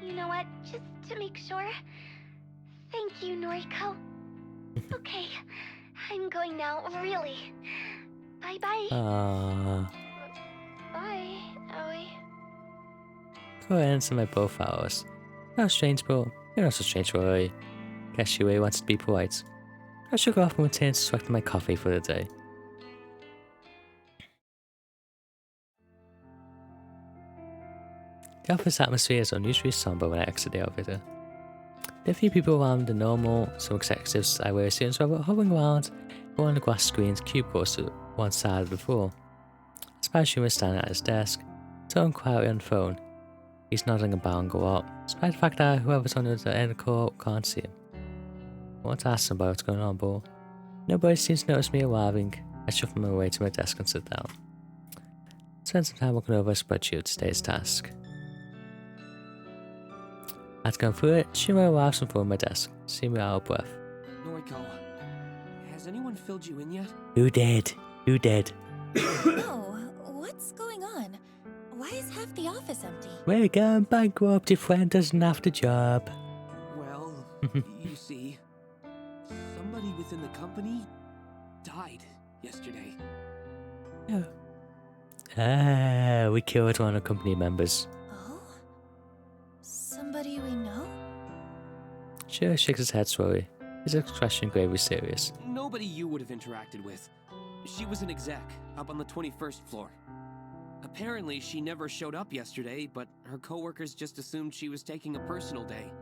you know what? Just to make sure. Thank you, Noriko. Okay, I'm going now, really. Bye-bye. Ah, Bye, Aoi. friends and my both hours. Not strange, but you're not so strange, boy. Guess you really wanted to be polite. I should go off and return to select my coffee for the day. The office atmosphere is unusually somber when I exit the elevator. There are a few people around the normal, some executives I wear students were hovering around one of the glass screened cubicles to one side of the floor. Spider was standing at his desk, talking quietly on the phone. He's nodding about a lot, despite the fact that whoever's on the other end of the call can't see him. I want to ask somebody what's going on, but nobody seems to notice me arriving. I shuffle my way to my desk and sit down. Spend some time looking over a spreadsheet of today's task. After going through it, Shima arrives in front of my desk, seeing me out of breath. Noriko, has anyone filled you in yet? Who did? Who did? Oh, what's going on? Why is half the office empty? We're going bankrupt. Your friend doesn't have the job. Well, you see, somebody within the company died yesterday. Oh. Ah, we killed one of the company members. Oh? Somebody we know? Shiro shakes his head slowly, his expression gravely serious. Nobody you would have interacted with. She was an exec, up on the 21st floor. Apparently, she never showed up yesterday, but her coworkers just assumed she was taking a personal day.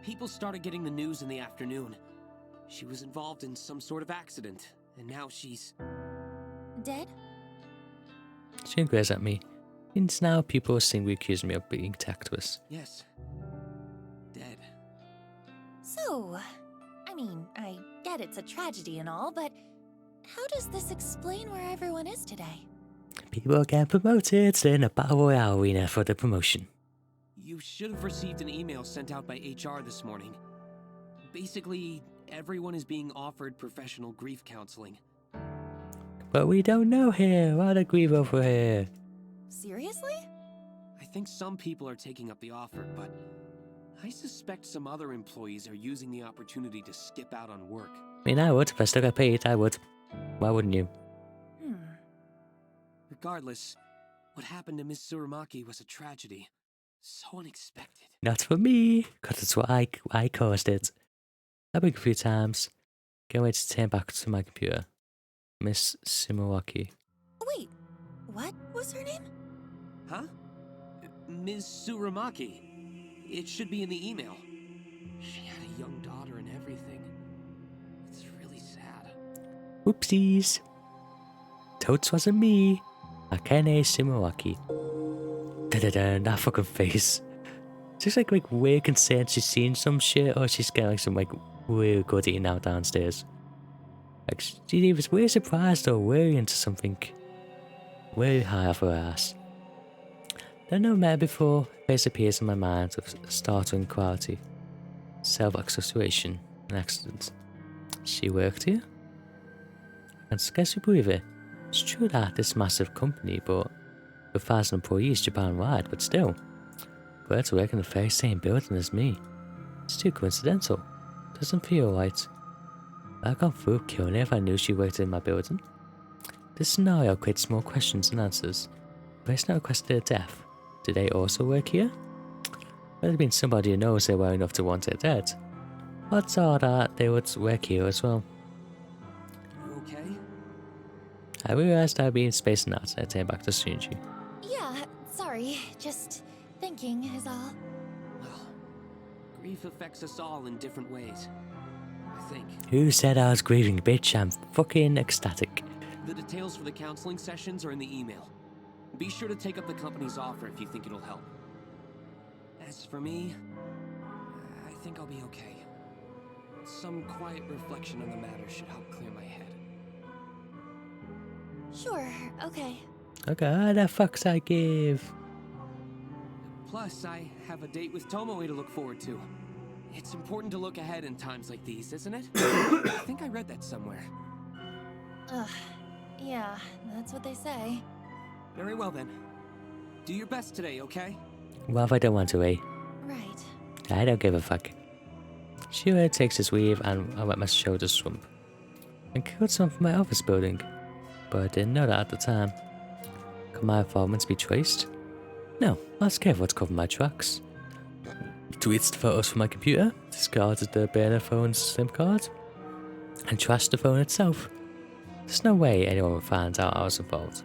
People started getting the news in the afternoon. She was involved in some sort of accident, and now she's... Dead? She glares at me. Since now people seem to accuse me of being tactless. Yes. Dead. So, I mean, I get it's a tragedy and all, but how does this explain where everyone is today? People get promoted in a battle royale arena for the promotion. You should have received an email sent out by HR this morning. Basically, everyone is being offered professional grief counseling. But we don't know here. I'd agree over here. Seriously? I think some people are taking up the offer, but I suspect some other employees are using the opportunity to skip out on work. I mean, I would. If I still got paid, I would. Why wouldn't you? Regardless, what happened to Ms. Tsurumaki was a tragedy. So unexpected. Not for me, because it's what I caused it. I've been a few times. Can't wait to turn back to my computer. Miss Tsurumaki. Wait, what was her name? Huh? Ms. Tsurumaki. It should be in the email. She had a young daughter and everything. It's really sad. Whoopsies. Totes wasn't me. Akane Tsurumaki. Da-da-da, that fucking face. She's like way concerned she's seen some shit, or she's getting like some real good eating out downstairs. Like she was way surprised or way into something way high off her ass. I've never met her before. Face appears in my mind with startling clarity. Self-accusation, an accident. She worked here? I can scarcely believe it. It's true that this massive company, but with 1,000 employees Japan-wide, but still. For her to work in the very same building as me. It's too coincidental. Doesn't feel right. I'd gone through killing her if I knew she worked in my building. This scenario creates more questions than answers. If it's not requested her death, do they also work here? Would have been somebody who knows they well enough to want her dead. Odds are that they would work here as well. You okay? I realized I'd been spacing out, so I turned back to Sunji. Yeah, sorry, just thinking is all. Well, grief affects us all in different ways. think? Who said I was grieving, bitch? I'm fucking ecstatic. The details for the counseling sessions are in the email. Be sure to take up the company's offer if you think it'll help. As for me, I think I'll be okay. Some quiet reflection on the matter should help clear my head. Sure, okay. Okay, the fucks I give. Plus, I have a date with Tomoe to look forward to. It's important to look ahead in times like these, isn't it? I think I read that somewhere. Ugh, yeah, that's what they say. Very well then. Do your best today, okay? Well, if I don't want to, eh? Right. I don't give a fuck. Shua takes his weave and I let my shoulders swamp. And killed some from my office building. But I didn't know that at the time. Could my involvement be traced? No, I was careful to cover my tracks. Deleted the photos from my computer, discarded the burner phone's SIM card, and trashed the phone itself. There's no way anyone would find out I was involved.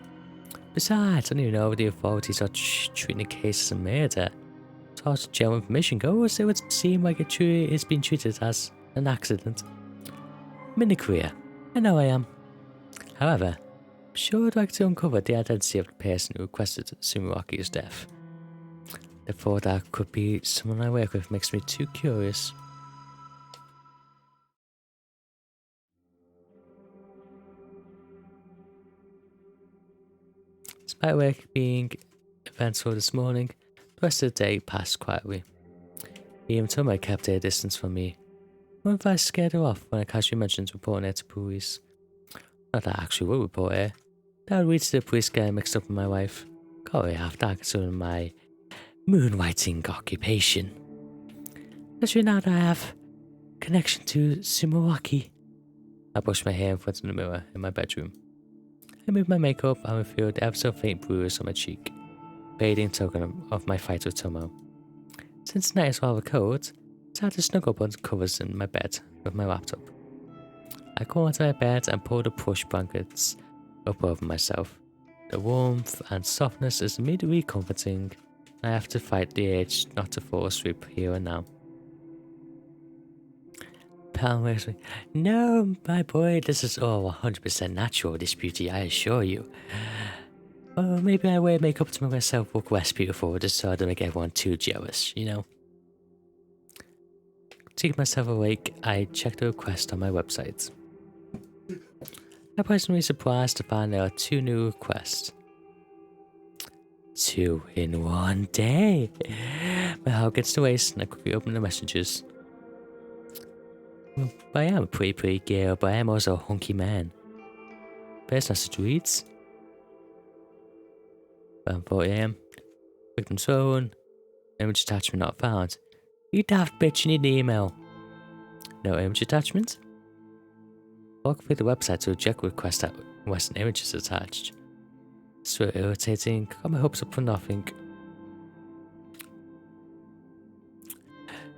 Besides, I don't even know if the authorities are treating the case as a murder. As far as general information goes, it would seem like it's been treated as an accident. I'm in a career. I know I am. However, I'm sure I'd like to uncover the identity of the person who requested Sumiraki's death. The thought that could be someone I work with makes me too curious. Despite work being eventful this morning, the rest of the day passed quietly. Even Tomo kept a distance from me. What if I scared her off when I casually mentioned reporting her to police? Not that I actually will report her. That would lead to the police getting mixed up with my wife. Can't really have that concerning my moonlighting occupation. Especially now that I have connection to Sumiraki. I brushed my hair in front of the mirror in my bedroom. I moved my makeup and revealed ever so faint bruise on my cheek, fading token of my fight with Tomo. Since the night is rather cold, I had to snuggle up under covers in my bed with my laptop. I crawled into my bed and pulled the plush blankets up over myself. The warmth and softness is immediately comforting. I have to fight the urge not to fall asleep here and now. Pal wakes me. No, my boy, this is all 100% natural, this beauty, I assure you. Well, maybe I wear makeup to make myself look less beautiful, just so I don't make everyone too jealous, you know? To keep myself awake, I checked the request on my website. I'm pleasantly surprised to find there are 2 new requests. 2 in one day. My heart gets to waste and I quickly open the messages. Well, I am a pretty girl, but I am also a hunky man. First message reads 11:40 AM. Victim's phone. Image attachment not found. You daft bitch, you need an email. No image attachment? Walk through the website to reject request that Western image is attached. So irritating, got my hopes up for nothing.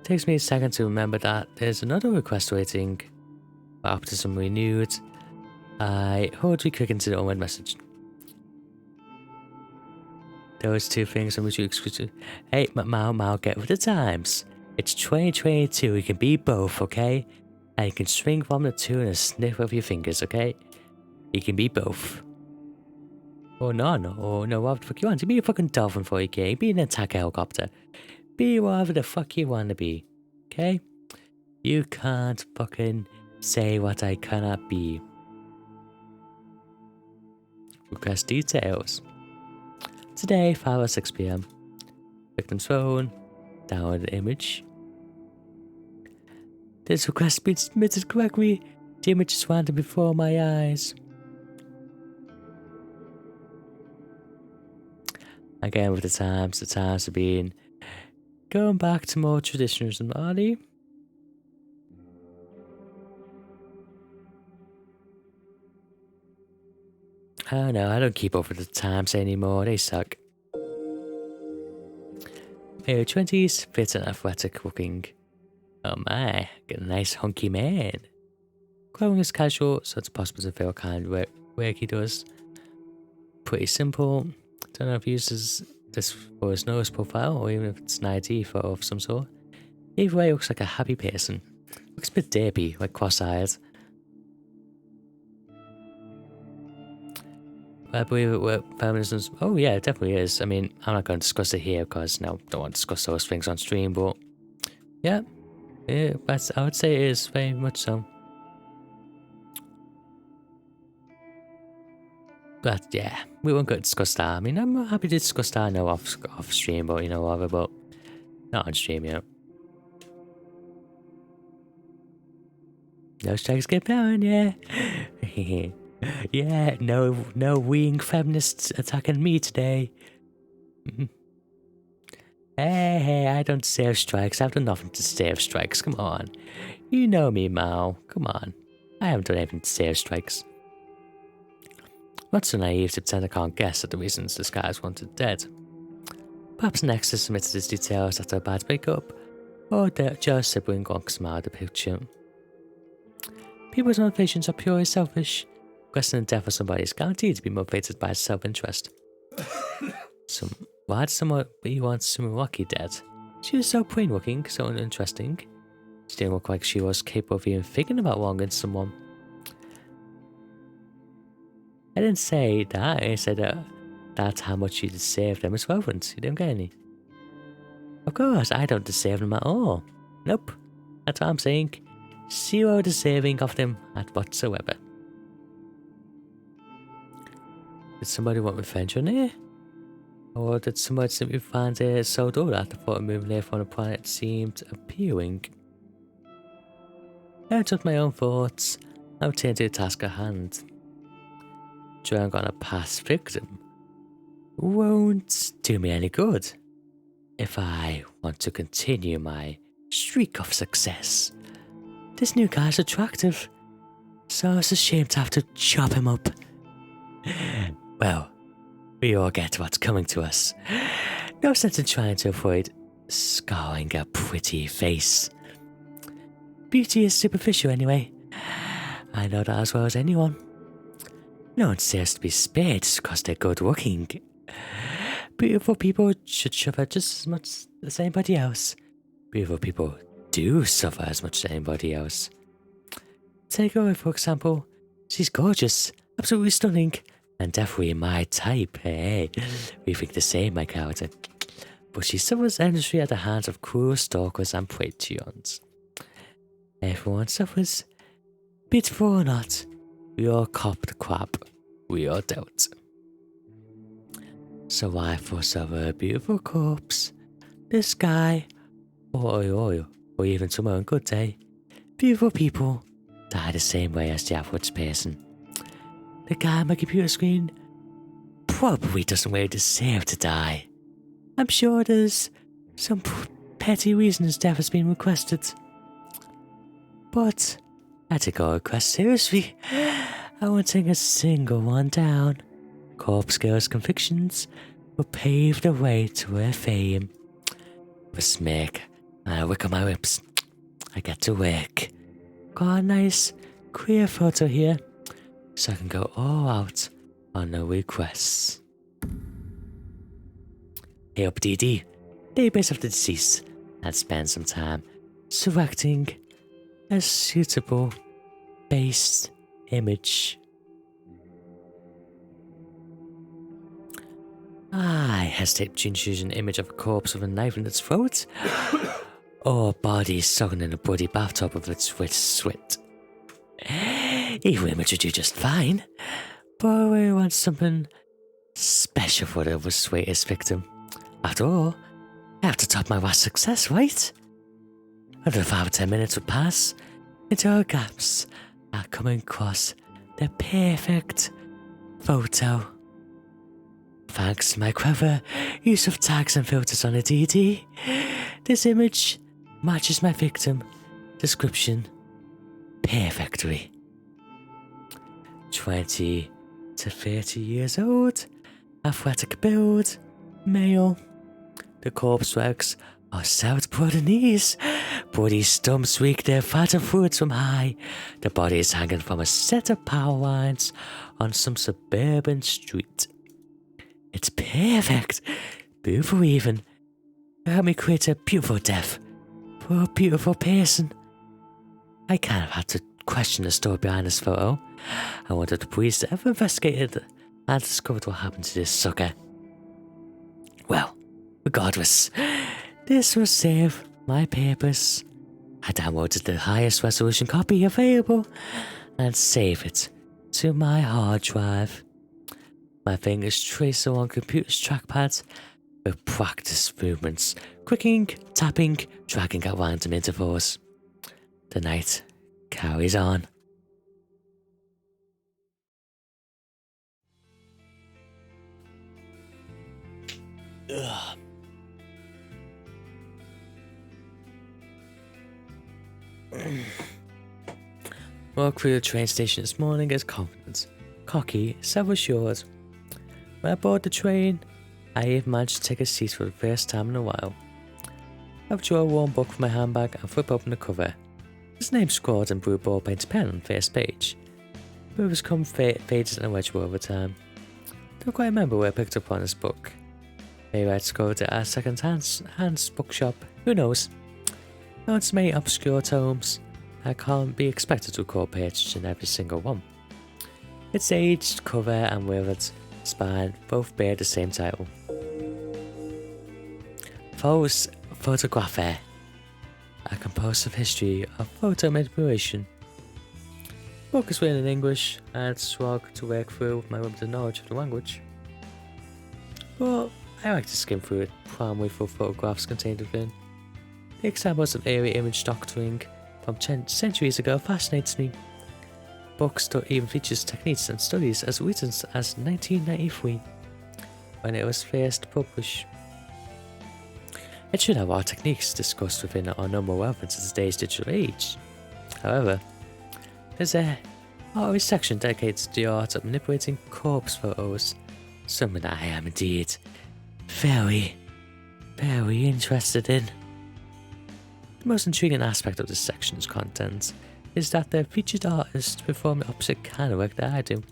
Takes me a second to remember that there's another request waiting. Baptism renewed. I hurriedly click into the onward message. Those 2 things are mutually exclusive. Hey, Mao, get with the times. It's 2022, you can be both, okay? And you can swing from the 2 in a snip of your fingers, okay? You can be both. Oh no, what the fuck you want? You be a fucking dolphin for your game. Be an attack helicopter. Be whatever the fuck you want to be. Okay? You can't fucking say what I cannot be. Request details. Today, 5 or 6 PM. Victim's phone. Download the image. This request has been submitted correctly. The image is random before my eyes. Again with the times have been going back to more traditionalism, are they? I don't know, I don't keep up with the times anymore, they suck. Early 20s, fit and athletic looking. Oh my, get a nice hunky man. Clothing is casual, so it's possible to feel what kind of work he does. Pretty simple. Don't know if he uses this for his nose profile or even if it's an ID photo of some sort. Either way, he looks like a happy person. Looks a bit derpy, like cross-eyed. I believe it were feminism. Oh yeah, it definitely is. I mean, I'm not going to discuss it here because no, don't want to discuss those things on stream. But yeah, I would say it is very much so. But yeah, we won't go discuss that. I mean, I'm happy to discuss that now off stream, but whatever. But not on stream, No strikes get down, yeah. Yeah, no weeing feminists attacking me today. Hey, I don't deserve strikes. I've done nothing to deserve strikes. Come on. You know me, Mao. Come on. I haven't done anything to deserve strikes. Not so naive to pretend I can't guess at the reasons this guy's wanted dead. Perhaps Nexus submitted his details after a bad breakup, or their just sibling gonks him out of the picture. People's motivations are purely selfish. Questioning the death of somebody is guaranteed to be motivated by self-interest. Why did somebody want Sumawaki dead? She was so plain-looking, so uninteresting. She didn't look like she was capable of even thinking about wronging someone. I didn't say that, I said that's how much you deserve them as relevant. You didn't get any. Of course, I don't deserve them at all. Nope. That's what I'm saying. Zero deserving of them at whatsoever. Did somebody want revenge on her? Or did somebody simply find her so dull that the thought of moving her from the planet seemed appealing? I took my own thoughts and returned to the task at hand. Drawing on a past victim won't do me any good if I want to continue my streak of success. This new guy's attractive, so it's a shame to have to chop him up. Well, we all get what's coming to us. No sense in trying to avoid scarring a pretty face. Beauty is superficial anyway. I know that as well as anyone. No one deserves to be spared just because they're good looking. Beautiful people should suffer just as much as anybody else. Beautiful people do suffer as much as anybody else. Take her, for example. She's gorgeous, absolutely stunning, and definitely my type. Hey, we think the same, my character. But she suffers endlessly at the hands of cruel stalkers and Patreons. Everyone suffers. Beautiful or not, we all cop the crap we all dealt. So why fuss over a beautiful corpse? This guy, or even someone on a good day, beautiful people die the same way as the average person. The guy on my computer screen probably doesn't really deserve to die. I'm sure there's some petty reason his death has been requested. But I take our request seriously. I won't take a single one down. Corpse Girl's convictions will pave the way to her fame. With a smirk and a wick on my lips, I get to work. Got a nice, queer photo here, so I can go all out on the requests. Hey up, DD, database of the deceased, and spend some time selecting a suitable base image. I hesitate between choosing an image of a corpse with a knife in its throat, or a body soaking in a bloody bathtub of its wet sweat. Either image would do just fine, but we want something special for the sweetest victim. After all, I have to top my last success, right? Another 5 or 10 minutes would pass until our gaps are coming across the perfect photo. Thanks to my clever use of tags and filters on a DD, this image matches my victim description perfectly. 20 to 30 years old, athletic build, male. The corpse works are served by the knees. Bloody stumps reek their fat and fluids from high. The body is hanging from a set of power lines on some suburban street. It's perfect. Beautiful even. Help me create a beautiful death for a beautiful person. I kind of had to question the story behind this photo. I wondered if the police ever investigated and discovered what happened to this sucker. Well, regardless, this will save my papers. I downloaded the highest resolution copy available and save it to my hard drive. My fingers trace along computer's trackpad with practice movements, clicking, tapping, dragging at random intervals. The night carries on. Ugh. Walked through the train station this morning as confident, cocky, self-assured. When I boarded the train, I even managed to take a seat for the first time in a while. I drew a warm book from my handbag and flip open the cover. His name scrawled in blue ball painted pen on the first page, but it was become faded and illegible over time. Don't quite remember where I picked up on this book. Maybe I'd scored it at a second-hand bookshop, who knows? I own so many obscure tomes, I can't be expected to recall pages in every single one. Its aged cover and withered spine both bear the same title. Faux's Photographe, a compulsive history of photo manipulation. The book is written in English and it's slog to work through with my limited knowledge of the language. But I like to skim through it, primarily for photographs contained within. The examples of eerie image doctoring from centuries ago fascinates me. Books even features techniques and studies as recent as 1993, when it was first published. It should have our techniques discussed within our normal relevance in today's digital age. However, there's a artist section dedicated to the art of manipulating corpse photos, something that I am indeed very interested in. The most intriguing aspect of this section's content is that the featured artists perform the opposite kind of work that I do.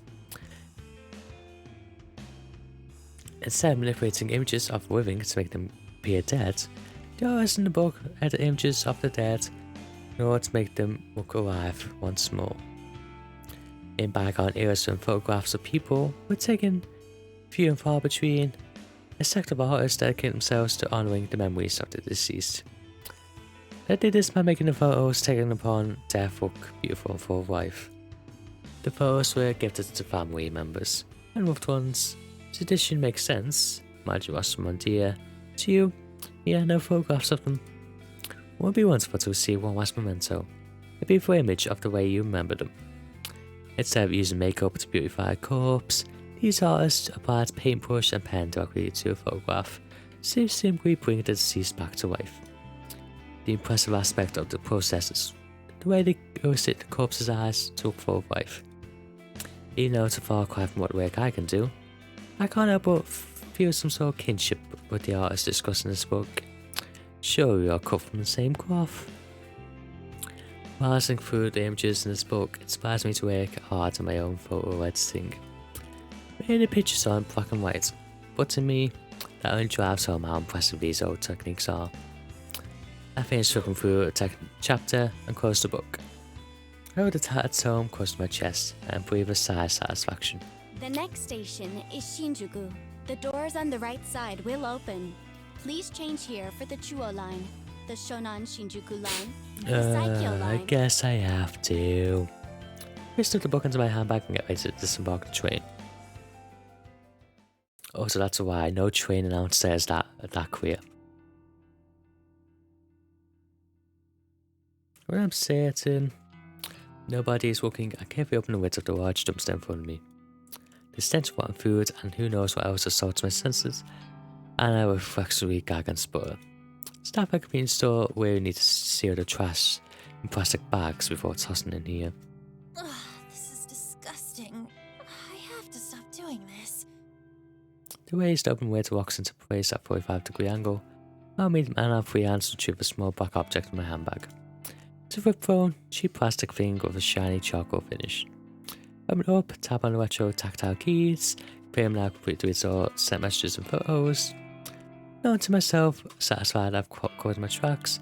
Instead of manipulating images of living to make them appear dead, the artists in the book edit images of the dead in order to make them look alive once more. In bygone eras when photographs of people were taken few and far between, a sect of artists dedicate themselves to honouring the memories of the deceased. They did this by making the photos taken upon death look beautiful and full of life. The photos were gifted to family members and loved ones. This addition makes sense. Imagine you lost someone dear to you, yeah, no photographs of them. It would be wonderful to receive one last memento, a beautiful image of the way you remember them. Instead of using makeup to beautify a corpse, these artists applied paintbrush and pen directly to a photograph, so simply bring the deceased back to life. The impressive aspect of the process is the way they illustrate the corpse's eyes to look full of life. Even though it's a far cry from what work I can do, I can't help but feel some sort of kinship with the artist discussing this book. Sure, we are cut from the same cloth. While listening through the images in this book, it inspires me to work hard on my own photo editing. Many of the pictures are in black and white, but to me, that only drives home how impressive these old techniques are. I finished looking through a chapter and closed the book. I held a tattered tome close to my chest and breathed a sigh of satisfaction. The next station is Shinjuku. The doors on the right side will open. Please change here for the Chuo line, the Shonan Shinjuku line, the Saikyo line. I guess I have to. I stuck the book into my handbag and get ready to disembark the train. Also, that's why no train announced says that clear. When I'm certain nobody is looking, I carefully open the lid of the large dumpster in front of me. The stench of rotten food and who knows what else assaults my senses, and I reflexively gag and sputter. Staff at a convenience store where need to seal the trash in plastic bags before tossing in here. Ugh, this is disgusting. I have to stop doing this. The raised open waiter walks into place at a 45-degree angle. I'll meet him and have free hands to retrieve a small black object in my handbag. It's a flip phone, cheap plastic thing with a shiny charcoal finish. Open it up, tap on the retro tactile keys, frame now complete to all sent messages and photos. Knowing to myself, satisfied I've covered my tracks,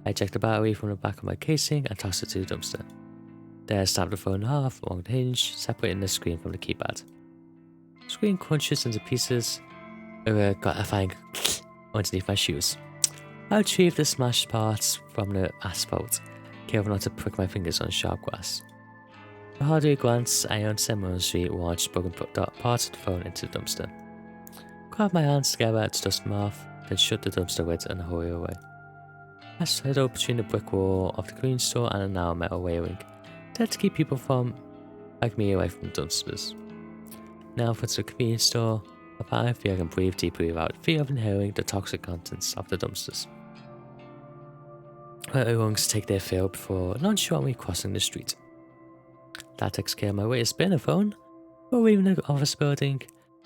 I eject the battery from the back of my casing and toss it to the dumpster. Then I snap the phone in half along the hinge, separating the screen from the keypad. The screen crunches into pieces. Got a fine underneath my shoes. I retrieve the smashed parts from the asphalt, careful not to prick my fingers on sharp grass. With a hardly glance, I unceremoniously launch broken parts of the phone into the dumpster. Grab my hands together to dust them off, then shut the dumpster lid and hurry away. I settle between the brick wall of the convenience store and a narrow metal railing, there to keep people like me away from the dumpsters. Now for the convenience store, I feel I can breathe deeply without fear of inhaling the toxic contents of the dumpsters. My lungs take their fill before nonchalantly crossing the street. That takes care of my latest spinner phone. While leaving the office building,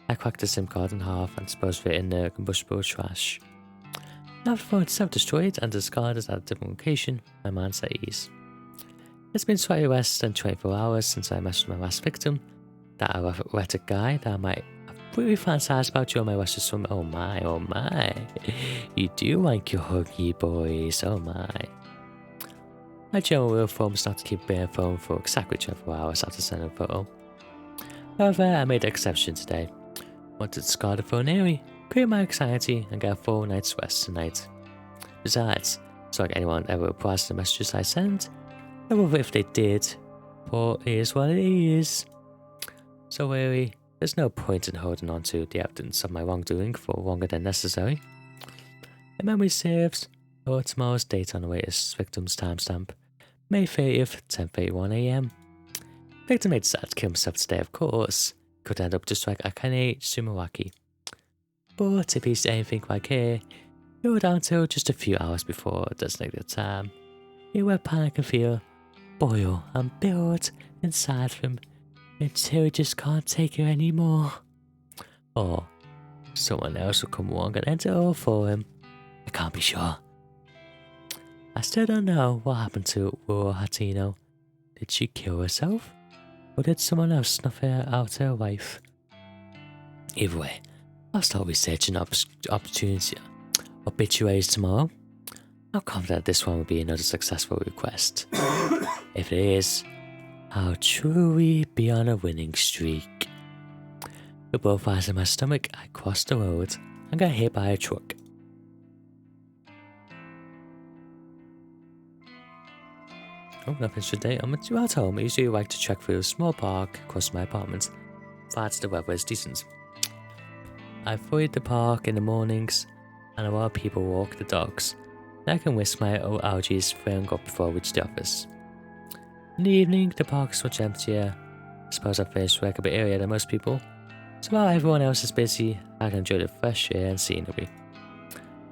I crack the SIM card in half and dispose of it in the combustible trash. Now the phone is self-destroyed and discarded at a different location, my mind's at ease. It's been slightly less than 24 hours since I messaged my last victim, that erotic guy that I might have really fantasized about during my Western swim. Oh my. You do like your huggy boys, oh my. My general rule of thumb is not to keep a phone for exactly 24 hours after sending a photo. However, I made an exception today. I wanted to discard the phone early, clear my anxiety, and get a full night's rest tonight. Besides, it's not like anyone ever replies to the messages I send. I wonder if they did, but it is what it is. So really, there's no point in holding on to the evidence of my wrongdoing for longer than necessary. The memory serves, or tomorrow's date on the latest victim's timestamp, May 30th, 10:31 AM. Victim made decide to kill himself today, of course. Could end up just like Akane Sumawaki. But if he's anything like here, he were down till just a few hours before designated time. He would panic and fear boil and build inside of him until he just can't take it anymore. Or someone else will come along and enter all for him. I can't be sure. I still don't know what happened to Uro Hatino. Did she kill herself? Or did someone else snuff her out her life? Either way, I'll start researching obituaries tomorrow. I'm confident this one will be another successful request. If it is, I'll truly be on a winning streak. With both eyes in my stomach, I crossed the road and got hit by a truck. Oh, nothing today. I'm at home. I usually like to trek through a small park close to my apartment. That's the weather is decent. I avoid the park in the mornings, and a lot of people walk the dogs. I can whisk my old algaes throwing up before I reach the office. In the evening, the park is much emptier. I suppose I finished work a bit earlier than most people, so while everyone else is busy, I can enjoy the fresh air and scenery.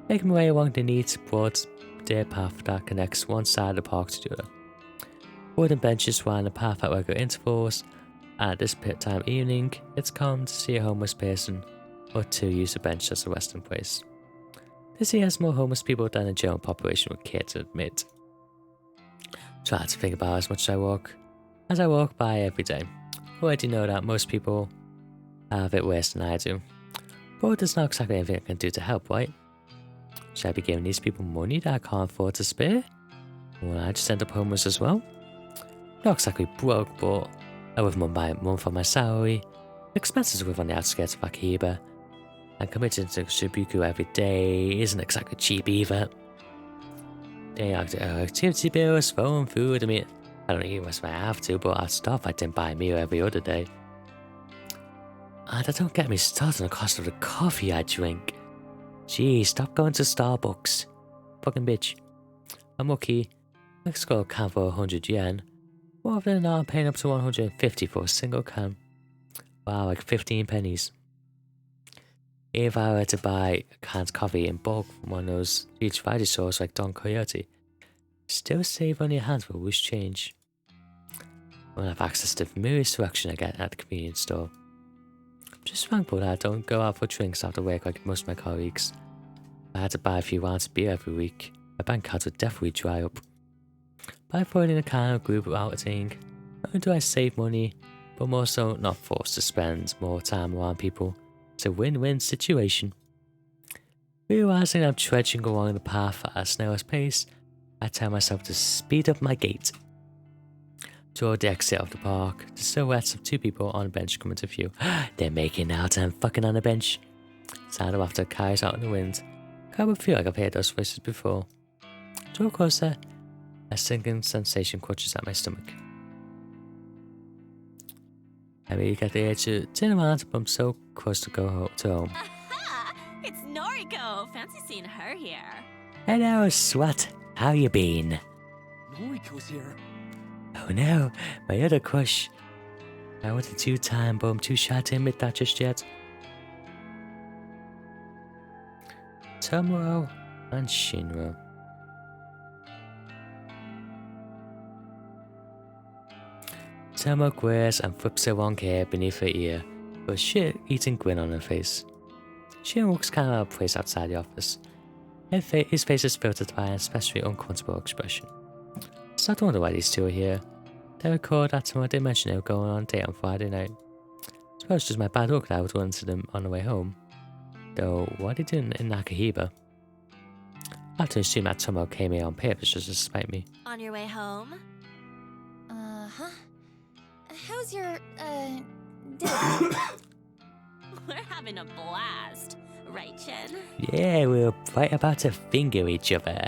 Making my way along the neat, broad dirt path that connects one side of the park to the other. Wooden benches line the path at regular intervals, and at this time of evening, it's common to see a homeless person or two use a bench as a resting place. This city has more homeless people than the general population would care to admit. Try to think about as much as I walk by every day. I already know that most people have it worse than I do, but there's not exactly anything I can do to help, right? Should I be giving these people money that I can't afford to spare? Will I just end up homeless as well? Not exactly broke, but I live month by month on my salary. Expenses live on the outskirts of Akiba, and committing to Shibuku every day isn't exactly cheap either. Then activity bills, phone, food. I mean, I don't eat much if I have to, but I'd stop if I didn't buy a meal every other day. And that don't get me started on the cost of the coffee I drink. Gee, stop going to Starbucks. Fucking bitch. I'm lucky. I can score a can for 100 yen. More often than not, I'm paying up to 150 for a single can. Wow, like 15 pennies. If I were to buy canned coffee in bulk from one of those huge variety stores like Don Coyote, still save on your hands for loose change. I won't have access to the myriad selection I get at the convenience store. I'm just thankful that I don't go out for drinks after work like most of my colleagues. If I had to buy a few rounds of beer every week, my bank cards would definitely dry up. By avoiding a kind of group outing, not only do I save money, but I'm also not forced to spend more time around people. It's a win-win situation. Realizing I'm trudging along the path at a snail's pace, I tell myself to speed up my gait. Toward the exit of the park, the silhouettes of two people on a bench come into view. They're making out and fucking on a bench. Sound of laughter carries out in the wind. I would feel like I've heard those voices before. Draw closer. A sinking sensation clutches at my stomach. I really get the urge to turn around, but I'm so close to go to home. Aha! It's Noriko! Fancy seeing her here. Hello, Swat. How you been? Noriko's here. Oh no, my other crush. I wanted to time, but I'm too shy to admit that just yet. Tomoro and Shinro. Tomo glares and flips her long hair beneath her ear, with a shit-eating grin on her face. Shinro looks kind of out of place outside the office. His face is filtered by an especially uncomfortable expression. I start to wonder why these two are here. They recall that Tomo did mention they were going on a date on Friday night. I suppose it's just my bad luck that I would run into them on the way home. Though, what are they doing in Nakahiba? I have to assume that Tomo came here on purpose just to spite me. On your way home? Uh-huh. How's your, dinner? We're having a blast. Right, Chen? Yeah, we were right about to finger each other.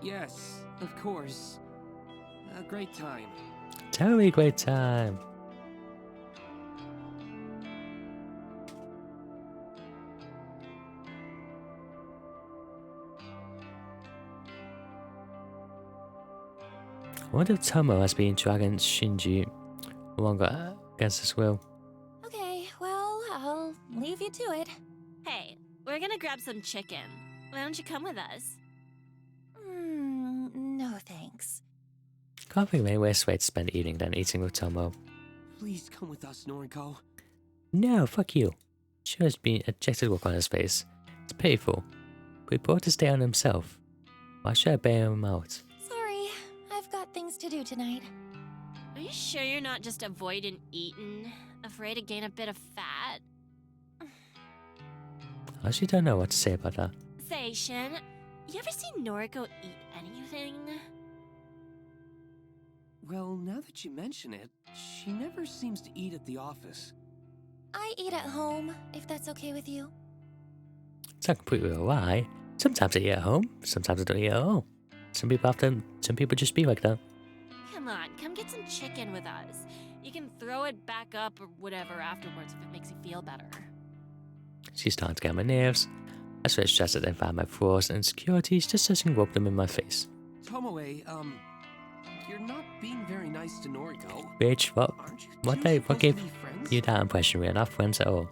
Yes, of course. A great time. Totally great time. I wonder if Tomo has been dragging Shinji along against his will. Okay, well, I'll leave you to it. Hey, we're gonna grab some chicken. Why don't you come with us? No thanks. Can't think of any worse way to spend the evening than eating with Tomo. Please come with us, Noriko. No, fuck you. Sure has been a dejected look on his face. It's painful. But he brought this day on himself. Why should I bail him out? Sorry, I've got things to do tonight. Are you sure you're not just avoiding eating? Afraid to gain a bit of fat? I actually don't know what to say about that. Say, Shin, you ever seen Noriko eat anything? Well, now that you mention it, she never seems to eat at the office. I eat at home, if that's okay with you. It's not completely a lie. Sometimes I eat at home, sometimes I don't eat at all. Some people just be like that. Come on, come get some chicken with us. You can throw it back up or whatever afterwards if it makes you feel better. She's starting to get on my nerves. I swear stressed that I find my flaws and insecurities just as she can rub them in my face. Tomoe, you're not being very nice to Noriko. Bitch, what What gave you that impression? We're not friends at all.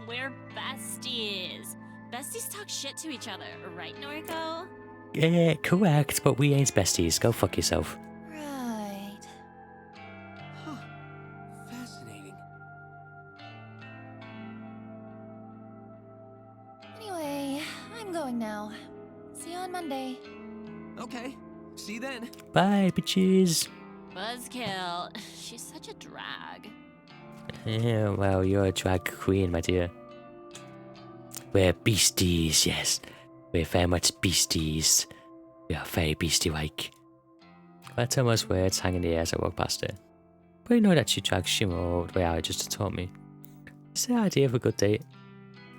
We're besties. Besties talk shit to each other, right, Noriko? Yeah, correct, but we ain't besties. Go fuck yourself. Right. Huh. Fascinating. Anyway, I'm going now. See you on Monday. Okay, see you then. Bye, bitches. Buzzkill. She's such a drag. Yeah, well, you're a drag queen, my dear. We're beasties, yes. We're very much beasties. We are very beastie-like. That's almost words hanging in the air as I walk past her. But you know that she dragged Shima all the way out just to taunt me. It's the idea of a good date.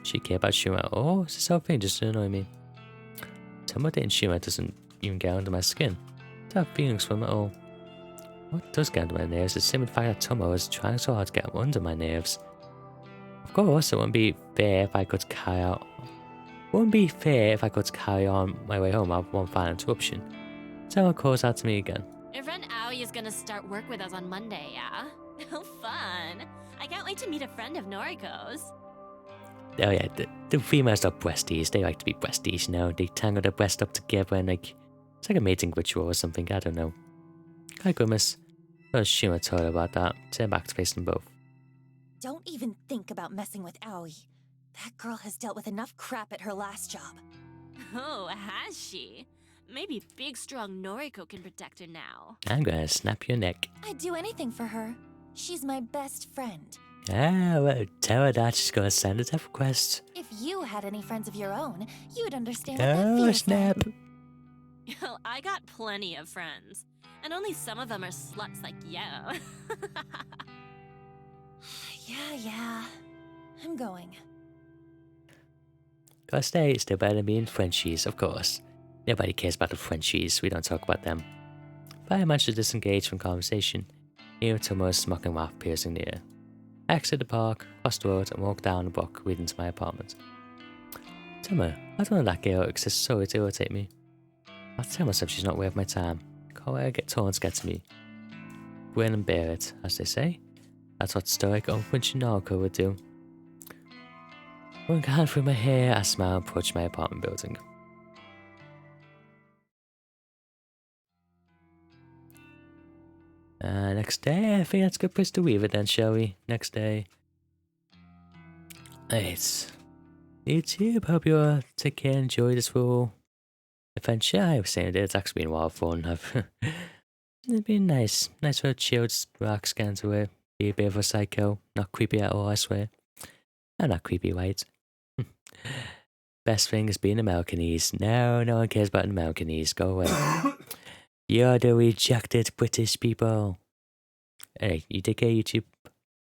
She care about Shima at all? It's this whole thing just to annoy me. Tomo dating Shima doesn't even get under my skin. I don't have feelings for him at all. What does get under my nerves is simply the fact that Tomo is trying so hard to get under my nerves. Of course, it wouldn't be fair if I could carry on my way home without one final interruption. Tomo calls out to me again. Your friend Aoi is gonna start work with us on Monday, yeah? Oh, fun. I can't wait to meet a friend of Noriko's. Oh yeah, the females are breasties. They like to be breasties, you know. They tangle their breasts up together and it's like a mating ritual or something. I don't know. Hi, goodness. I was Shima told her about that. Turn back to face them both. Don't even think about messing with Aoi. That girl has dealt with enough crap at her last job. Oh, has she? Maybe big, strong Noriko can protect her now. I'm gonna snap your neck. I'd do anything for her. She's my best friend. Ah, well, tell her that she's gonna send a death request. If you had any friends of your own, you'd understand what that Oh, feels snap. like. Well, I got plenty of friends, and only some of them are sluts like you. Yeah. I'm going. Cause they still better than being Frenchies, of course. Nobody cares about the Frenchies, we don't talk about them. But I managed to disengage from conversation, hearing Tomo's mocking laugh piercing the air. I exited the park, crossed the road, and walked down the block leading to my apartment. Tomo, I don't know that girl exists so to irritate me. I tell myself she's not worth my time. Can't let her get taunts get to me. Grin and bear it, as they say. That's what stoic, unflinching Naruto would do. Running a hand through my hair, I smiled and approached my apartment building. Next day, I think that's a good place to leave it then, shall we? Next day. It's YouTube. Hope you take care and enjoy this little adventure. I was saying it's actually been a lot of fun. It's been nice for a chill, just relax, get away. Be a bit of a psycho, not creepy at all, I swear. I'm not creepy, right? Best thing is being Americanese. No one cares about Americanese. Go away. You're the rejected British people. Hey, you take care, YouTube.